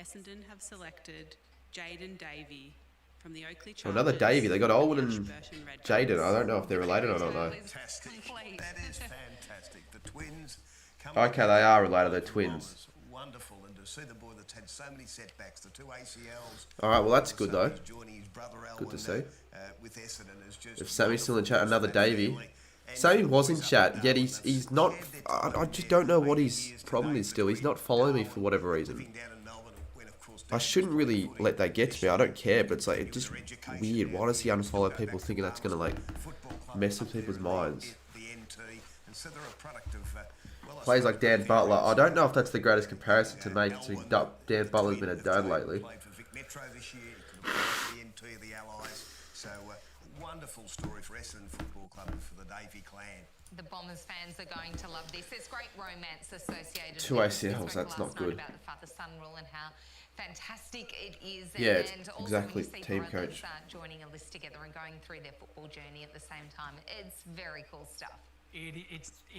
Essendon have selected Jaden Davey from the Oakley Chargers. Another Davey. They got Owen and Jaden. I don't know if they're related. I don't know. Fantastic. That is fantastic. The twins. Okay, they are related. They're twins. Wonderful, and to see the boy that's had so many setbacks, the 2 ACLs. All right, well that's good though. Good to see. If Sammy's still in chat, another Davey. Sammy was in chat, yet he's not. I just don't know what his problem is. Still, he's not following me for whatever reason. I shouldn't really let that get to me. I don't care, but it's like it's just weird. Why does he unfollow people thinking that's gonna like mess with people's minds? Plays like Dan Butler. I don't know if that's the greatest comparison to make. Dan Butler's been a dud lately. Wonderful story for Essendon Football Club and for the Davey clan. The Bombers fans are going to love this. There's great romance associated. 2 ACLs. That's not good. About the father-son rule and how fantastic it is. Yeah, and exactly. Also Team coach. joining a list together and going through their football journey at the same time. It's very cool stuff. It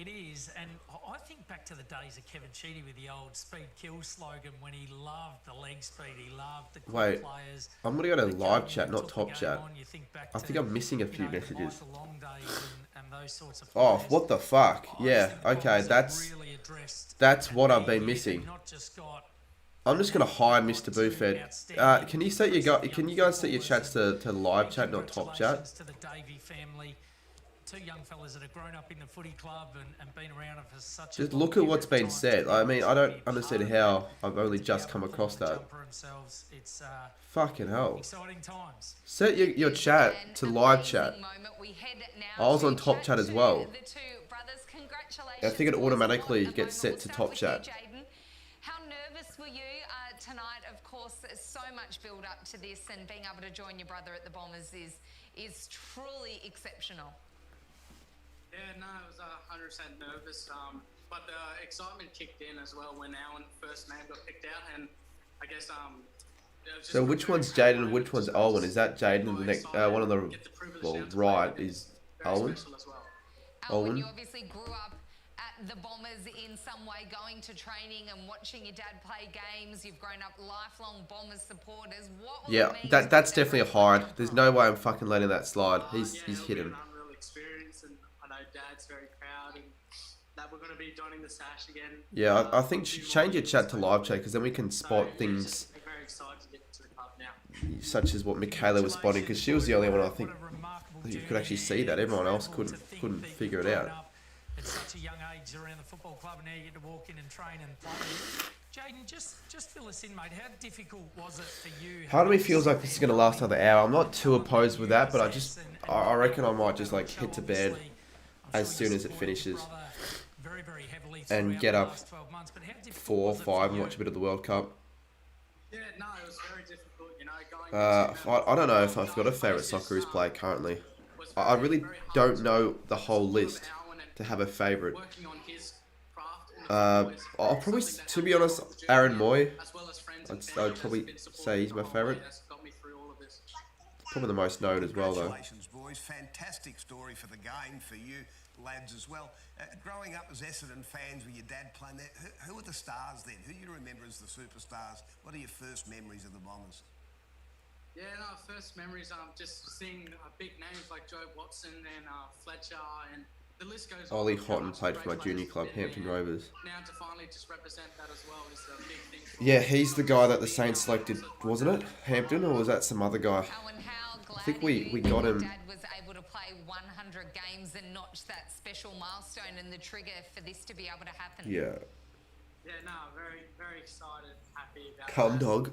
is, and I think back to the days of Kevin Sheedy with the old speed kill slogan when he loved the leg speed, he loved the quick players. I'm going to go to live chat, not top chat. I think I'm missing a few messages. Oh, what the fuck? Yeah, okay, that's what I've been missing. I'm just going to hire Mr. Buford. Can you guys set your chats to live chat, not top chat? Two young fellas that have grown up in the footy club and been around it for such just look at what's been said. I mean, I don't understand how I've only just come across that. Fucking hell. Exciting times. Set your chat to live chat. I was on top chat as well. I think it automatically gets set to top chat. How nervous were you tonight? Of course, so much build up to this, and being able to join your brother at the Bombers is truly exceptional. Yeah, no, I was 100% nervous, but the excitement kicked in as well when Alan first name got picked out, and I guess so which one's Jaden and which one's Owen? Is that Jaden and the next one on the right is Owen? Owen, you obviously grew up at the Bombers in some way, going to training and watching your dad play games. You've grown up lifelong Bombers supporters. What will yeah, that's definitely a hide. There's no way I'm fucking letting that slide. He's hidden. Dad's very proud and that we're going to be donning the sash again. Yeah, I think change your chat to live chat because then we can spot things very excited to get to the club now. Such as what Michaela was spotting because she was the only one I think you could actually see that. Everyone else couldn't figure it out. At such a young age around the football club and now you get to walk in and train and play. Jaden, just fill us in, mate. How difficult was it for you? Part of me feels like this is going to last another hour. I'm not too opposed with that, but I reckon I might just like hit to bed as soon as it finishes and get up 4 or 5 and watch a bit of the World Cup. Yeah, no, it was very difficult, you know. I don't know if I've got a favourite Socceroos player currently. I really don't know the whole list to have a favourite. I'll probably, to be honest, Aaron Moy. I'd probably say he's my favourite. Probably the most known as well, though. Congratulations, boys. Fantastic story for the game, for you lads as well. Growing up as Essendon fans with your dad playing there, who were the stars then? Who do you remember as the superstars? What are your first memories of the Bombers? Yeah, no, first memories just seeing big names like Joe Watson and Fletcher, and the list goes on. Ollie Houghton played for my junior club, Hampton Rovers. Now to finally just represent that as well is a big thing. Yeah, he's the guy that the Saints selected, wasn't it? Hampton, or was that some other guy? I think we got him. Dad was able to play 100 games and notch that special milestone and the trigger for this to be able to happen. Yeah. Yeah, no, very, very excited, happy about Come, that. dog.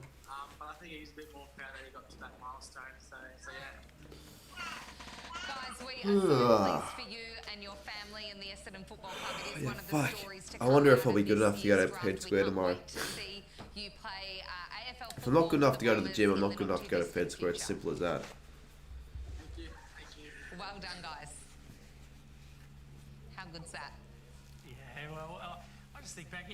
But I think he's a bit more proud that he got to that milestone. So yeah. Guys, we are so pleased for you and your family and the Essendon Football Club. It is one of the stories to I come wonder out if I'll be of good this enough to go year's to draft. Fed We Square can't tomorrow. wait to see you play AFL If I'm not good enough to go to the football gym, I'm in not the good enough to go to Fed Square. It's future. simple as that. Thank you. Well done, guys. How good's that? Yeah, well, I just think back,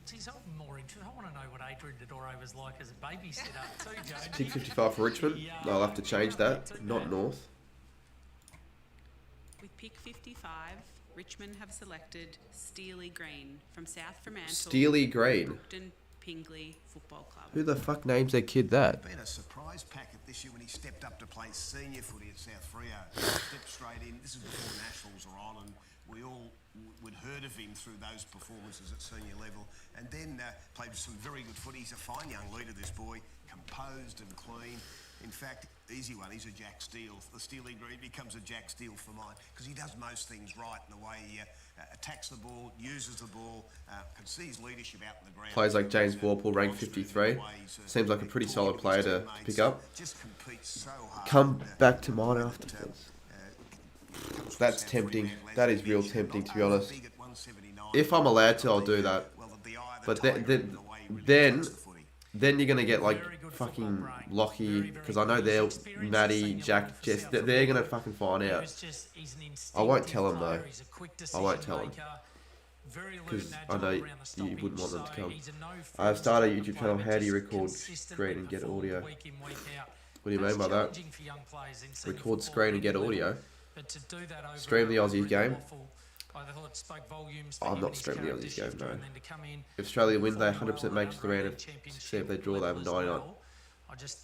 geez, I'm more interested. I want to know what Adrian Dodoro was like as a babysitter too, Joe. Pick 55 for Richmond. No, I'll have to change that. Not North. With pick 55, Richmond have selected Steely Green from South Fremantle. Steely Green. Brookton Pingley Football Club. Who the fuck names their kid that? Been a surprise packet this year when he stepped up to play senior footy at South Freo. Stepped straight in. This is before Nationals are on, and we all would heard of him through those performances at senior level, and then played some very good footy. He's a fine young leader, this boy, composed and clean. In fact, easy one, he's a Jack Steele. The Steely Green becomes a Jack Steele for mine, because he does most things right in the way he attacks the ball, uses the ball, can see his leadership out in the ground. Players like James Warple, ranked 53. Seems like a pretty solid player to pick up. Come back to mine afterwards. That's tempting. That is real tempting, to be honest. If I'm allowed to, I'll do that. But then you're gonna get like fucking Lockie, because I know they're Maddie, Jack, Jess. They're gonna fucking find out. I won't tell them though. I won't tell them, because I know you wouldn't want them to come. I've started a YouTube channel. How do you record screen and get audio? What do you mean by that? Record screen and get audio? Stream the Aussies game? I'm not streaming the Aussies game, no. If Australia win, they 100% make it to the round of 16. If they draw, they have 99.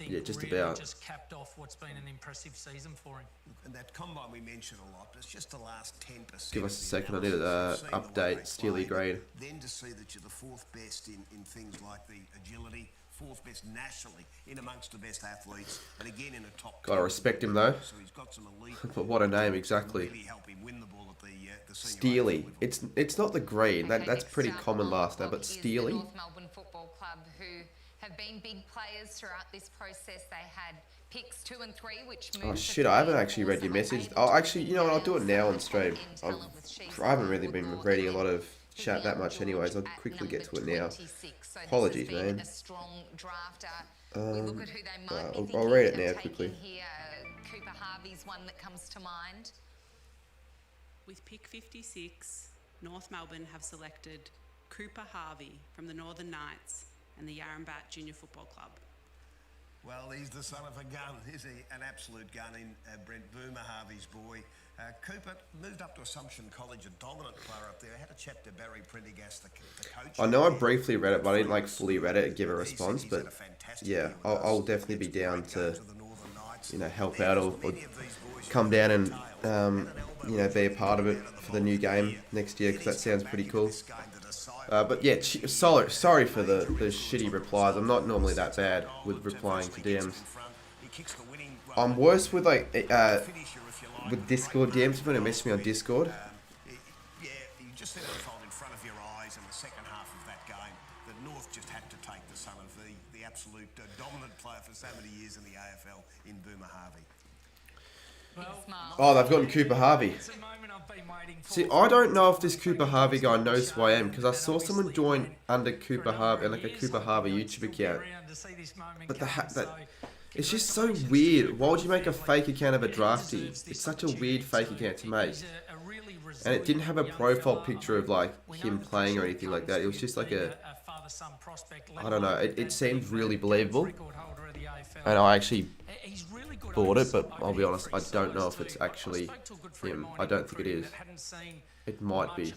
Yeah, just about. Just capped off what's been an impressive season for him. And that combine we mentioned a lot, it's just the last 10%. Give us a second, I need to update Steely Green. Then to see that you're the fourth best in things like the agility, fourth best nationally in amongst the best athletes, and again in a top. Gotta respect him though. So he's got some elite. But what a name exactly. Really help him win the ball at the Steely. It's not the Green. That's pretty common last name, but Steely. North Melbourne Football Club, who have been big players throughout this process. They had picks 2 and 3, which moved. Oh shit! I haven't actually read your message. Oh, actually, you know what? I'll do it now on stream. I haven't really been reading a lot of chat that much, anyways. I'll quickly get to it now. Apologies, man. I'll read it now quickly. Cooper Harvey's one that comes to mind. With pick 56, North Melbourne have selected Cooper Harvey from the Northern Knights and the Yarrambat Junior Football Club. Well, he's the son of a gun. He's an absolute gun in Brent Boomer, Harvey's boy. Cooper moved up to Assumption College, a dominant player up there. I had a chat to Barry Prendergast, the coach. I know I briefly read it, but I didn't like fully read it and give a response. But yeah, I'll definitely be down to, you know, help out or come down and you know, be a part of it for the new game next year, because that sounds pretty cool. But yeah, sorry for the shitty replies. I'm not normally that bad with replying to DMs. I'm worse with like with Discord DMs. If you want to message me on Discord. Yeah, you just had it unfold in front of your eyes in the second half of that game. The North just had to take the son of the absolute dominant player for so many years in the AFL in Boomer Harvey. Oh, they've gotten Cooper Harvey. See, I don't know if this Cooper Harvey guy knows who I am, because I saw someone join under Cooper Harvey, like a Cooper Harvey YouTube account. But it's just so weird. Why would you make a fake account of a draftee? It's such a weird fake account to make. And it didn't have a profile picture of like him playing or anything like that. It was just like a, I don't know. It seemed really believable. And I actually bought it, but I'll be honest, I don't know if it's actually him. I don't think it is. It might be.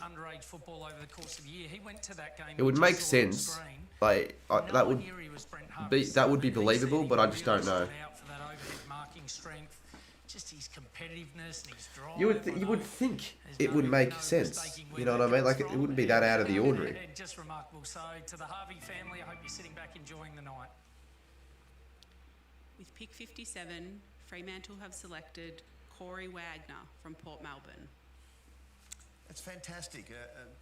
It would make sense. Like that would be believable, but I just don't know. You would think it would make sense. You know what I mean? Like it wouldn't be that out of the ordinary. Just remarkable. So to the Harvey family, I hope you're sitting back enjoying the night. With pick 57, Fremantle have selected Corey Wagner from Port Melbourne. That's fantastic.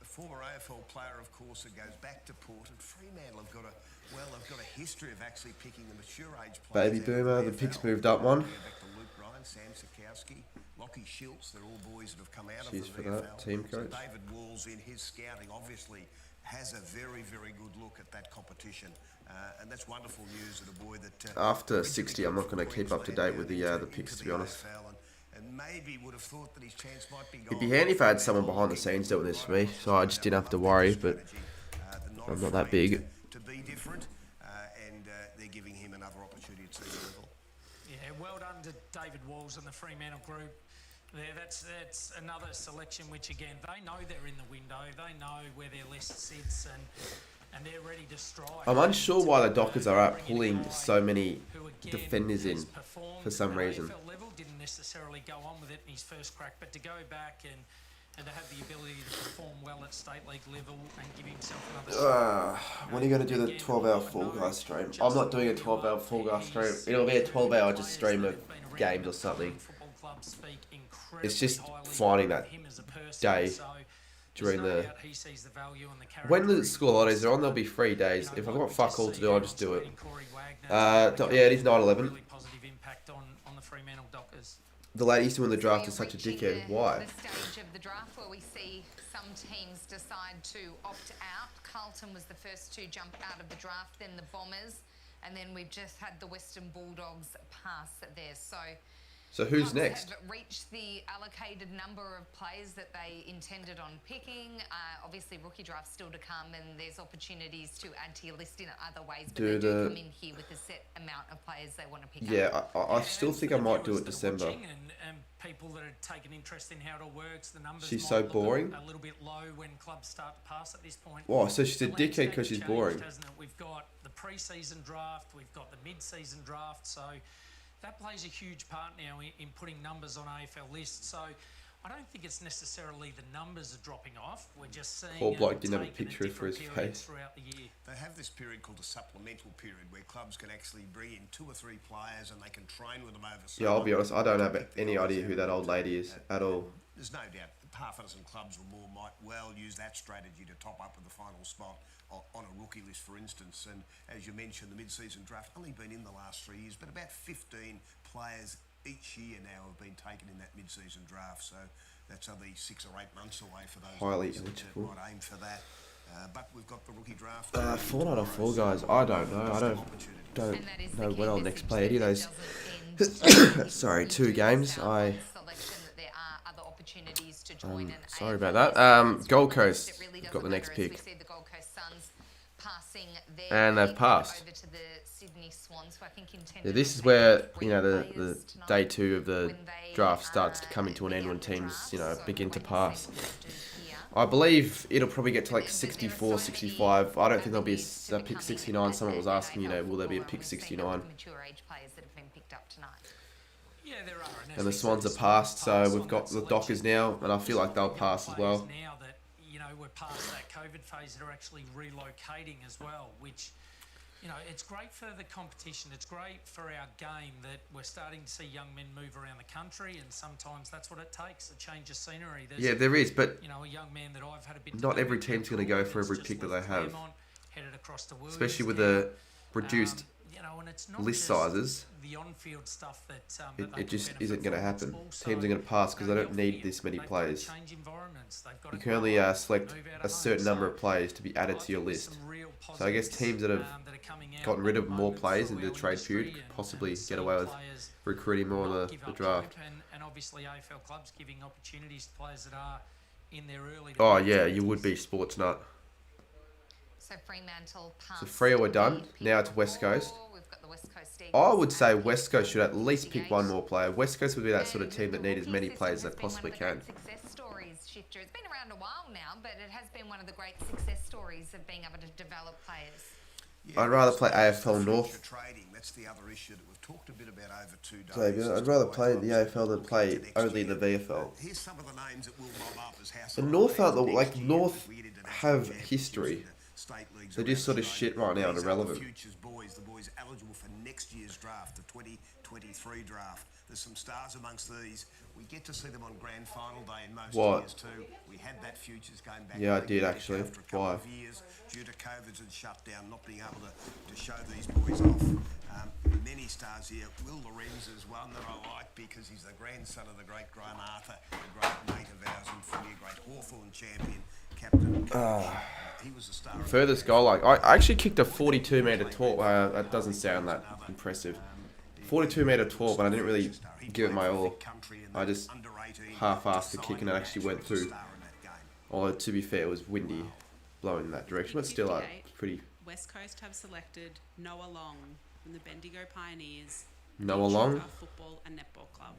A former AFL player, of course, that goes back to Port, and Fremantle have got a history of actually picking the mature age players. Baby Boomer, the pick's moved up one. Back to Luke Ryan, Sam Sikowski, Lockie Schultz, they're all boys that have come out Cheers of for the that, VFL. team coach. So David Walls, in his scouting, obviously has a very, very good look at that competition, and that's wonderful news that a boy that After 60, I'm not going to keep up to date with the picks, to be honest. And maybe would have thought that his chance might be It'd be handy if I had someone behind the scenes doing this for me, so I just didn't have to worry, but I'm not that big. To be different, and they're giving him another opportunity at senior level. Yeah, well done to David Walls and the Fremantle group. There, that's another selection which, again, they know they're in the window. They know where their list sits, and they're ready to strike. I'm unsure why the Dockers are out pulling so many defenders in for some reason. AFL level didn't necessarily go on with it in his first crack, but to go back and to have the ability to perform well at state league level and give himself another. When are you going to do the 12-hour Fall Guys stream? I'm not doing a 12-hour Fall Guys stream. It'll be a 12-hour just stream of games or something. It's just finding that day during the... When the school holidays are on, there'll be 3 days. If I've got fuck all to do, I'll just do it. Yeah, it is 9/11. The ladies doing the draft is such a dickhead. Why? The stage of the draft where we see some teams decide to opt out. Carlton was the first to jump out of the draft, then the Bombers, and then we've just had the Western Bulldogs pass there. So who's next? Have reached the allocated number of players that they intended on picking. Obviously, rookie draft's still to come, and there's opportunities to add to your list in other ways. But they do come in here with a set amount of players they want to pick up. Yeah, I still think I might do it December. And people that have taken interest in how it all works, the numbers She's so boring. a little bit low when clubs start to pass at this point. Wow, so she's a dickhead because she's boring. Hasn't it? We've got the pre-season draft, we've got the mid-season draft, so that plays a huge part now in putting numbers on AFL lists. So I don't think it's necessarily the numbers are dropping off. We're just seeing Poor bloke didn't have a picture for his face. Throughout the year. They have this period called a supplemental period where clubs can actually bring in 2 or 3 players and they can train with them over summer. Yeah, I'll be honest, I don't have any idea who that old lady is at all. There's no doubt half a dozen clubs or more might well use that strategy to top up with the final spot on a rookie list, for instance. And as you mentioned, the mid-season draft only been in the last 3 years, but about 15 players each year now have been taken in that mid-season draft. So that's only 6 or 8 months away for those highly guys eligible. that might aim for that. But we've got the rookie draft. Fortnite or Fall Guys, I don't know. I don't know when I'll next play any of those. Sorry, 2 games. Sorry about that. Gold Coast got the next pick. And they've passed. Yeah, this is where, you know, the day 2 of the draft starts to come into an end when teams, you know, begin to pass. I believe it'll probably get to like 64, 65. I don't think there'll be a pick 69. Someone was asking, you know, will there be a pick 69? Yeah, there are. And the Swans are passed, so we've got the Dockers now, and I feel like they'll pass as well. Now that, you know, we're past that COVID phase, that are actually relocating as well, which, you know, it's great for the competition. It's great for our game that we're starting to see young men move around the country, and sometimes that's what it takes, a change of scenery. Yeah, there is, but you know, a young man that I've had a bit. Not every team's going to go for every pick that they have, especially with the reduced list sizes. The on-field stuff that it just isn't going to happen. Teams are going to pass because they don't need this many players. You can only select a certain number of players to be added to your list. So I guess teams that have gotten rid of more players in the trade period could possibly get away with recruiting more in the draft. And obviously AFL clubs giving opportunities to players that are in their early. Oh yeah, you would be sports nut. So Fremantle past So Freo are done. Now it's West Coast. We've got the West Coast I would say West Coast should at least pick one more player. West Coast would be that sort of team that need as many players as they possibly can. Success stories, Shifter. It's been around a while now, but it has been one of the great success stories of being able to develop players. I'd rather play AFL North. That's the other issue that we've talked a bit about over 2 days. Xavier, I'd rather play the AFL than play only the VFL. Here's some of the names that will bob up as house. And North aren't the, like North have history. They're just sort of shit right now and irrelevant. Futures boys, the boys eligible for next year's draft, the 2023 draft. There's some stars amongst these. We get to see them on grand final day in most years too. We had that futures game back. Yeah, I did actually. After a couple of years, due to COVID and shutdown, not being able to show these boys off. Many stars here. Will Lorenz is one that I like because he's the grandson of the great Graham Arthur, a great mate of ours and familiar, great Hawthorn champion, captain. He was a star. Furthest goal line. I actually kicked a 42-metre 12. That doesn't sound that impressive. 42-metre 12, but I didn't really give it my all. I just half-assed the kick and it actually went through. Although, to be fair, it was windy blowing in that direction, but still, pretty... West Coast have selected Noah Long from the Bendigo Pioneers. Noah Long? Football and Netball Club.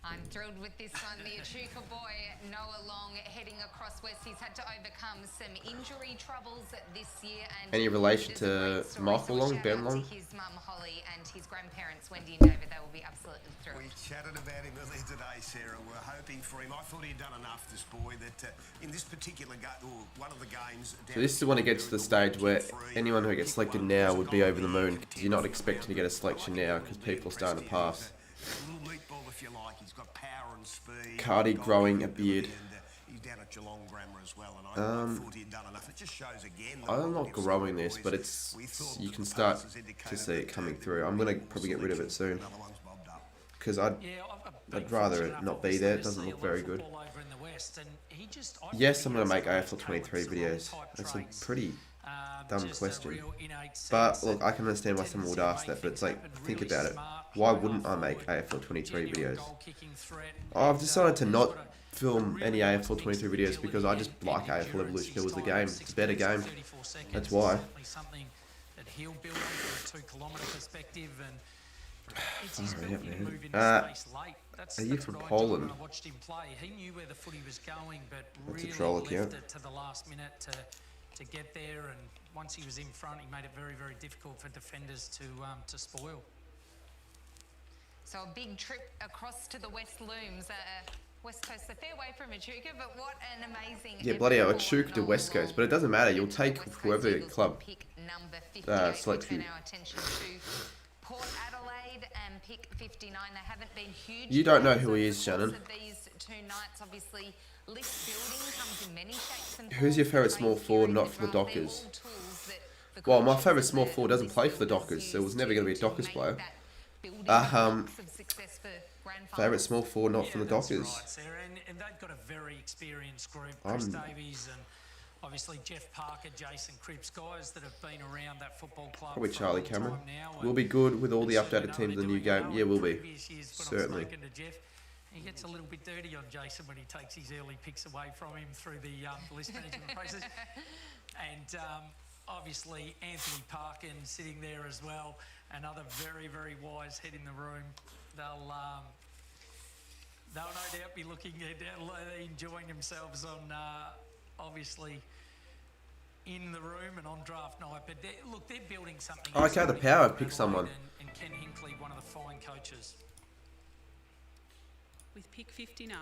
I'm thrilled with this one. The Echuca boy, Noah Long, heading across west. He's had to overcome some injury troubles this year. And any relation to Michael Long, Ben Long? His mum, Holly, and his grandparents, Wendy and David. They will be absolutely thrilled. We chatted about him earlier today, Sarah. We're hoping for him. I thought he'd done enough, this boy, that in this particular game, or one of the games... So this is when it gets to the stage where anyone who gets selected now would be over the moon. You're not expecting to get a selection now because people are starting to pass. Cardi growing a beard. I'm not growing this, but it's you can start to see it coming through. I'm gonna probably get rid of it soon because I'd rather it not be there. It doesn't look very good. Yes, I'm gonna make AFL 23 videos. That's a pretty dumb question, but look, I can understand why someone would ask that. But it's like, think about it. Why wouldn't I make AFL 23 videos? I've decided to not film any AFL 23 videos because I just like AFL Evolution. It was the game. It's a better game. That's why. Sorry, yeah, man. Are you from Poland? That's a troll account. To get there, and once he was in front, he made it very, very difficult for defenders to spoil. So a big trip across to the West looms. West Coast, a fair way from Echuca, but what an amazing... Yeah, bloody hell, Echuca to West Coast, but it doesn't matter. You'll take whoever club selects you. Port Adelaide and pick 59. They haven't been huge. You don't know who he is, Shannon. These 2 nights, obviously, list building comes in many shapes and Who's your favourite small forward not for the Dockers? Well, my favourite small forward doesn't play for the Dockers, so it was never going to be a Dockers player. Favourite small forward not from the Dockers. Right, and they've got a very experienced group. Chris Davies and obviously Jeff Parker, Jason Cripps, guys that have been around that football club. Probably Charlie Cameron. We'll be good with all the updated teams in the new game. Yeah, we'll be. Certainly. He gets a little bit dirty on Jason when he takes his early picks away from him through the list management process. And obviously Anthony Parkin sitting there as well, another very, very wise head in the room. They'll no doubt be looking at enjoying themselves on obviously in the room and on draft night. But look, they're building something. I like how the Power picked someone. And Ken Hinckley, one of the fine coaches. With pick 59,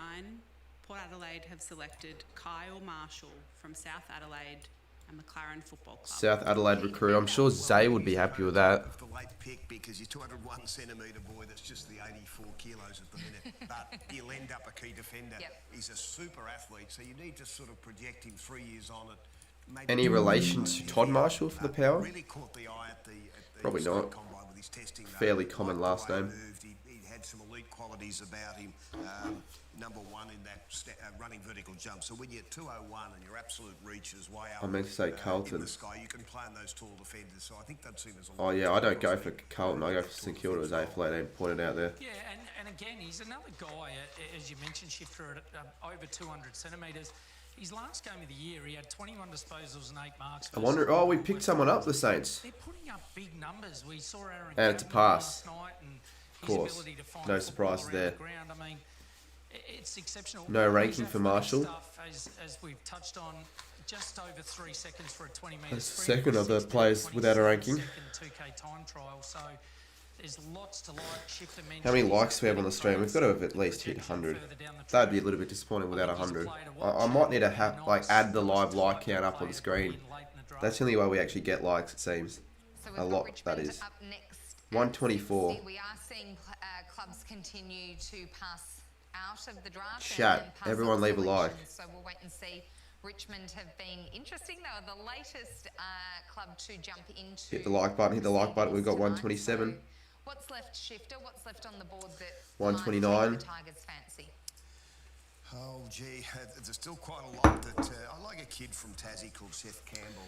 Port Adelaide have selected Kyle Marshall from South Adelaide and McLaren Football Club. South Adelaide recruit. I'm sure Zay would be happy with that. The late pick because you're 201 centimetre boy. That's just the 84 kilos at the minute. But he'll end up a key defender. Yep. He's a super athlete, so you need to sort of project him 3 years on it. Maybe Any relation to Todd Marshall for the Power? Really caught the eye at the Probably not. combine with his testing. Fairly common last name. He had some elite qualities about him. Number 1 in that running vertical jump. So when you're 201 and your absolute reach is way up, I meant to say Carlton. in the sky, you can play on those tall defenders. So I think that's seen as a Oh yeah, I don't go for Carlton. I go for St Kilda as AFL 18 pointed out there. Yeah, and again, he's another guy, as you mentioned, Shifter, at over 200 centimetres. His last game of the year, he had 21 disposals and 8 marks. I wonder. Oh, we picked someone up, the Saints. They're putting up big numbers. We saw Aaron And it's a Campbell pass. last night, and Of his course. ability to find No the football surprises around there. the ground. I mean, it's exceptional. No ranking He's for athletic Marshall. Stuff, as we've touched on, just over 3 seconds for a 20-metre That's the sprint. second of the players without a ranking. 2K time trial. So there's lots to like. Shifter How many mentioned likes do we have on the stream? We've got to have at least hit 100. That'd be a little bit disappointing without 100. I might need to add the live like count up on the screen. That's the only way we actually get likes, it seems. A lot, that is. 124. We are seeing clubs continue to pass out of the draft. Chat. and pass Everyone on leave a like. selections. So we'll wait and see. Richmond have been interesting. They were the latest club to jump into. Hit the like button, hit the like button. We've got 127. So what's left, Shifter? What's left on the board that 129. might take the Tigers' fancy? Oh, gee, there's still quite a lot that... I like a kid from Tassie called Seth Campbell.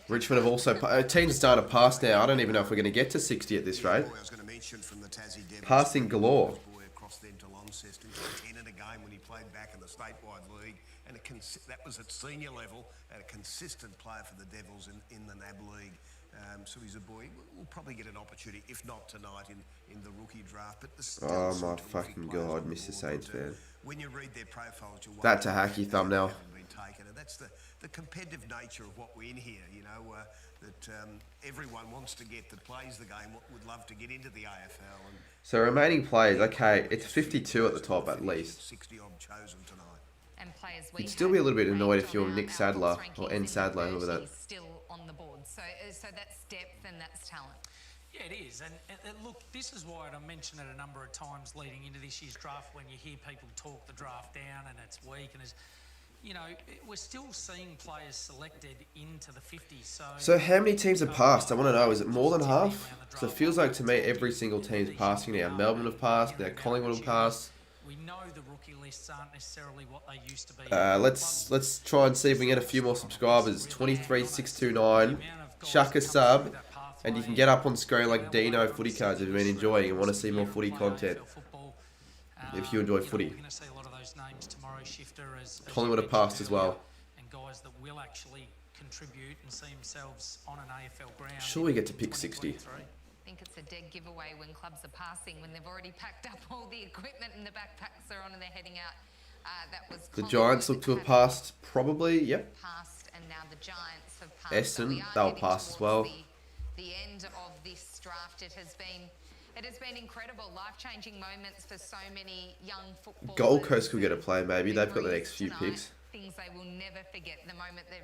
Richmond have also... teams started to pass now. I don't even know if we're going to get to 60 at this rate. I was going to mention from the Tassie Devils. Passing galore. Boy across them to Launceston, 10 in a game when he played back in the statewide league. And that was at senior level, and a consistent player for the Devils in the NAB league. So he's a boy. We'll probably get an opportunity, if not tonight, in the rookie draft. But Oh my fucking god, Mr. Saints fan. When you read their profiles, you'll That's a hacky thumbnail. been taken, and that's the competitive nature of what we're in here. You know that everyone wants to get that plays the game would love to get into the AFL. And So remaining players, okay, it's 52 at the top at least. 60 odd chosen tonight. And players we You'd still be a little bit have annoyed ranked if you're on Nick our Sadler pulse or rankings N in the Sadler, whoever 30s that. still on the board. So that's depth and that's talent. Yeah, it is. And look, this is why I mentioned it a number of times leading into this year's draft when you hear people talk the draft down and it's weak and it's, you know, we're still seeing players selected into the 50s. So how many teams have passed? I want to know, is it more than half? So it feels like to me every single team's passing now. Melbourne have passed, now Collingwood have passed. We know the rookie lists aren't necessarily what they used to be. Let's try and see if we can get a few more subscribers. 23,629. Chuck a sub, and you can get up on screen like Dino Footy Cards if you've been enjoying and want to see more footy content. If you enjoy footy. We're going to see a lot of those names tomorrow, Shifter, as Collingwood have passed as well. and guys that will actually contribute and see themselves on an AFL ground. Sure we get to pick 60. I think it's a dead giveaway when clubs are passing, when they've already packed up all the equipment and the backpacks are on and they're heading out. That was The Collingwood Giants look to have passed, probably, yep. passed, and now the Giants have passed. Essendon, So we are they'll heading pass as towards well. The end of this draft. It has been incredible, life-changing moments for so many young footballers. Gold Coast could get a play maybe. They've got the next few picks. Things they will never forget the moment they've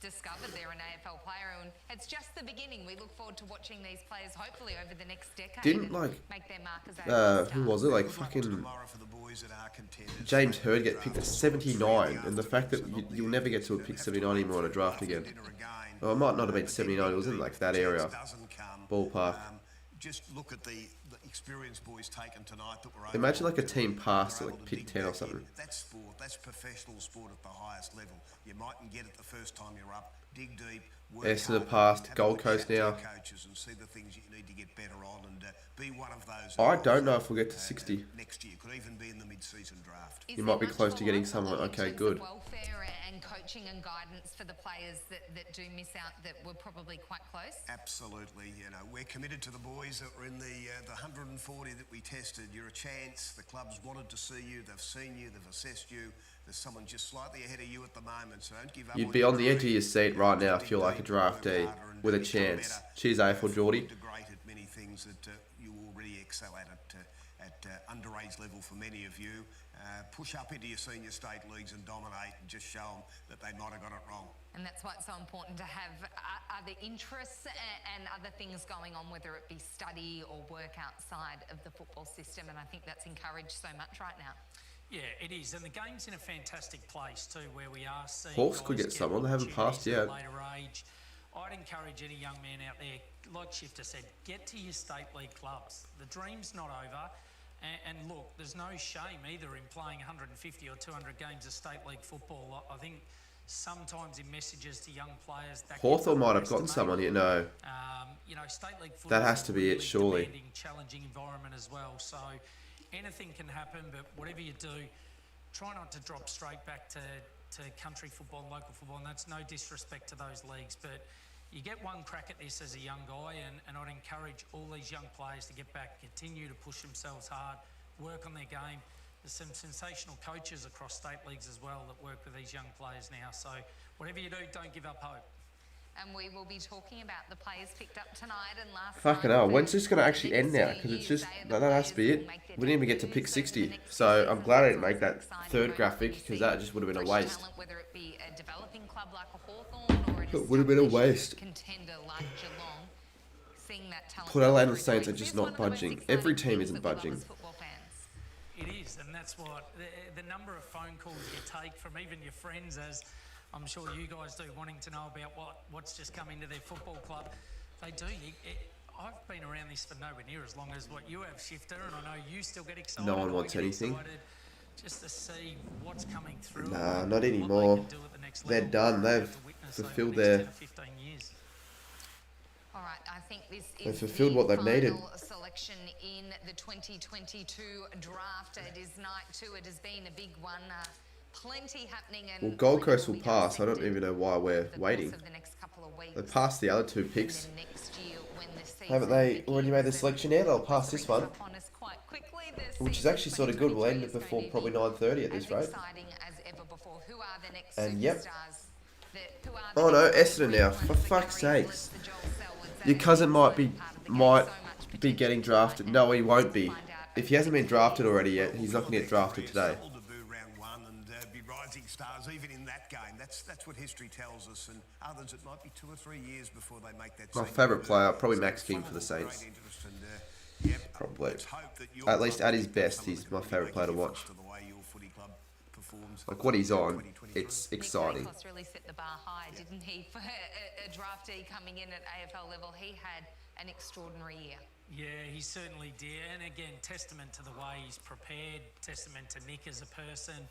discovered they're an AFL player, and it's just the beginning. We look forward to watching these players hopefully over the next decade. Didn't and make their mark as AFL who was it? Like Good luck fucking tomorrow for the boys that are contenders. James Hurd get picked at 79, and the fact that you'll never get to a pick 79 anymore on a draft again. Well, it might not have been 79. It was in like that area, ballpark. Just look at the experienced boys taken tonight that were Imagine like a team passed at like pick 10 or something. That's sport. That's professional sport at the highest level. You mightn't get it the first time you're up. Dig deep. Work Essendon hard, have passed, have a Gold look Coast at your now. coaches and see the things you need to get better on, and be one of those. I don't know if we'll get to 60. Next year could even be in the mid-season draft. You might be close to getting someone. Okay, good. Welfare and coaching and guidance for the players that do miss out, that were probably quite close. Absolutely, you know, we're committed to the boys that were in the 140 that we tested. You're a chance. The club's wanted to see you. They've seen you. They've assessed you. There's someone just slightly ahead of you at the moment, so don't give up. You'd be on the edge of your seat right now if you're like a draftee with a chance. Cheers, AFL Geordie. Great at many things that you already excel at underage level for many of you. Push up into your senior state leagues and dominate, and just show them that they might have got it wrong. And that's why it's so important to have other interests and other things going on, whether it be study or work outside of the football system. And I think that's encouraged so much right now. Yeah, it is. And the game's in a fantastic place too, where we are seeing Hawks could guys get someone. They haven't passed opportunities yet. at a later age. I'd encourage any young man out there, like Shifter said, get to your state league clubs. The dream's not over. And look, there's no shame either in playing 150 or 200 games of state league football. I think sometimes in messages to young players, that Hawthorn might have gotten someone, you know. you know, state league football That has to be it, is a surely. demanding, challenging environment as well. So anything can happen, but whatever you do, try not to drop straight back to to country football and local football, and that's no disrespect to those leagues, but you get one crack at this as a young guy, and I'd encourage all these young players to get back, continue to push themselves hard, work on their game. There's some sensational coaches across state leagues as well that work with these young players now, so whatever you do, don't give up hope. And we will be talking about the players picked up tonight and last Fucking hell, when's this going to actually end now? Because it's just, that has to be it. We didn't even get to pick 60. So I'm glad I didn't make that third graphic, because that just would have been a waste. Whether it be a developing club like a Hawthorn or It would have been a waste. contender like Geelong, seeing that talent. Port Adelaide and the Saints are just not budging. Every team isn't budging. It is, and that's what the number of phone calls you take from even your friends, as I'm sure you guys do, wanting to know about what's just come into their football club. They do. I've been around this for nowhere near as long as what you have, Shifter, and I know you still get excited. No one wants anything. Just to see what's coming through. Nah, not anymore. They're done. They've fulfilled their... All right, I think this is They've fulfilled what they've needed. Selection in the 2022 draft. It is night 2. It has been a big one. Plenty happening. And Well, Gold Coast will pass. I don't even know why we're waiting. They passed the other 2 picks. Haven't they already made the selection yet? They'll pass this one. Which is actually sort of good. We'll end it before probably 9:30 at this rate. And yep. Oh no, Essendon now. For fuck's sakes. Your cousin might be getting drafted. No, he won't be. If he hasn't been drafted already yet, he's not going to get drafted today. Stars even in that game. That's what history tells us, and others it might be 2 or 3 years before they make that. My favourite player, probably Max King for the Saints. Probably. At least at his best, he's my favourite player to watch. Like what he's on, it's exciting. Nick really set the bar high, didn't he? For a draftee coming in at AFL level, he had an extraordinary year. Yeah, he certainly did, and again, testament to the way he's prepared, testament to Nick as a person.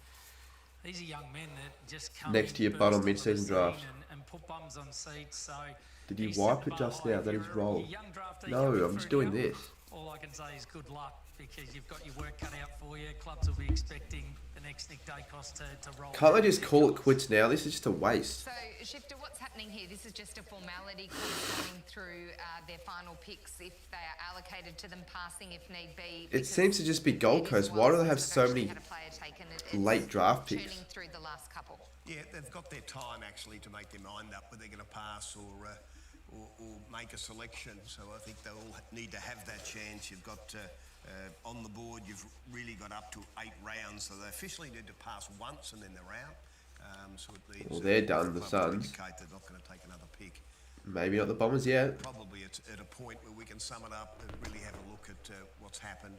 These are young men that just come Next to your butt on mid-season draft. And put bums on seats. So did he wipe it just now? That is rolled. No, I'm just doing this. All I can say is good luck, because you've got your work cut out for you. Clubs will be expecting the next Nick Dacos to roll. Can't they just call it quits now? This is just a waste. So, Shifter, what's happening here? This is just a formality, going through their final picks, if they are allocated to them, passing if need be. It seems to just be Gold Coast. Why do they have so many late draft picks? Through the last couple. Yeah, they've got their time actually to make their mind up whether they're going to pass or make a selection. So I think they all need to have that chance. You've got on the board, you've really got up to 8 rounds, so they officially need to pass once and then they're out. So it means, well, they're done, the Suns. They're not going to take another pick. Maybe not the Bombers yet. Probably it's at a point where we can sum it up and really have a look at what's happened,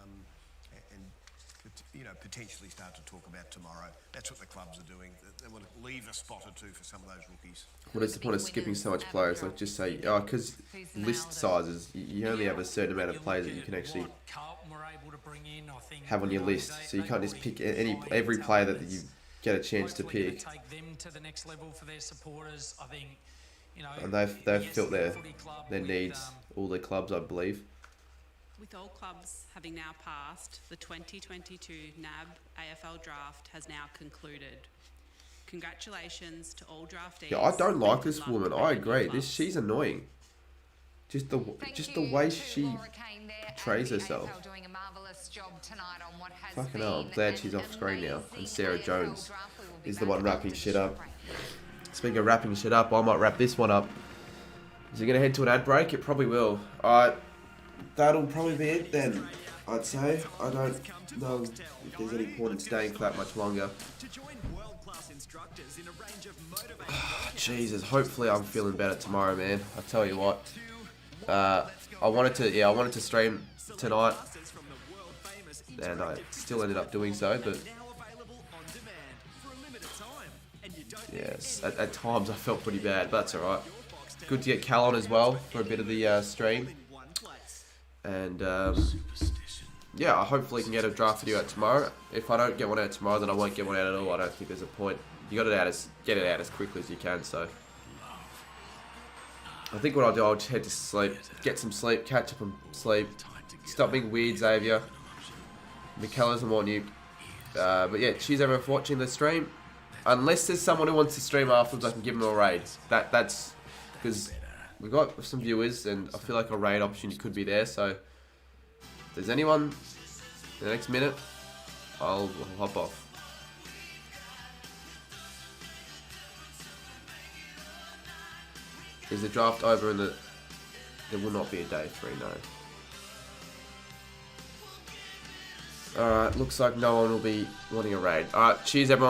and potentially start to talk about tomorrow. That's what the clubs are doing. They want to leave a spot or 2 for some of those rookies. What is the point of skipping so much players? Like just say, oh, because list sizes, you only have a certain amount of players that you can actually have on your list. So you can't just pick every player that you get a chance to pick. Take them to the next level for their supporters. I think, and they've filled their needs, all their clubs, I believe. With all clubs having now passed, the 2022 NAB AFL draft has now concluded. Congratulations to all draftees. Yeah, I don't like this woman. I agree. She's annoying. Just the way she portrays herself. Fucking hell, I'm glad she's off screen now. And Sarah Jones is the one wrapping shit up. Speaking of wrapping shit up, I might wrap this one up. Is it going to head to an ad break? It probably will. Alright, that'll probably be it then, I'd say. I don't know if there's any point in staying for that much longer. Jesus, hopefully I'm feeling better tomorrow, man. I tell you what. I wanted to stream tonight, and I still ended up doing so, but yes, at times I felt pretty bad, but that's alright. Good to get Cal on as well for a bit of the stream. And yeah, I hopefully can get a draft video out tomorrow. If I don't get one out tomorrow, then I won't get one out at all. I don't think there's a point. You got to get it out as quickly as you can. So I think what I'll do, I'll just head to sleep, get some sleep, catch up on sleep, stop being weird, Xavier. Michaela doesn't want you. But yeah, cheers everyone for watching the stream. unless there's someone who wants to stream afterwards, I can give them a raid. That's because we've got some viewers, and I feel like a raid opportunity could be there. So if there's anyone in the next minute, I'll hop off. Is the draft over and there will not be a day 3, no. Alright, looks like no one will be wanting a raid. Alright, cheers everyone.